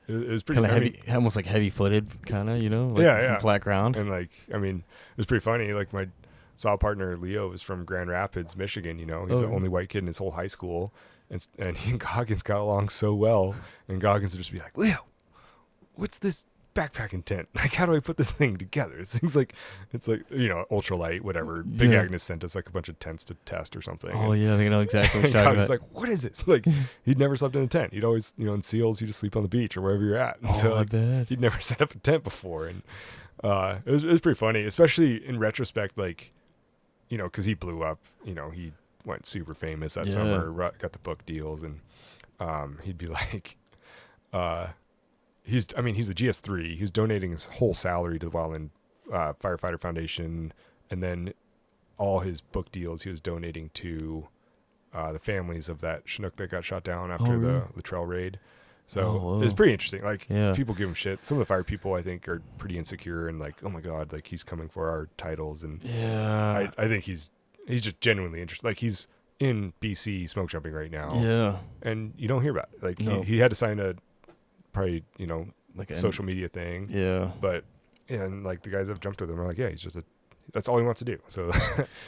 was pretty kind of heavy, almost like heavy-footed, kind of, you know, like from flat ground. And like, I mean, it was pretty funny. Like, saw a partner, Leo, was from Grand Rapids, Michigan. You know, he's the only white kid in his whole high school, and he and Goggins got along so well. And Goggins would just be like, Leo, what's this backpacking tent? Like, how do I put this thing together? It seems like it's like, you know, ultralight, whatever. Big Agnes sent us like a bunch of tents to test or something. Oh, yeah, I think I know exactly what you're talking about. Like, what is this? Like, he'd never slept in a tent. He'd always, you know, in SEALs, you just sleep on the beach or wherever you're at. And so, like, he'd never set up a tent before. And it was pretty funny, especially in retrospect, like, you know, because he blew up. You know, he went super famous that summer, got the book deals, and he'd be like, he's a GS3. He was donating his whole salary to the Wildland Firefighter Foundation, and then all his book deals he was donating to the families of that Chinook that got shot down after the Luttrell raid. So it's pretty interesting. Like, people give him shit. Some of the fire people, I think, are pretty insecure and like, oh my God, like, he's coming for our titles. And I think he's just genuinely interested. Like, he's in BC smoke jumping right now. Yeah. And you don't hear about it. Like, he had to sign a probably, you know, like a social media thing. Yeah. But, and like the guys that have jumped with him are like, he's just that's all he wants to do. So,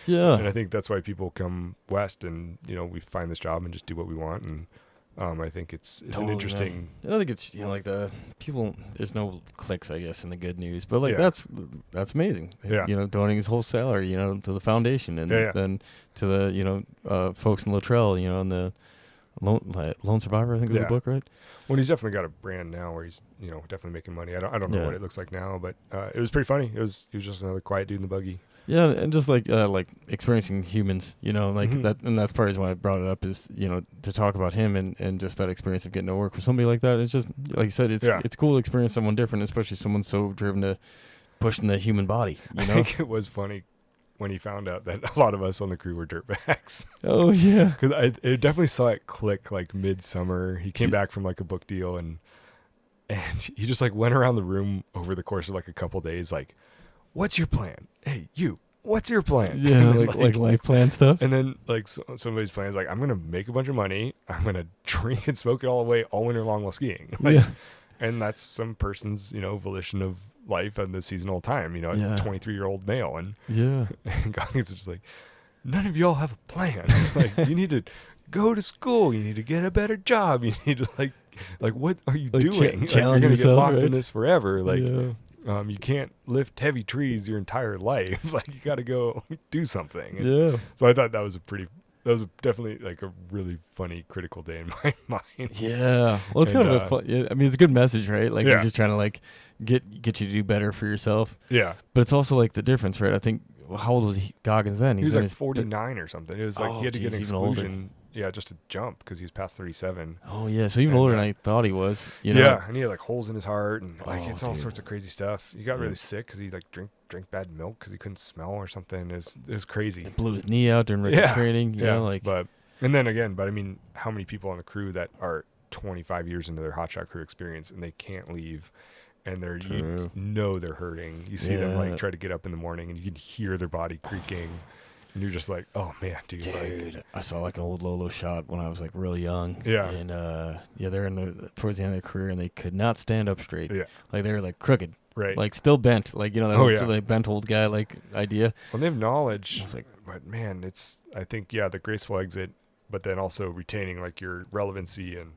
and I think that's why people come west and, you know, we find this job and just do what we want. And, I think it's totally, an interesting. I don't think it's, you know, like the people. There's no clicks, I guess, in the good news, but like that's amazing. Yeah, you know, donating his whole salary, you know, to the foundation, and then to the, you know, folks in Luttrell, you know, and the Lone Survivor, I think is the book, right? Well, he's definitely got a brand now where he's, you know, definitely making money. I don't know what it looks like now, but it was pretty funny. He was just another quiet dude in the buggy. Yeah, and just like experiencing humans, you know, like that, and that's part of why I brought it up is, you know, to talk about him and just that experience of getting to work with somebody like that. It's just, like you said, it's cool to experience someone different, especially someone so driven to pushing the human body. You know? I think it was funny when he found out that a lot of us on the crew were dirtbags. Oh yeah, because I definitely saw it click like midsummer. He came back from like a book deal and he just like went around the room over the course of like a couple days, like, what's your plan? Hey, you, what's your plan? Yeah, like life plan stuff. And then like somebody's plan is like, I'm going to make a bunch of money. I'm going to drink and smoke it all away all winter long while skiing. Like, and that's some person's, you know, volition of life and the seasonal time, you know, a 23-year-old male. And Goggins is just like, none of y'all have a plan. Like, you need to go to school. You need to get a better job. You need to like what are you doing? Like, you're going to get locked in this forever. Like, you can't lift heavy trees your entire life. Like, you got to go do something. And so I thought that was definitely like a really funny, critical day in my mind. Yeah. Well, it's kind of a fun, I mean, it's a good message, right? Like, he's just trying to like get you to do better for yourself. Yeah. But it's also like the difference, right? I think, how old was Goggins then? He was like 49 or something. It was like he had to get an exclusion. Yeah, just to jump because he was past 37. Oh yeah, so even older than I thought he was. You know? Yeah, and he had like holes in his heart and like it's all sorts of crazy stuff. He got really sick because he like drank bad milk because he couldn't smell or something. It was crazy. It blew his knee out during training. You know, like. But I mean, how many people on the crew that are 25 years into their hotshot crew experience and they can't leave, and you know they're hurting. You see them like try to get up in the morning and you can hear their body creaking. And you're just like, oh man, dude. Like, I saw like an old Lolo shot when I was like really young. Yeah. And they're towards the end of their career and they could not stand up straight. Yeah. Like they were like crooked. Right. Like still bent. Like, you know, that like bent old guy like idea. Well, they have knowledge. I was like, but man, I think the graceful exit, but then also retaining like your relevancy and,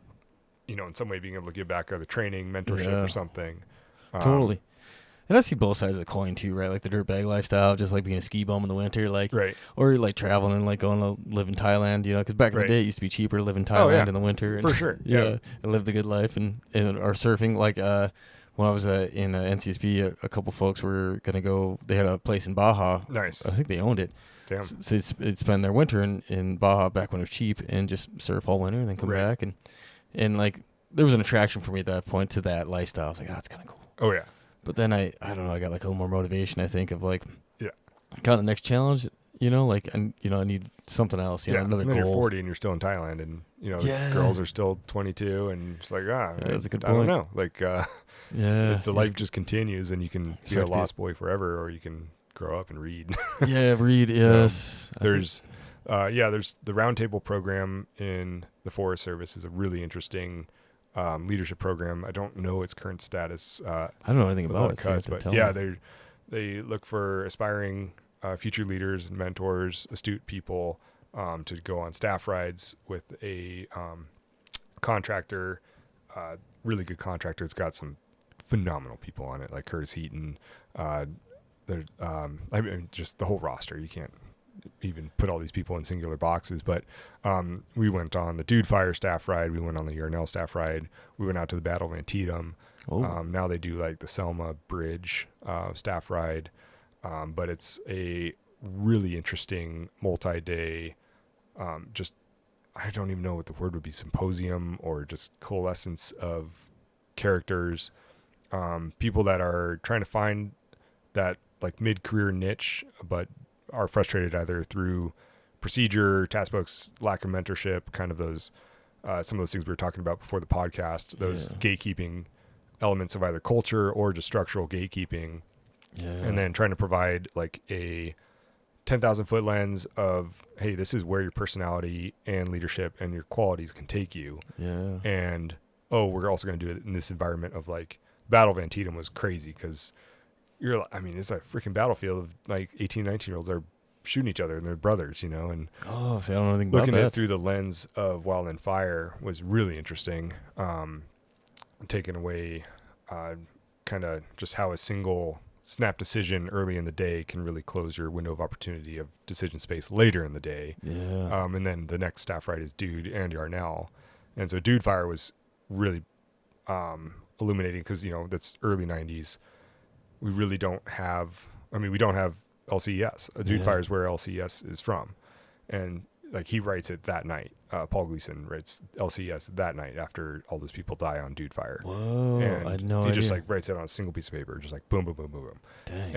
you know, in some way being able to give back either training, mentorship or something. Totally. And I see both sides of the coin too, right? Like the dirtbag lifestyle, just like being a ski bum in the winter, like, or like traveling and like going to live in Thailand, you know, because back in the day it used to be cheaper to live in Thailand in the winter. And, for sure. And live the good life and or surfing. Like when I was in NCSB, a couple folks were going to go, they had a place in Baja. Nice. I think they owned it. Damn. So they'd spend their winter in Baja back when it was cheap and just surf all winter and then come back. And like there was an attraction for me at that point to that lifestyle. I was like, that's kind of cool. Oh, yeah. But then I don't know, I got like a little more motivation, I think, of like, kind of the next challenge, you know, like, and, you know, I need something else, you know, another and then goal. You're 40 and you're still in Thailand and, you know, the girls are still 22 and it's like, that's a good I point. don't know. Like, the life just continues and you can be a lost boy forever or you can grow up and read. Read, yes. So there's the roundtable program in the Forest Service is a really interesting leadership program. I don't know its current status. I don't know anything about it. Cuts, but they look for aspiring future leaders and mentors, astute people, to go on staff rides with a contractor, really good contractor. It's got some phenomenal people on it, like Curtis Heaton. I mean, just the whole roster. You can't even put all these people in singular boxes, but we went on the Dude Fire staff ride. We went on the Yarnell staff ride. We went out to the Battle of Antietam. Now they do like the Selma Bridge staff ride, but it's a really interesting multi-day, just, I don't even know what the word would be, symposium or just coalescence of characters, people that are trying to find that like mid-career niche, but are frustrated either through procedure, task books, lack of mentorship, kind of those, some of those things we were talking about before the podcast, those gatekeeping elements of either culture or just structural gatekeeping. And then trying to provide like a 10,000 foot lens of, hey, this is where your personality and leadership and your qualities can take you. And, we're also going to do it in this environment of like Battle of Antietam was crazy because it's a freaking battlefield of like 18, 19-year-olds are shooting each other and they're brothers, and see, I don't know anything about looking that. at it through the lens of Wild and Fire was really interesting. Taking away kind of just how a single snap decision early in the day can really close your window of opportunity of decision space later in the day. And then the next staff ride is Dude and Yarnell. And so Dude Fire was really illuminating because, that's early 90s. We really don't have, we don't have LCES. Dude Fire is where LCES is from. And like he writes it that night. Paul Gleason writes LCES that night after all those people die on Dude Fire. Whoa, and I had no he idea. just like writes it on a single piece of paper, just like boom, boom, boom, boom, boom. Dang.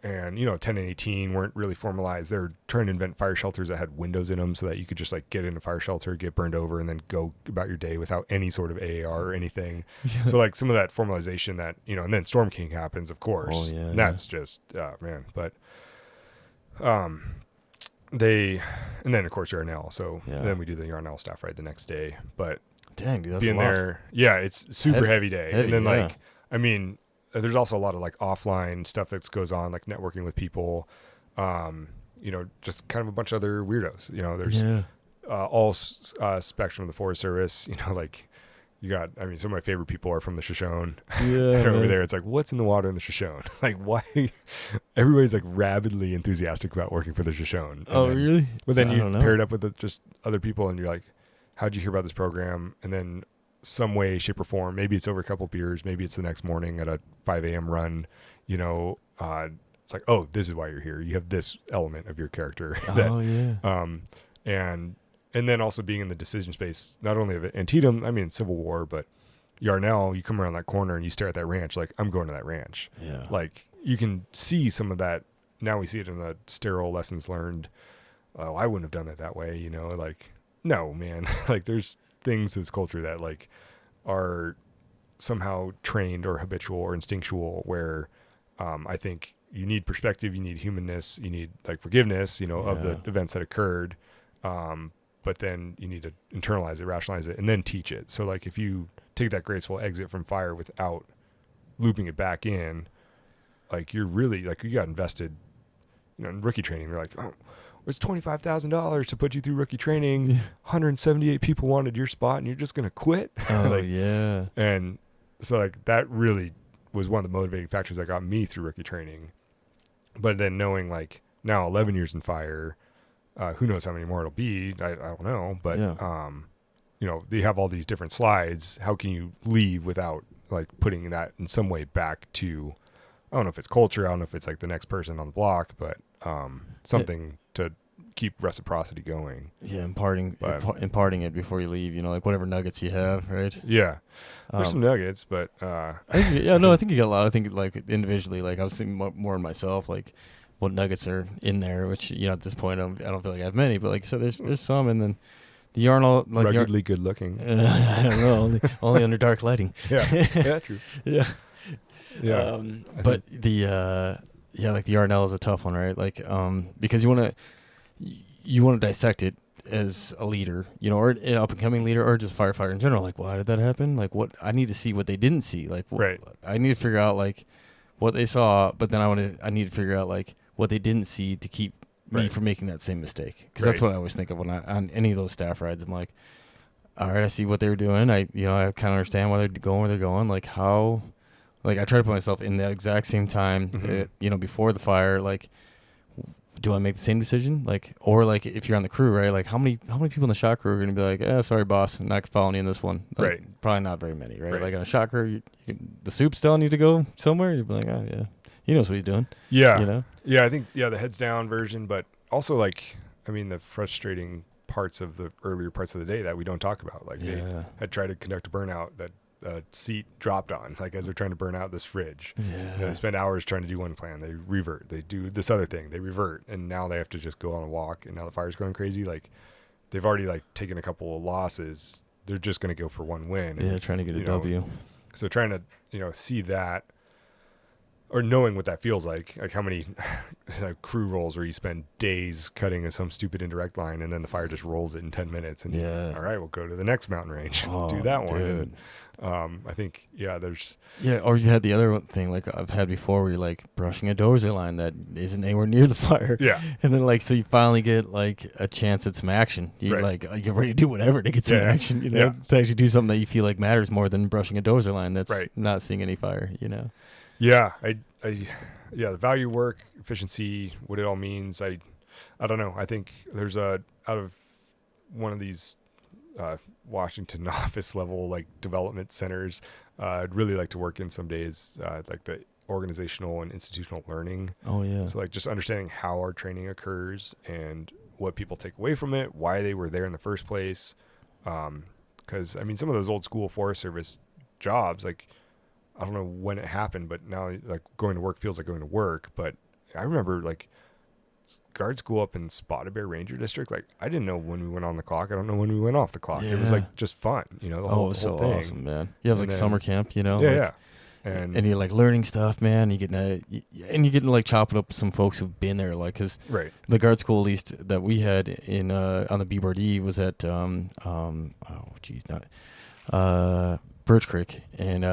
And 10 and 18 weren't really formalized. They're trying to invent fire shelters that had windows in them so that you could just like get in a fire shelter, get burned over, and then go about your day without any sort of AAR or anything. So like some of that formalization that, and then Storm King happens, of course. And that's just, man. But and then of course Yarnell. So then we do the Yarnell staff ride the next day. But dang, dude, that's being a lot. there, it's super heavy day. Heavy, and then there's also a lot of like offline stuff that goes on, like networking with people, just kind of a bunch of other weirdos. There's all spectrum of the Forest Service. Like you got, some of my favorite people are from the Shoshone. Over there, it's like, what's in the water in the Shoshone? Like, why? Everybody's like rabidly enthusiastic about working for the Shoshone. Really? But then you pair it up with just other people, and you're like, how'd you hear about this program? And then some way, shape, or form, maybe it's over a couple beers, maybe it's the next morning at a 5 a.m. run, it's like, oh, this is why you're here. You have this element of your character. And then also being in the decision space, not only of Antietam, Civil War, but Yarnell, you come around that corner and you stare at that ranch, like, I'm going to that ranch. Like, you can see some of that. Now we see it in the sterile lessons learned. Oh, I wouldn't have done it that way, like, no, man. Like, there's things in this culture that, like, are somehow trained or habitual or instinctual where I think you need perspective, you need humanness, you need, like, forgiveness, of the events that occurred. But then you need to internalize it, rationalize it, and then teach it. So, like, if you take that graceful exit from fire without looping it back in, like, you're really, like, you got invested, in rookie training. They're like, oh, it's $25,000 to put you through rookie training. 178 people wanted your spot, and you're just going to quit? And so, like, that really was one of the motivating factors that got me through rookie training. But then knowing, like, now 11 years in fire, who knows how many more it'll be? I don't know. But, they have all these different slides. How can you leave without, like, putting that in some way back to, I don't know if it's culture, I don't know if it's, like, the next person on the block, but something to keep reciprocity going. Imparting it before you leave, like whatever nuggets you have, right? There's some nuggets, but I think you got a lot. I think, like, individually, like, I was thinking more in myself, like, what nuggets are in there, which, at this point, I don't feel like I have many, but, like, so there's some, and then the Yarnell, like, ruggedly good looking. I don't know, only under dark lighting. True. But like the Yarnell is a tough one, right? Like, because you want to dissect it as a leader, or an up and coming leader, or just firefighter in general. Like, why did that happen? Like, what I need to see what they didn't see. Like, I need to figure out, like, what they saw, but then I need to figure out, like, what they didn't see to keep me from making that same mistake. Because that's what I always think of when on any of those staff rides. I'm like, all right, I see what they were doing. I kind of understand why they're going where they're going. Like how, like I try to put myself in that exact same time, before the fire. Like, do I make the same decision? Like, or like if you're on the crew, right? Like how many people in the shot crew are going to be like, sorry, boss, I'm not following you in this one. Like, probably not very many, right? Like on a shot crew, the soup's telling you to go somewhere. You'd be like, oh yeah, he knows what he's doing. Yeah. Yeah, I think the heads down version, but also like, I mean, the frustrating parts of the earlier parts of the day that we don't talk about. Like they had tried to conduct a burnout that seat dropped on, like as they're trying to burn out this fridge. They spend hours trying to do one plan. They revert. They do this other thing. They revert. And now they have to just go on a walk. And now the fire's going crazy. Like they've already like taken a couple of losses. They're just going to go for one win. And, trying to get a W. So trying to, see that, or knowing what that feels like how many crew rolls where you spend days cutting some stupid indirect line and then the fire just rolls it in 10 minutes and all right, we'll go to the next mountain range and do that one. And, I think, there's... Yeah, or you had the other thing like I've had before where you're like brushing a dozer line that isn't anywhere near the fire. Yeah. And then like, so you finally get like a chance at some action. You're you're ready to do whatever to get some action, to actually do something that you feel like matters more than brushing a dozer line that's not seeing any fire, Yeah, the value work, efficiency, what it all means. I don't know. I think there's out of one of these Washington office level like development centers, I'd really like to work in some days, like the organizational and institutional learning. Oh yeah. So like just understanding how our training occurs and what people take away from it, why they were there in the first place. Because I mean, some of those old school Forest Service jobs, like, I don't know when it happened, but now like going to work feels like going to work. But I remember like guard school up in Spotted Bear Ranger District. Like I didn't know when we went on the clock. I don't know when we went off the clock. It was like just fun, the whole so thing. Awesome, man. Yeah, it was like summer camp, And you're like learning stuff, man. You getting like chopping up some folks who've been there, like because the guard school at least that we had in on the BBRD was at Birch Creek, and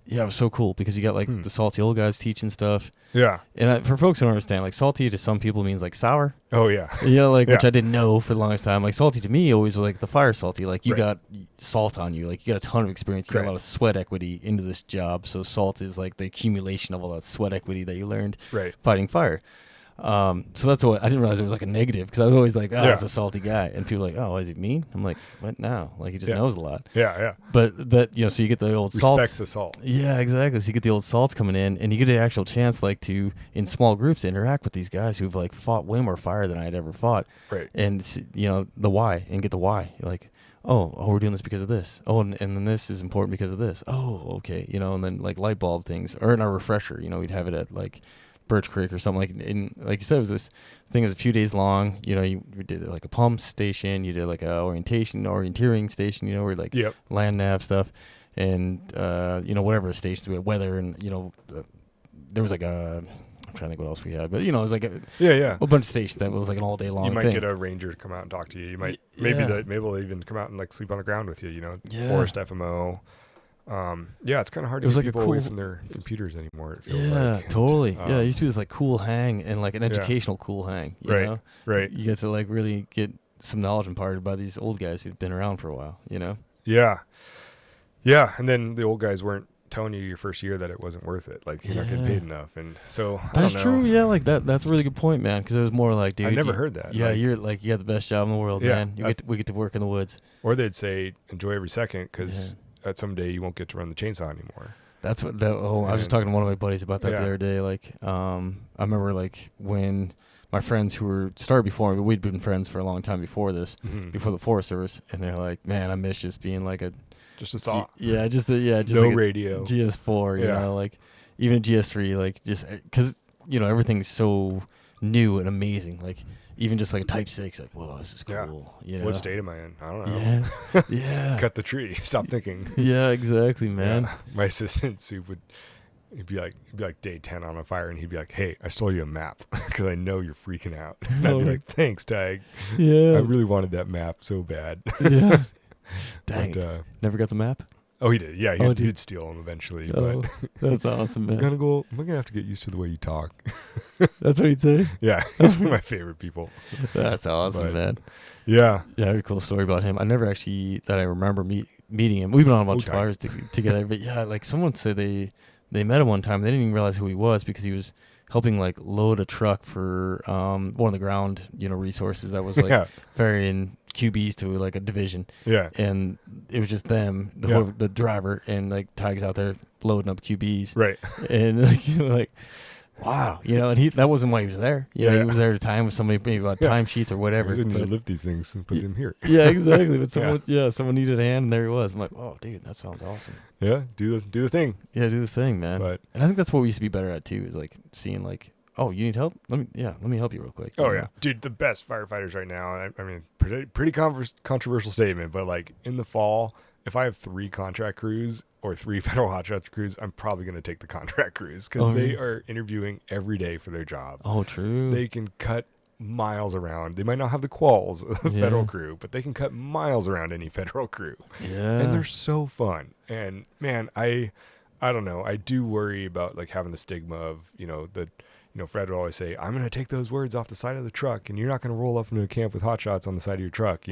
it was so cool because you got like the salty old guys teaching stuff. Yeah. And for folks who don't understand, like salty to some people means like sour. Oh yeah. Which I didn't know for the longest time. Like salty to me always was like the fire salty. Like you got salt on you. Like you got a ton of experience. You got a lot of sweat equity into this job. So salt is like the accumulation of all that sweat equity that you learned fighting fire. So that's what I didn't realize it was like a negative because I was always like, it's a salty guy, and people are like, oh, is he mean? I'm like, what now? Like he just knows a lot. But that so you get the old salts. Respects the salt. Yeah, exactly. So you get the old salts coming in, and you get an actual chance like to in small groups interact with these guys who've like fought way more fire than I had ever fought. Right. And the why and get the why like. Oh, we're doing this because of this. Oh, and then this is important because of this. Oh, okay. And then like light bulb things or in our refresher, we'd have it at like Birch Creek or something like you said, it was this thing was a few days long. You did like a pump station, you did like a orienteering station, where like land nav stuff, and whatever the stations we had, weather, and there was like I'm trying to think what else we had, but it was like a bunch of stations that was like an all day long. You might thing. get a ranger to come out and talk to you. You might maybe they'll even come out and like sleep on the ground with you. Forest FMO. It's kind of hard to get people away from their computers anymore. It feels like. Totally. It used to be this like cool hang and like an educational cool hang. You know? Right. You get to like really get some knowledge imparted by these old guys who've been around for a while. Yeah. And then the old guys weren't telling you your first year that it wasn't worth it. Like you're not getting paid enough, and so that's true. Yeah, like that's a really good point, man. Because it was more like, dude, I never heard that. Yeah, you're like you got the best job in the world, man. We get to work in the woods. Or they'd say, enjoy every second because. That someday you won't get to run the chainsaw anymore. That's what. I was just talking to one of my buddies about that the other day. Like, I remember like when my friends who were started before me, we'd been friends for a long time before this, before the Forest Service, and they're like, "Man, I miss just being like just a saw." Just no like radio. GS4, you know, like even a GS3, like just because everything's so new and amazing, like. Even just like a Type 6, like, whoa, this is cool. What state am I in? I don't know. Yeah. Cut the tree. Stop thinking. Yeah, exactly, man. Yeah. My assistant, Soup, he'd be like day 10 on a fire, and he'd be like, hey, I stole you a map because I know you're freaking out. And I'd be like, thanks, Tag. Yeah. I really wanted that map so bad. Yeah. Dang. But, never got the map? Oh, he did. Yeah, Oh, he'd steal them eventually. Oh, But that's awesome, man. McGunagle, am I gonna have to get used to the way you talk? That's what he'd say. Yeah, he's one of my favorite people. That's awesome, But, man. Yeah. Yeah, I have a cool story about him. I never actually that I remember meeting him. We've been on a bunch of fires together, but yeah, like someone said they met him one time. They didn't even realize who he was because he was helping like load a truck for one of the ground resources that was like ferrying QBs to like a division. Yeah. And it was just them, the driver, and like Tyga's out there loading up QBs. Right. And like wow, and that wasn't why he was there. He was there at a time with somebody maybe about timesheets or whatever. We didn't need to lift these things and put them here. Yeah, exactly. But someone needed a hand, and there he was. I'm like, oh, dude, that sounds awesome. Yeah, do the thing. Yeah, do the thing, man. And I think that's what we used to be better at too. Is like seeing like, oh, you need help? Let me help you real quick. Oh yeah, dude, the best firefighters right now. I mean, pretty controversial statement, but like in the fall, if I have 3 contract crews or 3 federal hot shots crews, I'm probably going to take the contract crews because they are interviewing every day for their job. Oh, true. They can cut miles around. They might not have the quals of the federal crew, but they can cut miles around any federal crew. Yeah. And they're so fun. And man, I don't know. I do worry about like having the stigma of, Fred would always say, I'm going to take those words off the side of the truck and you're not going to roll up into a camp with hot shots on the side of your truck,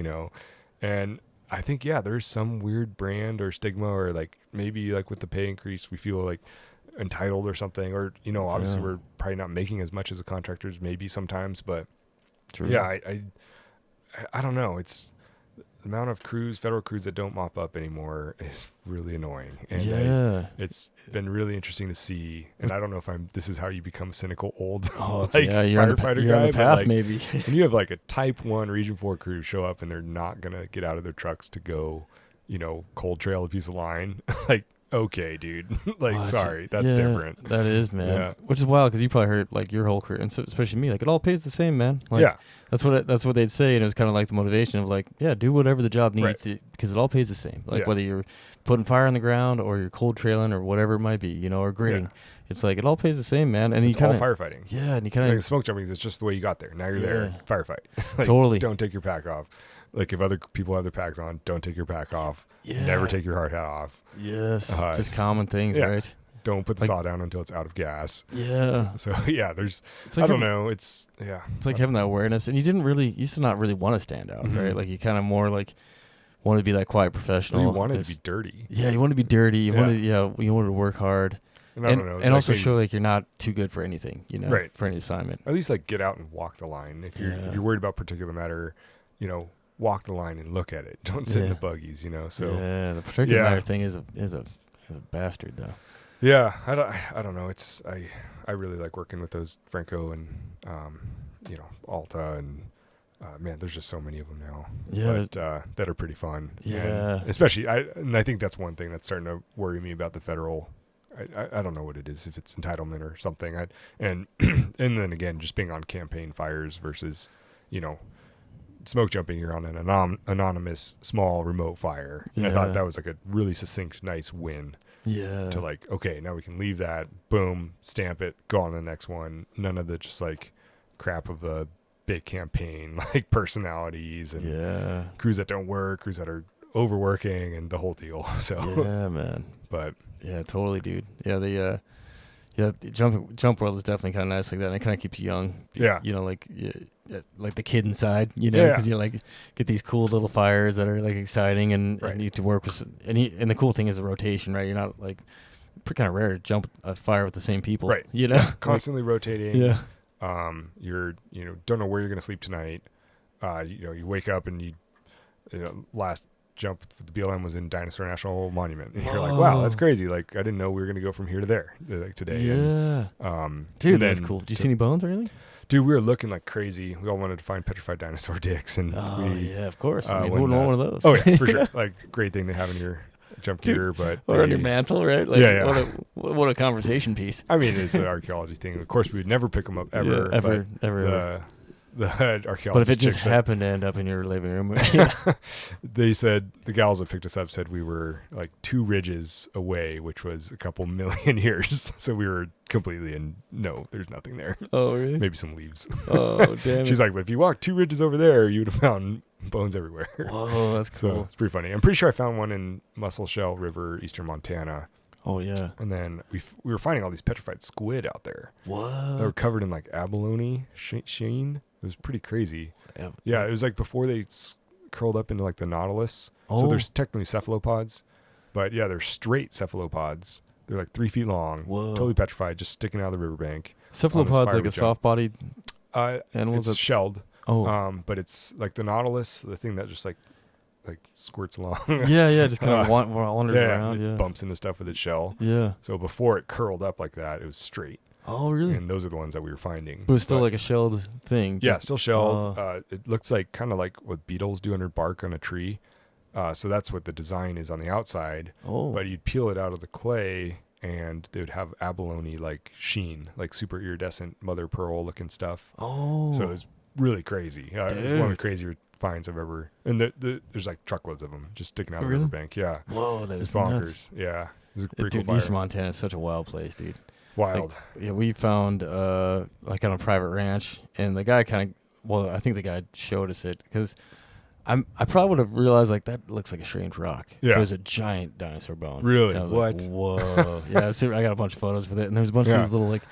And I think, there's some weird brand or stigma or like maybe like with the pay increase, we feel like entitled or something, or, obviously we're probably not making as much as the contractors maybe sometimes, but true. I don't know. It's the amount of federal crews that don't mop up anymore is really annoying. And it's been really interesting to see. And I don't know if this is how you become cynical old you're firefighter you're guy. on the path, like, maybe. when you have like a type 1 region 4 crew show up and they're not going to get out of their trucks to go, cold trail a piece of line, like, okay, dude, like, sorry, that's different. That is, man. Yeah. Which is wild because you probably heard like your whole career, and so, especially me, like it all pays the same, man. Like, that's what they'd say, and it was kind of like the motivation of like, do whatever the job needs because it all pays the same. Like whether you're putting fire on the ground or you're cold trailing or whatever it might be, or gritting. It's like it all pays the same, man. And it's all firefighting. Yeah, and you kind of smoke jumping is just the way you got there. Now you're there, firefight. Like, totally. Don't take your pack off. Like if other people have their packs on, don't take your pack off. Yeah. Never take your hard hat off. Yes. Just common things, right? Don't put the saw down until it's out of gas. Yeah. So there's like I don't know. It's like having that awareness, and you used to not really want to stand out, right? Like you kind of more like wanted to be that quiet professional. You wanted to be dirty. Yeah, you want to be dirty. You wanted to work hard. And I don't know. And also show like you're not too good for anything, right. For any assignment. At least like get out and walk the line. If you're worried about particular matter, walk the line and look at it. Don't sit in the buggies, So the particular matter thing is a bastard though. Yeah, I don't know. It's I really like working with those Franco and Alta and man, there's just so many of them now. Yeah, but, that are pretty fun. Yeah, and especially I think that's one thing that's starting to worry me about the federal. I don't know what it is, if it's entitlement or something. And then again, just being on campaign fires versus, smoke jumping, you're on an anonymous small remote fire. And I thought that was like a really succinct, nice win. Yeah. To like, okay, now we can leave that, boom, stamp it, go on to the next one. None of the just like crap of the big campaign, like personalities and crews that don't work, crews that are overworking and the whole deal. So yeah, man. But yeah, totally, dude. Yeah, the jump world is definitely kind of nice like that. And it kind of keeps you young. Like the kid inside, because you like get these cool little fires that are like exciting and you need to work with. And the cool thing is the rotation, right? You're not like kind of rare to jump a fire with the same people, right? Constantly rotating. Yeah. You're don't know where you're gonna sleep tonight. You wake up and last jump with the BLM was in Dinosaur National Monument. And you're like, wow, that's crazy. Like I didn't know we were gonna go from here to there like today. Yeah. And, dude, that's cool. Did you see any bones or anything? Dude, we were looking like crazy. We all wanted to find petrified dinosaur dicks, and of course. I mean, who wouldn't want one of those? Oh yeah, for sure. Like great thing to have in your jump gear, but or on your mantle, right? Like, what a conversation piece. I mean, it's an archaeology thing. Of course, we would never pick them up ever. Ever. the archaeologist. But if it just chick said- happened to end up in your living room, they said, the gals that picked us up said we were like 2 ridges away, which was a couple million years. So we were completely no, there's nothing there. oh really? Maybe some leaves. Oh damn! She's like, but if you walk 2 ridges over there, you would have found bones everywhere. whoa, that's So cool. it's pretty funny. I'm pretty sure I found one in Muscle River, eastern Montana. Oh yeah. And then we were finding all these petrified squid out there. What? They were covered in like abalone sheen. It was pretty crazy. Yeah. Yeah, it was like before they curled up into like the nautilus. Oh. So there's technically cephalopods, but yeah, they're straight cephalopods. They're like 3 feet long, Whoa. totally petrified, just sticking out of the riverbank. Cephalopods like a jump. soft-bodied animal. It's shelled. Oh. But it's like the nautilus, the thing that just like squirts along. yeah, just kind of wanders yeah, around. it Yeah. bumps into stuff with its shell. Yeah. So before it curled up like that, it was straight. Oh really? And those are the ones that we were finding. But it was still like a shelled thing. Yeah, just- still shelled. Oh. It looks like kind of like what beetles do under bark on a tree. So that's what the design is on the outside. Oh. But you'd peel it out of the clay, and they would have abalone like sheen, like super iridescent mother pearl looking stuff. Oh. So it was really crazy. It was one of the Dude. crazier finds I've ever. And there's like truckloads of them just sticking out of the Really? riverbank. Yeah, Whoa, that it's is bonkers. nuts. Yeah, it was a pretty Dude, cool Eastern fire. Montana is such a wild place, dude. Wild. Yeah, we found like on a private ranch, and the guy I think the guy showed us it because I probably would have realized like that looks like a strange rock. Yeah. It was a giant dinosaur bone. Really? And I was What? Like, whoa. Yeah, so I got a bunch of photos with it, and there's a bunch of Yeah. these little like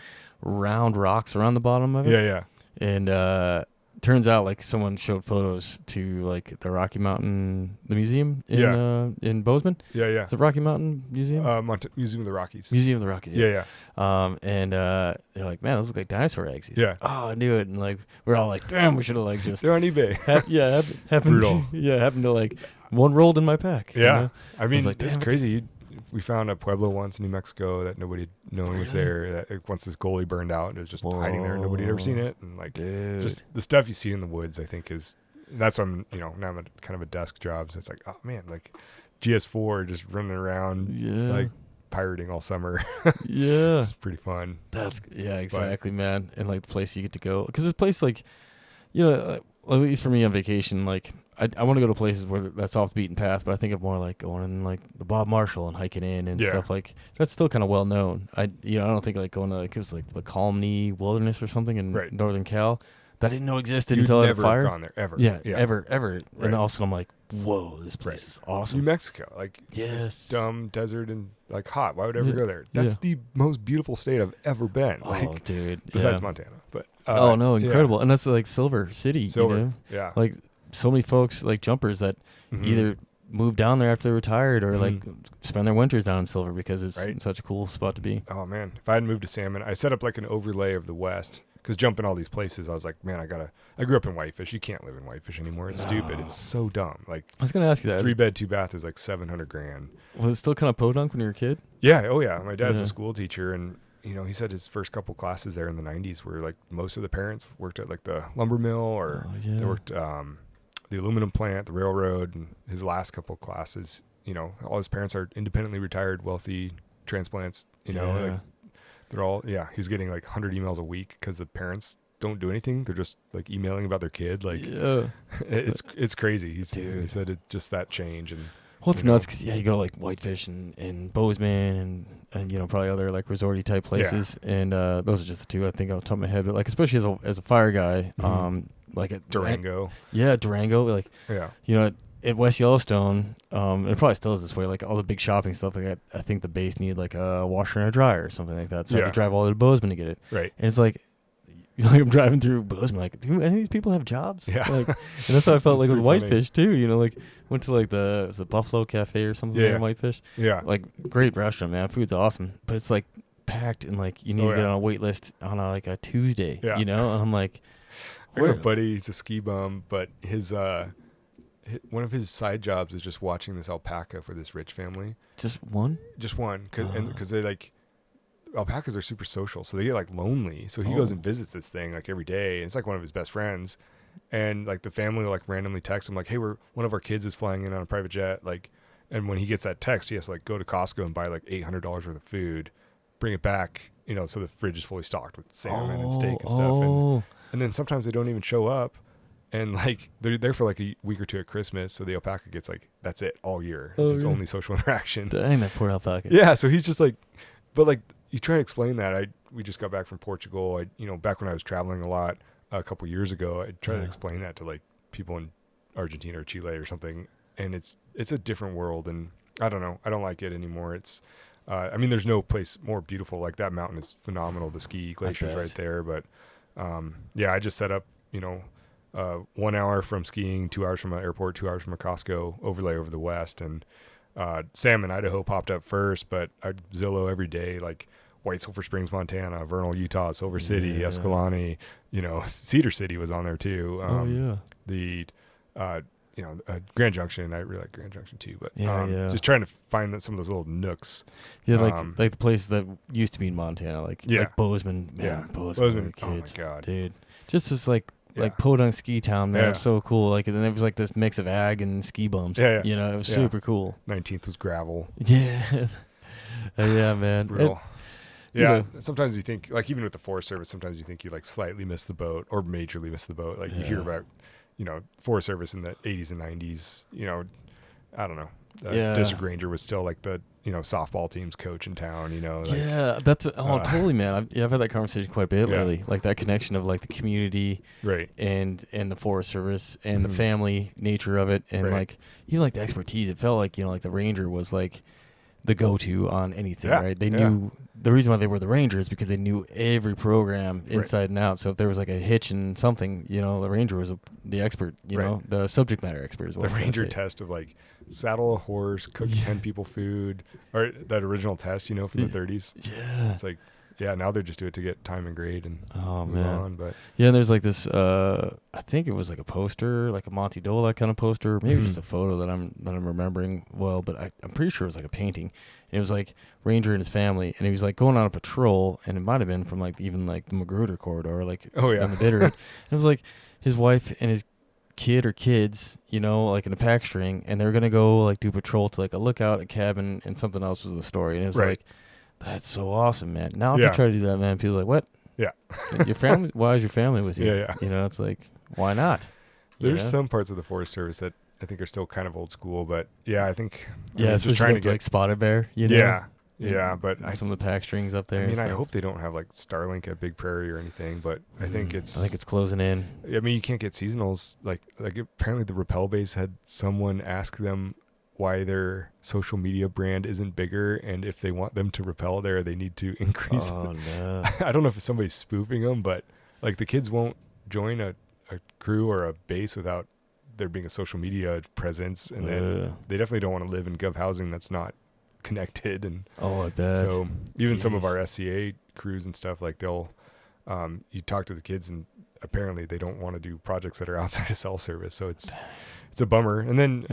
round rocks around the bottom of it. Yeah. And turns out like someone showed photos to like the Rocky Mountain, the museum in Bozeman. Yeah. It's the Rocky Mountain Museum. Museum of the Rockies. Museum of the Rockies. Yeah. And they're like, man, those look like dinosaur eggs. He's Yeah. like, oh, I knew it. And like, we're all like, damn, we should have like just They're on eBay. happened. Brutal. Happened to like one rolled in my pack. you Yeah. know? I mean, like, it's damn it. crazy. We found a pueblo once in New Mexico that nobody known was there. That once this goalie burned out, it was just hiding there. Nobody had ever seen it. And like, Dude. just the stuff you see in the woods, I think that's what I'm, now I'm at kind of a desk job. So it's like, oh man, like GS4 just running around, Yeah. like pirating all summer. Yeah. It's pretty fun. Exactly, man. And like the place you get to go, because this place, like, at least for me on vacation, like I want to go to places where that's off the beaten path, but I think of more like going in like the Bob Marshall and hiking in and stuff like that's still kind of well known. I don't think like going to like it was like the Colmny Wilderness or something in Northern Cal that I didn't know existed until I had a fire. Never gone there ever. Yeah, ever. Right. And also I'm like, whoa, this place is awesome. New Mexico, like Yes. dumb desert and like hot. Why would I ever go there? That's the most beautiful state I've ever been. Like, Oh, dude. besides Montana, but oh no, incredible. And that's like Silver City. Silver, you know? yeah. Like so many folks like jumpers that either move down there after they're retired or like spend their winters down in Silver because it's such a cool spot to be. Oh man, if I had moved to Salmon, I set up like an overlay of the West because jumping all these places, I was like, man, I grew up in Whitefish. You can't live in Whitefish anymore. It's stupid. It's so dumb. Like I was gonna ask you that. 3-bed, 2-bath is like $700,000. Was it still kind of podunk when you were a kid? Yeah. Oh yeah. My dad's a school teacher, and he said his first couple classes there in the 90s were like most of the parents worked at like the lumber mill or they worked the aluminum plant, the railroad, and his last couple classes, all his parents are independently retired, wealthy transplants, like they're all, he was getting like 100 emails a week because the parents don't do anything. They're just like emailing about their kid. Like it's crazy. He said it just that change. And well, it's nuts because you go to like Whitefish and Bozeman and probably other like resorty type places, and those are just the two I think off the top of my head. But like especially as a fire guy, like at Durango, Durango, like at West Yellowstone, it probably still is this way. Like all the big shopping stuff, like I think the base need like a washer and a dryer or something like that. So I could drive all the way to Bozeman to get it. Right. And it's like I'm driving through Bozeman, like, do any of these people have jobs? Yeah. Like, and that's how I felt like with funny. Whitefish too. Like went to like the Buffalo Cafe or something there in Whitefish. Yeah. Like great restaurant, man. Food's awesome, but it's like packed and like you need to get on a wait list on a Tuesday. Yeah. And I'm like, I got a buddy. He's a ski bum, but his one of his side jobs is just watching this alpaca for this rich family. Just one, because they like. Alpacas are super social, so they get like lonely. So he goes and visits this thing like every day, and it's like one of his best friends. And like the family will like randomly text him like, "Hey, one of our kids is flying in on a private jet." Like, and when he gets that text, he has to like go to Costco and buy like $800 worth of food, bring it back, so the fridge is fully stocked with salmon and steak and stuff. And then sometimes they don't even show up. And like they're there for like a week or two at Christmas, so the alpaca gets like that's it all year. It's his only social interaction. Dang, that poor alpaca. Yeah, so he's just like, but like you try to explain that. We just got back from Portugal. Back when I was traveling a lot a couple years ago, I tried to explain that to like people in Argentina or Chile or something, and it's a different world, and I don't know, I don't like it anymore. It's there's no place more beautiful. Like that mountain is phenomenal. The ski glacier's right there, but I just set up 1 hour from skiing, 2 hours from an airport, 2 hours from a Costco overlay over the west, and Salmon, Idaho popped up first, but I'd Zillow every day, like White Sulphur Springs, Montana, Vernal, Utah, Silver City, Escalante, Cedar City was on there too. The Grand Junction, I really like Grand Junction too, but just trying to find some of those little nooks. Yeah, like the places that used to be in Montana, like Bozeman, man, Bozeman, oh my God, dude, just this like Podunk ski town, man. It was so cool. Like, and then there was like this mix of ag and ski bums. It was super cool. 19th was gravel. Yeah. Yeah, man. Brutal. Sometimes you think, like, even with the Forest Service, sometimes you think you like slightly miss the boat or majorly miss the boat. Like you hear about, Forest Service in the 80s and 90s, I don't know. District Ranger was still like the softball team's coach in town. That's totally, man. I've had that conversation quite a bit lately. Like that connection of like the community, right, and the Forest Service and the family nature of it, and like even like the expertise. It felt like like the Ranger was like the go-to on anything, right? They knew the reason why they were the Rangers because they knew every program inside and out. So if there was like a hitch in something, the Ranger was the expert, the subject matter expert as well. The Ranger test of like saddle a horse, cook 10 people food, or that original test, from the 30s. Yeah. It's like, now they just do it to get time and grade and move on. But and there's like this, I think it was like a poster, like a Monty Dole kind of poster, maybe just a photo that I'm remembering well, but I'm pretty sure it was like a painting. And it was like Ranger and his family, and he was like going on a patrol, and it might have been from like even like the Magruder corridor, like on the Bitterroot. And it was like his wife and his kid or kids, like in a pack string, and they were gonna go like do patrol to like a lookout, a cabin, and something else was the story. And it was like, that's so awesome, man. Now if you try to do that, man, people are like, what? Yeah. Your family? Why is your family with you? Yeah. It's like, why not? There's some parts of the Forest Service that I think are still kind of old school, but I think just trying to get like Spotted Bear, Yeah, but some of the pack strings up there. I hope they don't have like Starlink at Big Prairie or anything, but I think it's closing in. You can't get seasonals. Like apparently the Rappel base had someone ask them why their social media brand isn't bigger, and if they want them to rappel there, they need to increase. Oh no! I don't know if somebody's spoofing them, but like the kids won't join a crew or a base without there being a social media presence, and then they definitely don't want to live in gov housing that's not connected. And I bet. So even some of our SCA crews and stuff, like they'll you talk to the kids, and apparently they don't want to do projects that are outside of cell service. So it's a bummer. And then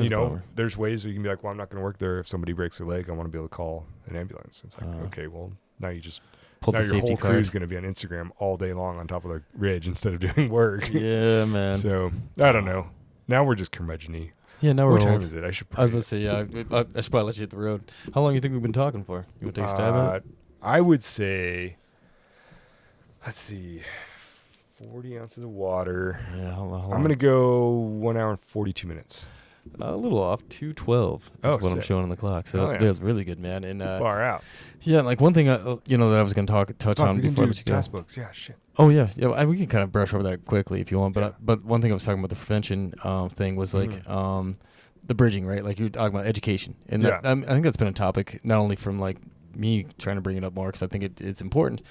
there's ways where you can be like, well, I'm not going to work there if somebody breaks their leg. I want to be able to call an ambulance. It's like, okay, well, now you just now your whole crew is going to be on Instagram all day long on top of the ridge instead of doing work. Yeah, man. So I don't know. Now we're just curmudgeon-y. Yeah, now we're What time old. is it? I was about to say, I should probably let you hit the road. How long do you think we've been talking for? You want to take a stab at it? I would say, let's see, 40 ounces of water. Yeah, hold on. I'm going to go 1 hour and 42 minutes. A little off, 2:12 is what I'm showing on the clock. So it's really good, man. And far out. Yeah, like one thing that I was going to touch on before that you go. Test books. Yeah, shit. Oh yeah. We can kind of brush over that quickly if you want. But one thing I was talking about the prevention thing was like the bridging, right? Like you were talking about education, and that, I think that's been a topic not only from like me trying to bring it up more because I think it's important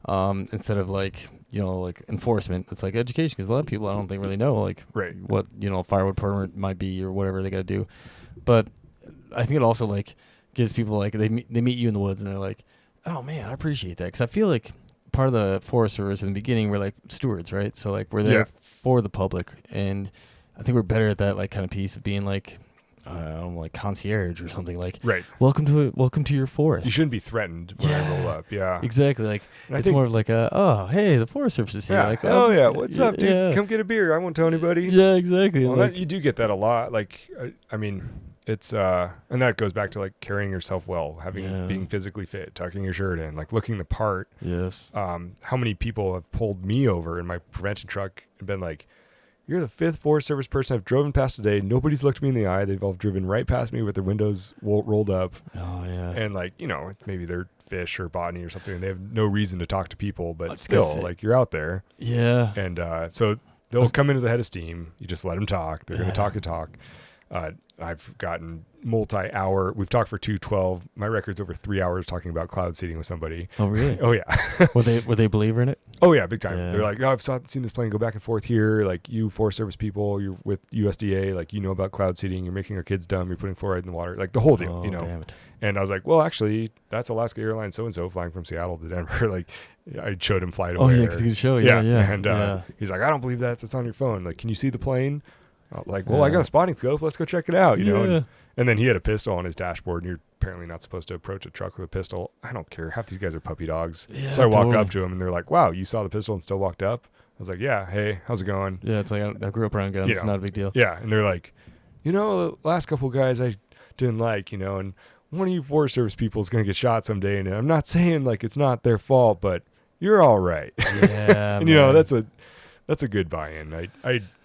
instead of like like enforcement. It's like education because a lot of people I don't think really know like what a firewood permit might be or whatever they got to do. But I think it also like gives people like they meet you in the woods and they're like, oh man, I appreciate that because I feel like part of the Forest Service in the beginning we're like stewards, right? So like we're there for the public, and I think we're better at that like kind of piece of being like like concierge or something like welcome to your forest. You shouldn't be threatened when I roll up. Exactly. Like it's more of like hey, the Forest Service is here. Like what's up, dude? Come get a beer. I won't tell anybody. Yeah, exactly. Well, you do get that a lot. Like I mean, it's and that goes back to like carrying yourself well, being physically fit, tucking your shirt in, like looking the part. Yes. How many people have pulled me over in my prevention truck and been like, "You're the 5th Forest Service person I've driven past today. Nobody's looked me in the eye. They've all driven right past me with their windows rolled up." Oh yeah. And like, maybe they're fish or botany or something, and they have no reason to talk to people, but still, like, you're out there. Yeah. And so they'll come into the head of steam. You just let them talk. They're going to talk and talk. I've gotten multi-hour. We've talked for 2:12. My record's over 3 hours talking about cloud seeding with somebody. Oh really? Oh yeah. were they a believer in it? Oh yeah, big time. Yeah. They're like, "Oh, I've seen this plane go back and forth here. Like, you Forest Service people, you're with USDA. Like, you know about cloud seeding. You're making our kids dumb. You're putting fluoride in the water. Like the whole deal. Oh, damn it. And I was like, well, actually, that's Alaska Airlines so-and-so flying from Seattle to Denver. Like, I showed him flight aware. Oh, yeah, because he could show you. Yeah. And he's like, I don't believe that. That's on your phone. Like, can you see the plane? Like, well, I got a spotting scope. Let's go check it out, you know? And then he had a pistol on his dashboard, and you're apparently not supposed to approach a truck with a pistol. I don't care. Half these guys are puppy dogs. Yeah, so I walk up to him, and they're like, wow, you saw the pistol and still walked up? I was like, yeah, hey, how's it going? Yeah, it's like I grew up around guns. It's not a big deal. Yeah, and they're like, the last couple guys I didn't like, and one of you Forest Service people is going to get shot someday, and I'm not saying like it's not their fault, but you're all right. Yeah, and that's a good buy-in.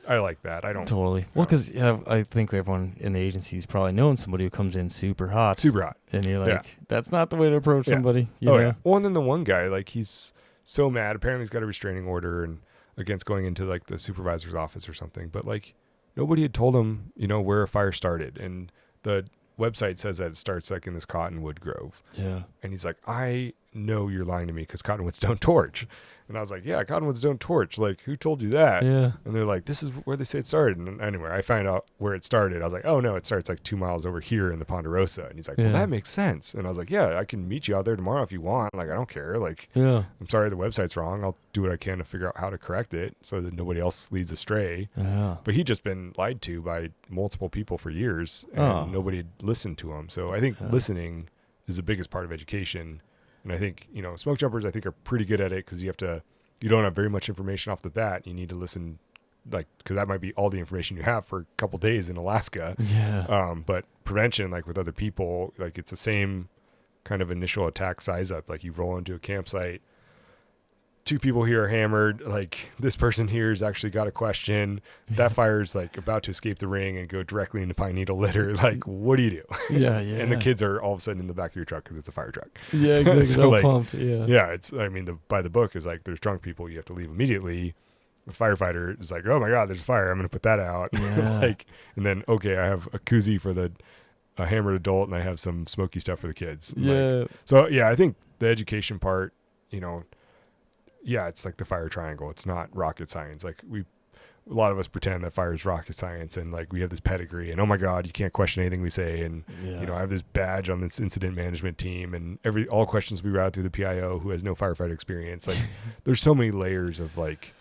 I like that. I don't totally. Well, because I think everyone in the agency has probably known somebody who comes in super hot, and you're like, that's not the way to approach somebody. You know? Yeah. Well, and then the one guy, like, he's so mad. Apparently, he's got a restraining order and against going into like the supervisor's office or something. But like, nobody had told him, where a fire started, and the website says that it starts like in this cottonwood grove. Yeah. And he's like, I know you're lying to me because cottonwoods don't torch. And I was like, yeah, cottonwoods don't torch. Like, who told you that? Yeah. And they're like, this is where they say it started. And anyway, I found out where it started. I was like, oh no, it starts like 2 miles over here in the Ponderosa. And he's like, well, that makes sense. And I was like, yeah, I can meet you out there tomorrow if you want. Like, I don't care. Like, I'm sorry the website's wrong. I'll do what I can to figure out how to correct it so that nobody else leads astray. Yeah. But he'd just been lied to by multiple people for years, and nobody had listened to him. So I think listening is the biggest part of education. And I think, smoke jumpers, I think, are pretty good at it because you don't have very much information off the bat. You need to listen, like, because that might be all the information you have for a couple days in Alaska. Yeah. But prevention, like with other people, like it's the same kind of initial attack size up. Like, you roll into a campsite, 2 people here are hammered. Like, this person here has actually got a question. That fire's like about to escape the ring and go directly into pine needle litter. Like, what do you do? Yeah. And the kids are all of a sudden in the back of your truck because it's a fire truck. Yeah, exactly. So, like, pumped. Yeah. Yeah, it's, by the book is like, there's drunk people, you have to leave immediately. The firefighter is like, oh my God, there's a fire. I'm going to put that out. Yeah. And then, okay, I have a koozie for the hammered adult, and I have some smoky stuff for the kids. Yeah. I think the education part, it's like the fire triangle. It's not rocket science. Like, a lot of us pretend that fire is rocket science, and like we have this pedigree, and oh my God, you can't question anything we say, and I have this badge on this incident management team, and all questions we route through the PIO who has no firefighter experience. Like, there's so many layers of like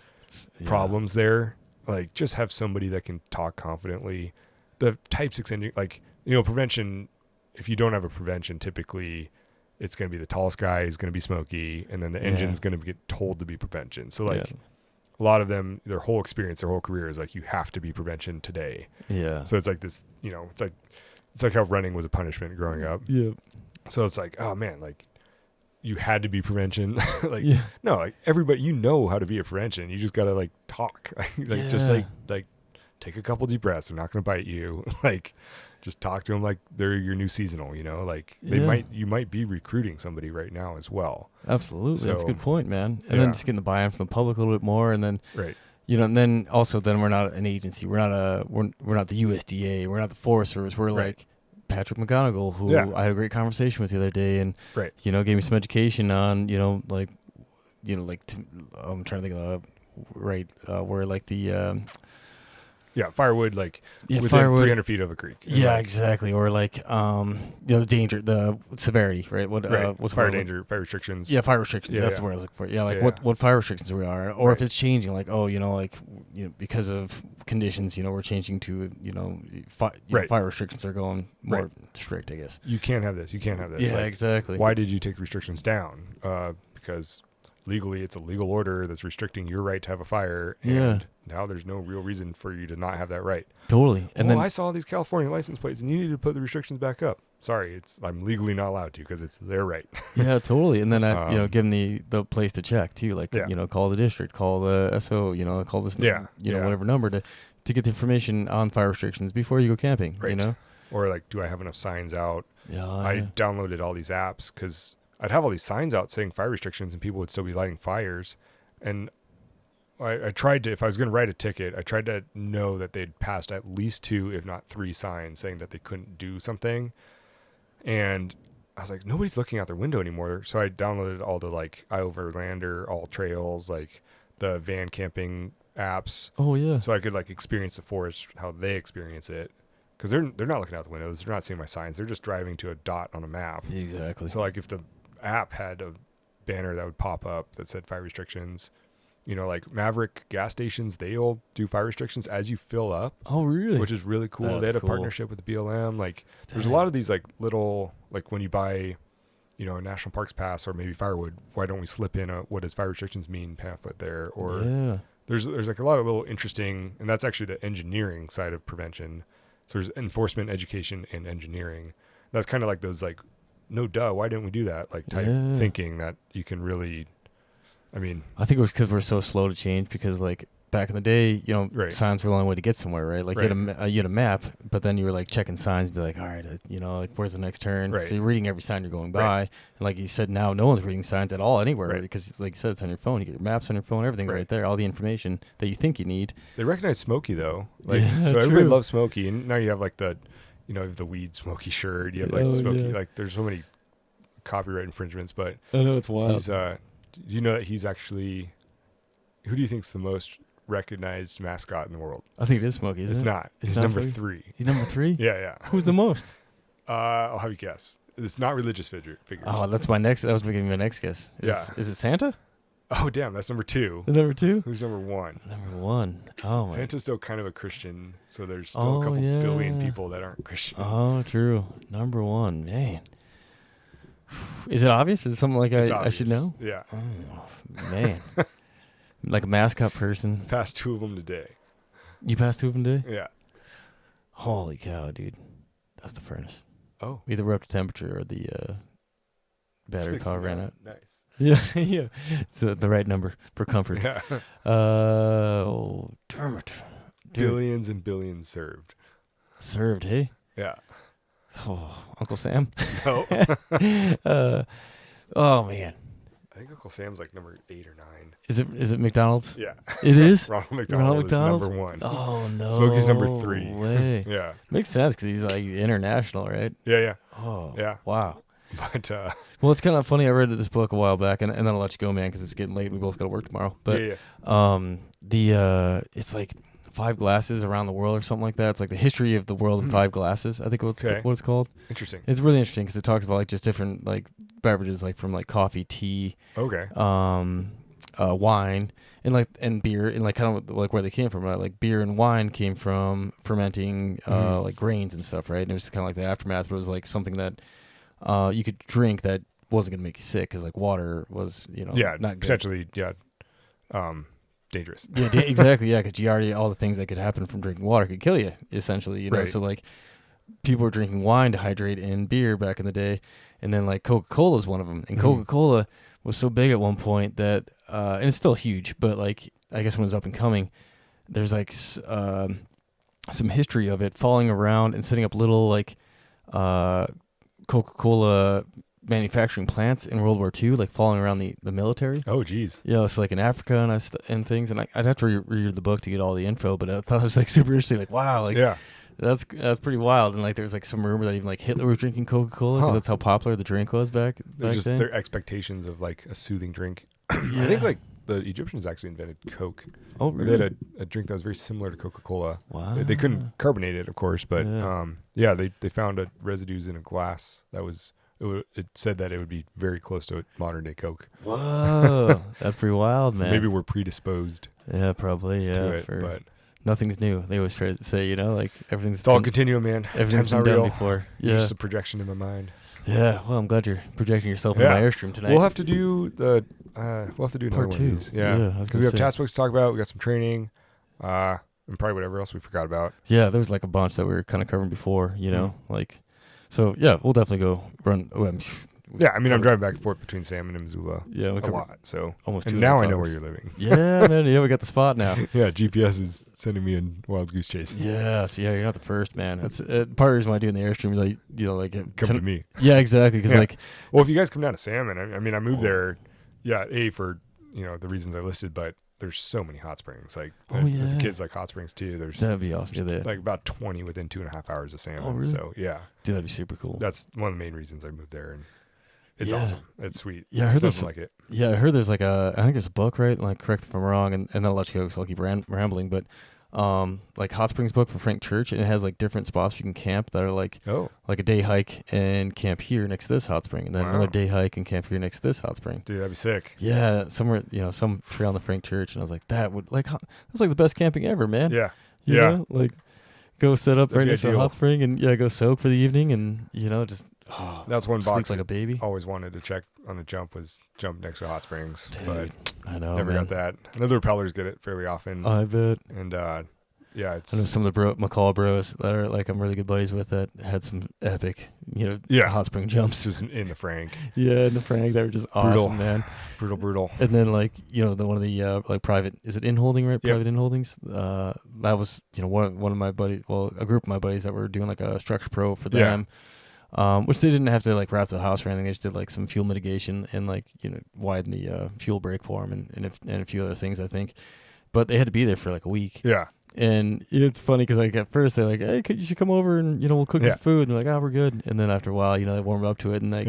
problems there. Like, just have somebody that can talk confidently. The Type 6 engine, like, prevention. If you don't have a prevention, typically it's going to be the tallest guy is going to be smoky, and then the engine's going to get told to be prevention. So like a lot of them, their whole experience, their whole career is like, you have to be prevention today. Yeah. So it's like this, it's like how running was a punishment growing up. Yeah. So it's like, oh man, like you had to be prevention. Like, no, like everybody, how to be a prevention. You just got to like talk, just like take a couple deep breaths. They're not going to bite you. Like, just talk to them like they're your new seasonal, like you might be recruiting somebody right now as well. Absolutely. So, that's a good point, man. And then just getting the buy-in from the public a little bit more. And then, and then also then we're not an agency. We're not the USDA. We're not the Forest Service. We're like Patrick McGunagle, who I had a great conversation with the other day, and, gave me some education on, I'm trying to think of where like the, firewood, like within firewood, 300 feet of a creek. Yeah, exactly. Or like, the danger, the severity, right? What's fire danger, fire restrictions. Yeah, fire restrictions. That's the word I was looking for. Yeah, like what fire restrictions we are, or if it's changing, like, because of conditions, we're changing to, fire restrictions are going more strict, I guess. You can't have this. You can't have this. Yeah, exactly. Why did you take restrictions down? Because legally it's a legal order that's restricting your right to have a fire. And now there's no real reason for you to not have that right. Totally. And then I saw these California license plates and you need to put the restrictions back up. Sorry, I'm legally not allowed to because it's their right. Yeah, totally. And then give them the place to check too, like call the district, call the SO, call this whatever number to get the information on fire restrictions before you go camping. Right. Or like, do I have enough signs out? I downloaded all these apps because I'd have all these signs out saying fire restrictions and people would still be lighting fires. And I tried to, if I was going to write a ticket, I tried to know that they'd passed at least 2, if not 3 signs saying that they couldn't do something. And I was like, nobody's looking out their window anymore. So I downloaded all the like iOverlander, All Trails, like the van camping apps. Oh yeah. So I could like experience the forest how they experience it. Because they're not looking out the windows. They're not seeing my signs. They're just driving to a dot on a map. Exactly. So like if the app had a banner that would pop up that said fire restrictions, like Maverick gas stations, they'll do fire restrictions as you fill up. Oh, really? Which is really cool. They had a partnership with the BLM. Like there's a lot of these like little, like when you buy, a national parks pass or maybe firewood, why don't we slip in a what does fire restrictions mean pamphlet there? Or there's like a lot of little interesting, and that's actually the engineering side of prevention. So there's enforcement, education, and engineering. That's kind of like those like, no duh, why didn't we do that? Like type thinking that you can really, I think it was because we're so slow to change because like back in the day, signs were the only way to get somewhere, right? Like you had a map, but then you were like checking signs, be like, all right, like where's the next turn? Right. So you're reading every sign you're going by. And like you said, now no one's reading signs at all anywhere because like you said, it's on your phone. You get your maps on your phone, everything's right there. All the information that you think you need. They recognize Smokey though. Like, so everybody loves Smokey. And now you have like the, the weed Smokey shirt. You have like Smokey, like there's so many copyright infringements, but I know it's wild. He's, do you know that he's actually, who do you think's the most recognized mascot in the world? I think it is Smokey. It's not. He's number 3. He's number 3? Yeah. Who's the most? I'll have you guess. It's not religious figures. Oh, that was making my next guess. Is it Santa? Oh, damn. That's number 2. Number 2? Who's number 1? Number 1. Oh, my. Santa's still kind of a Christian, so there's still a couple billion people that aren't Christian. Oh, true. Number 1. Man. Is it obvious? Is it something like I should know? Yeah. Oh, man. Like a mascot person. Passed 2 of them today. You passed 2 of them today? Yeah. Holy cow, dude. That's the furnace. Oh. Either we're up to temperature or the battery power ran out. Nice. Yeah. It's the right number for comfort. Yeah. Damn it. Billions and billions served. Served, hey? Yeah. Oh, Uncle Sam? No. Oh, man. I think Uncle Sam's like number 8 or 9. Is it McDonald's? Yeah. It is? Ronald McDonald is number 1. Oh, no. Smokey's number 3. Way. Yeah. Makes sense because he's like international, right? Yeah. Oh, yeah. Wow. But, well, it's kind of funny. I read this book a while back, and then I'll let you go, man, because it's getting late. We both got to work tomorrow. But it's like 5 glasses around the world or something like that. It's like the history of the world in 5 glasses. I think what it's called. Interesting. It's really interesting because it talks about like just different like beverages, like from like coffee, tea, wine, and beer, and like kind of like where they came from. Right? Like beer and wine came from fermenting like grains and stuff, right? And it was kind of like the aftermath, but it was like something that you could drink that wasn't going to make you sick because like water was not good. Potentially dangerous. Yeah, exactly. Yeah, because all the things that could happen from drinking water could kill you, essentially. You know, so like people were drinking wine to hydrate and beer back in the day, and then like Coca-Cola is one of them. And Coca-Cola was so big at one point that, and it's still huge, but like I guess when it was up and coming, there's like some history of it falling around and setting up little like Coca-Cola manufacturing plants in World War II, like falling around the military. Oh, geez. Yeah, it's like in Africa and things. And I'd have to read the book to get all the info, but I thought it was like super interesting. Like, wow, like that's pretty wild. And like there was like some rumor that even like Hitler was drinking Coca-Cola because that's how popular the drink was back just then. Their expectations of like a soothing drink. I think like the Egyptians actually invented Coke. Oh, really? They had a drink that was very similar to Coca-Cola. Wow. They couldn't carbonate it, of course, but they found residues in a glass that was. It said that it would be very close to modern day Coke. Whoa, that's pretty wild, man. Maybe we're predisposed. Yeah, probably. Yeah, to it, but nothing's new. They always try to say, like everything's. It's all continuum, man. Everything's been done before. Yeah, just a projection in my mind. Yeah. Well, I'm glad you're projecting yourself into my Airstream tonight. We'll have to do the. We'll have to do another Part one 2. of these. Yeah. I was We gonna have say. task books to talk about. We got some training, and probably whatever else we forgot about. Yeah, there was like a bunch that we were kind of covering before, like. So yeah, we'll definitely go run. Yeah, I mean, I'm driving back and forth between Salmon and Missoula a lot. So almost and 2.5 now I know hours. where you're living. Yeah, man. Yeah, we got the spot now. Yeah, GPS is sending me in wild goose chases. Yeah, so you're not the first, man. That's part of the reason why I do in the Airstream is like Come to me. Yeah, exactly. Because well, if you guys come down to Salmon, I mean, I moved there. Yeah, for the reasons I listed, but there's so many hot springs. Like the kids like hot springs too. That'd be awesome. Like about 20 within 2.5 hours of Salmon. Oh, really? So yeah, dude, that'd be super cool. That's one of the main reasons I moved there, and it's awesome. It's sweet. Yeah, I heard there's like it. Yeah, I heard there's like I think there's a book, right? Like, correct me if I'm wrong, and then I'll let you go because I'll keep rambling. But like Hot Springs book for Frank Church, and it has like different spots you can camp that are like a day hike and camp here next to this hot spring, and then another day hike and camp here next to this hot spring. Dude, that'd be sick. Yeah, somewhere some trail on the Frank Church, and I was like, that's like the best camping ever, man. Yeah, you know? Like go set up right next to a hot spring and go soak for the evening, and just that's one box like a baby. Always wanted to check on the jump was jump next to hot springs. Dude, but I know, never got that. I know the repellers get it fairly often. I bet. And yeah, I know some of the McCall bros that are like I'm really good buddies with that had some epic, hot spring jumps. Just in the Frank. Yeah, in the Frank, they were just awesome, man. Brutal. And then like one of the like private, is it in-holding, right? Private in-holdings. That was one of my buddies, a group of my buddies that were doing like a Structure Pro for them. Which they didn't have to like wrap the house or anything. They just did like some fuel mitigation and like widen the fuel break for them and a few other things, I think. But they had to be there for like a week. Yeah. And it's funny because like at first they're like, hey, you should come over and we'll cook you some food. And they're like, oh, we're good. And then after a while, they warm up to it and like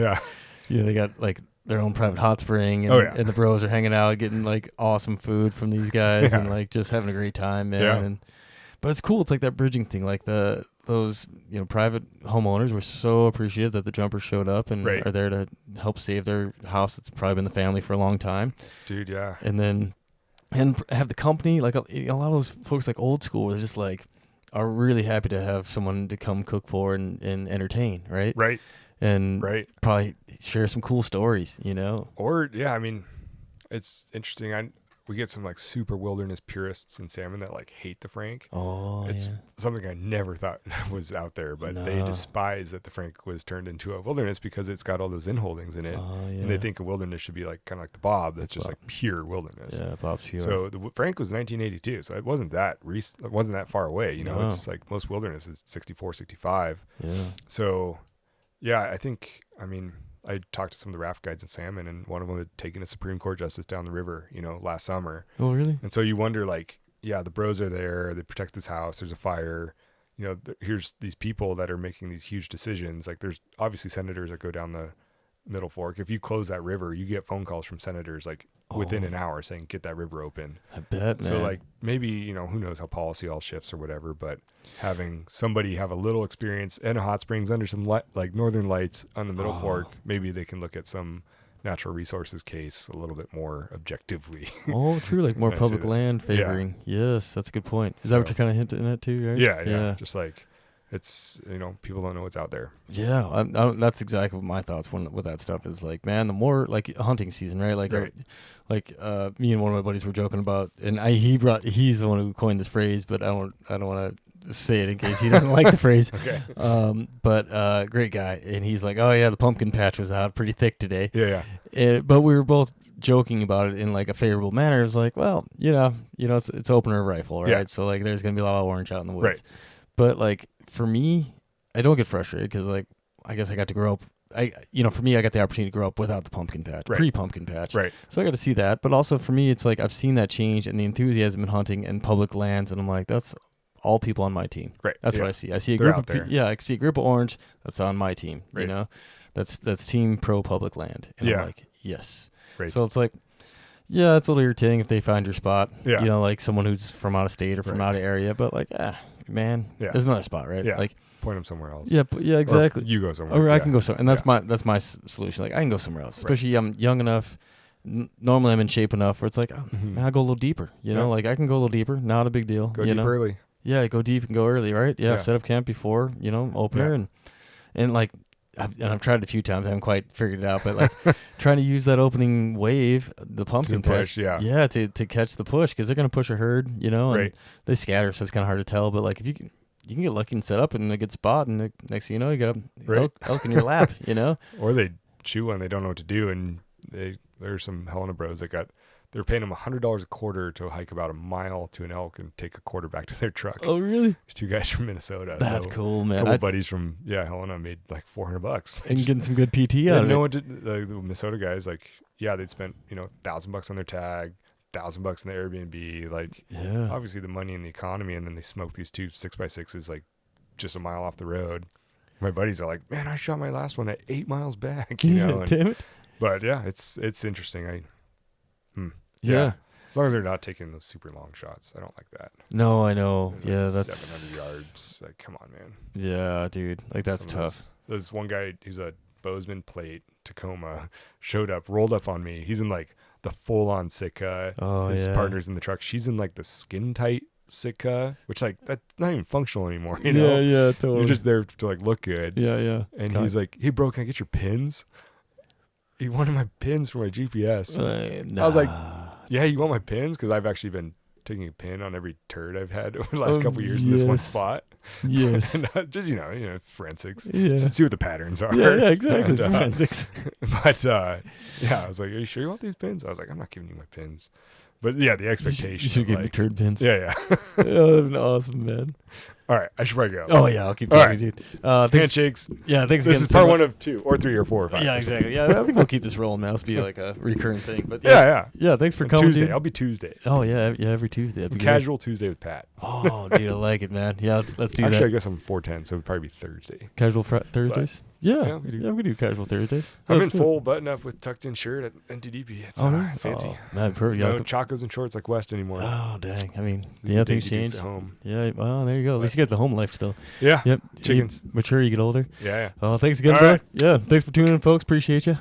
they got like their own private hot spring and, and the bros are hanging out getting like awesome food from these guys and like just having a great time, man. But it's cool. It's like that bridging thing. Like those private homeowners were so appreciative that the jumpers showed up and are there to help save their house that's probably been the family for a long time. Dude, yeah. And then have the company, like a lot of those folks like old school, they're just like are really happy to have someone to come cook for and entertain, right? Right. And probably share some cool stories, Or I mean, it's interesting. We get some like super wilderness purists in Salmon that like hate the Frank. Oh, it's something I never thought was out there, but they despise that the Frank was turned into a wilderness because it's got all those in-holdings in it. And they think a wilderness should be like kind of like the Bob. That's just like pure wilderness. Yeah, Bob's pure. So the Frank was 1982, so it wasn't that it wasn't that far away. It's like most wilderness is 64, 65. Yeah. So I think, I talked to some of the raft guides in Salmon, and one of them had taken a Supreme Court justice down the river, last summer. Oh, really? And so you wonder, like, the bros are there. They protect this house. There's a fire. Here's these people that are making these huge decisions. Like, there's obviously senators that go down the Middle Fork. If you close that river, you get phone calls from senators like within an hour saying, get that river open. I bet, man. So like maybe, who knows how policy all shifts or whatever, but having somebody have a little experience in a hot springs under some like northern lights on the Middle Fork, maybe they can look at some natural resources case a little bit more objectively. Oh, true. Like more public land favoring. Yeah. Yes, that's a good point. Is that what you're kind of hinting at too, right? Yeah. Just like it's, people don't know what's out there. Yeah. That's exactly what my thoughts with that stuff is like, man, the more like hunting season, right? Like, me and one of my buddies were joking about, and he's the one who coined this phrase, but I don't want to say it in case he doesn't like the phrase. Okay. But great guy. And he's like, oh yeah, the pumpkin patch was out pretty thick today. Yeah. But we were both joking about it in like a favorable manner. It was like, well, it's opener rifle, right? Yeah. So like, there's going to be a lot of orange out in the woods. Right. But like for me, I don't get frustrated because like, I guess I got to grow up. For me, I got the opportunity to grow up without the pumpkin patch, pre-pumpkin patch. Right. So I got to see that. But also for me, it's like, I've seen that change and the enthusiasm in hunting and public lands. And I'm like, that's all people on my team. Right. That's what I see. I see a group of I see a group of orange that's on my team. Right. That's team pro public land. And I'm like, yes. Right. So it's like, yeah, it's a little irritating if they find your spot. Yeah. Like someone who's from out of state or from out of area, but like, man, there's another spot, right? Yeah. Like, point them somewhere else. Yeah, exactly. Or you go somewhere. Or I can go somewhere, and that's my solution. Like I can go somewhere else. Especially I'm young enough. Normally I'm in shape enough where it's like, man, I'll go a little deeper. Like I can go a little deeper. Not a big deal. Go deep early. Yeah, go deep and go early, right? Yeah, set up camp before, opener and like I've tried it a few times. I haven't quite figured it out, but like trying to use that opening wave, the pumpkin push, pitch, to catch the push, because they're going to push a herd, you know, and Right. they scatter, so it's kind of hard to tell. But like if you can get lucky and set up in a good spot, and the next thing you know, you got a elk in your lap, you know. Or they chew one, they don't know what to do, and there's some Helena bros that they're paying them $100 a quarter to hike about a mile to an elk and take a quarter back to their truck. Oh, really? These two guys from Minnesota. That's cool, man. A couple buddies from Helena made like $400. And you're getting some good PT out of it. The Minnesota guys, like, they'd spent $1,000 on their tag, $1,000 in the Airbnb. Like, obviously the money in the economy, and then they smoked these two 6x6s like just a mile off the road. My buddies are like, man, I shot my last one at 8 miles back. You know, damn it. But yeah, it's interesting. Yeah. As long as they're not taking those super long shots. I don't like that. No, I know. Yeah, that's 700 yards. Like, come on, man. Yeah, dude. Like, that's tough. There's one guy who's a Bozeman plate, Tacoma, rolled up on me. He's in like the full-on Sitka. His partner's in the truck. She's in like the skin-tight Sitka, which like that's not even functional anymore. You know? Yeah, totally. You're just there to like look good. Yeah. And he's like, "Hey, bro, can I get your pins?" He wanted my pins for my GPS. Nah. I was like, "Yeah, you want my pins?" Because I've actually been taking a pin on every turd I've had over the last couple of years in this one spot. Yes. And, just forensics. Yeah. To see what the patterns are. Yeah, exactly. And, Forensics. But I was like, "Are you sure you want these pins?" I was like, "I'm not giving you my pins." But yeah, the expectation. You should give me turd pins. Yeah. That'd been awesome, man. All right, I should probably go. Oh yeah, I'll keep talking, dude. Handshakes. Yeah, thanks. This again is part so 1 much. of 2 or 3 or 4 or 5. Yeah, exactly. Yeah, I think we'll keep this rolling, man. This will be like a recurring thing. But Yeah. Thanks for coming, Tuesday. dude. I'll be Tuesday. Oh yeah, every Tuesday. Casual Tuesday with Pat. Oh, dude, I like it, man. Yeah, let's do Actually, that. I guess I'm 410, so it'd probably be Thursday. Casual Thursdays. Yeah, we do. we do casual Thursdays. I'm in full button up with tucked in shirt at NTDP. It's fancy. Oh, man, perfect. No chacos and shorts like West anymore. Oh dang! I mean, Things things change. at home. Yeah. Well, there you go. At least you get the home life still. Yeah. Yep. Chickens. You mature, you get older. Yeah. Oh, thanks again, All bro. right. Yeah. Thanks for tuning in, folks. Appreciate you.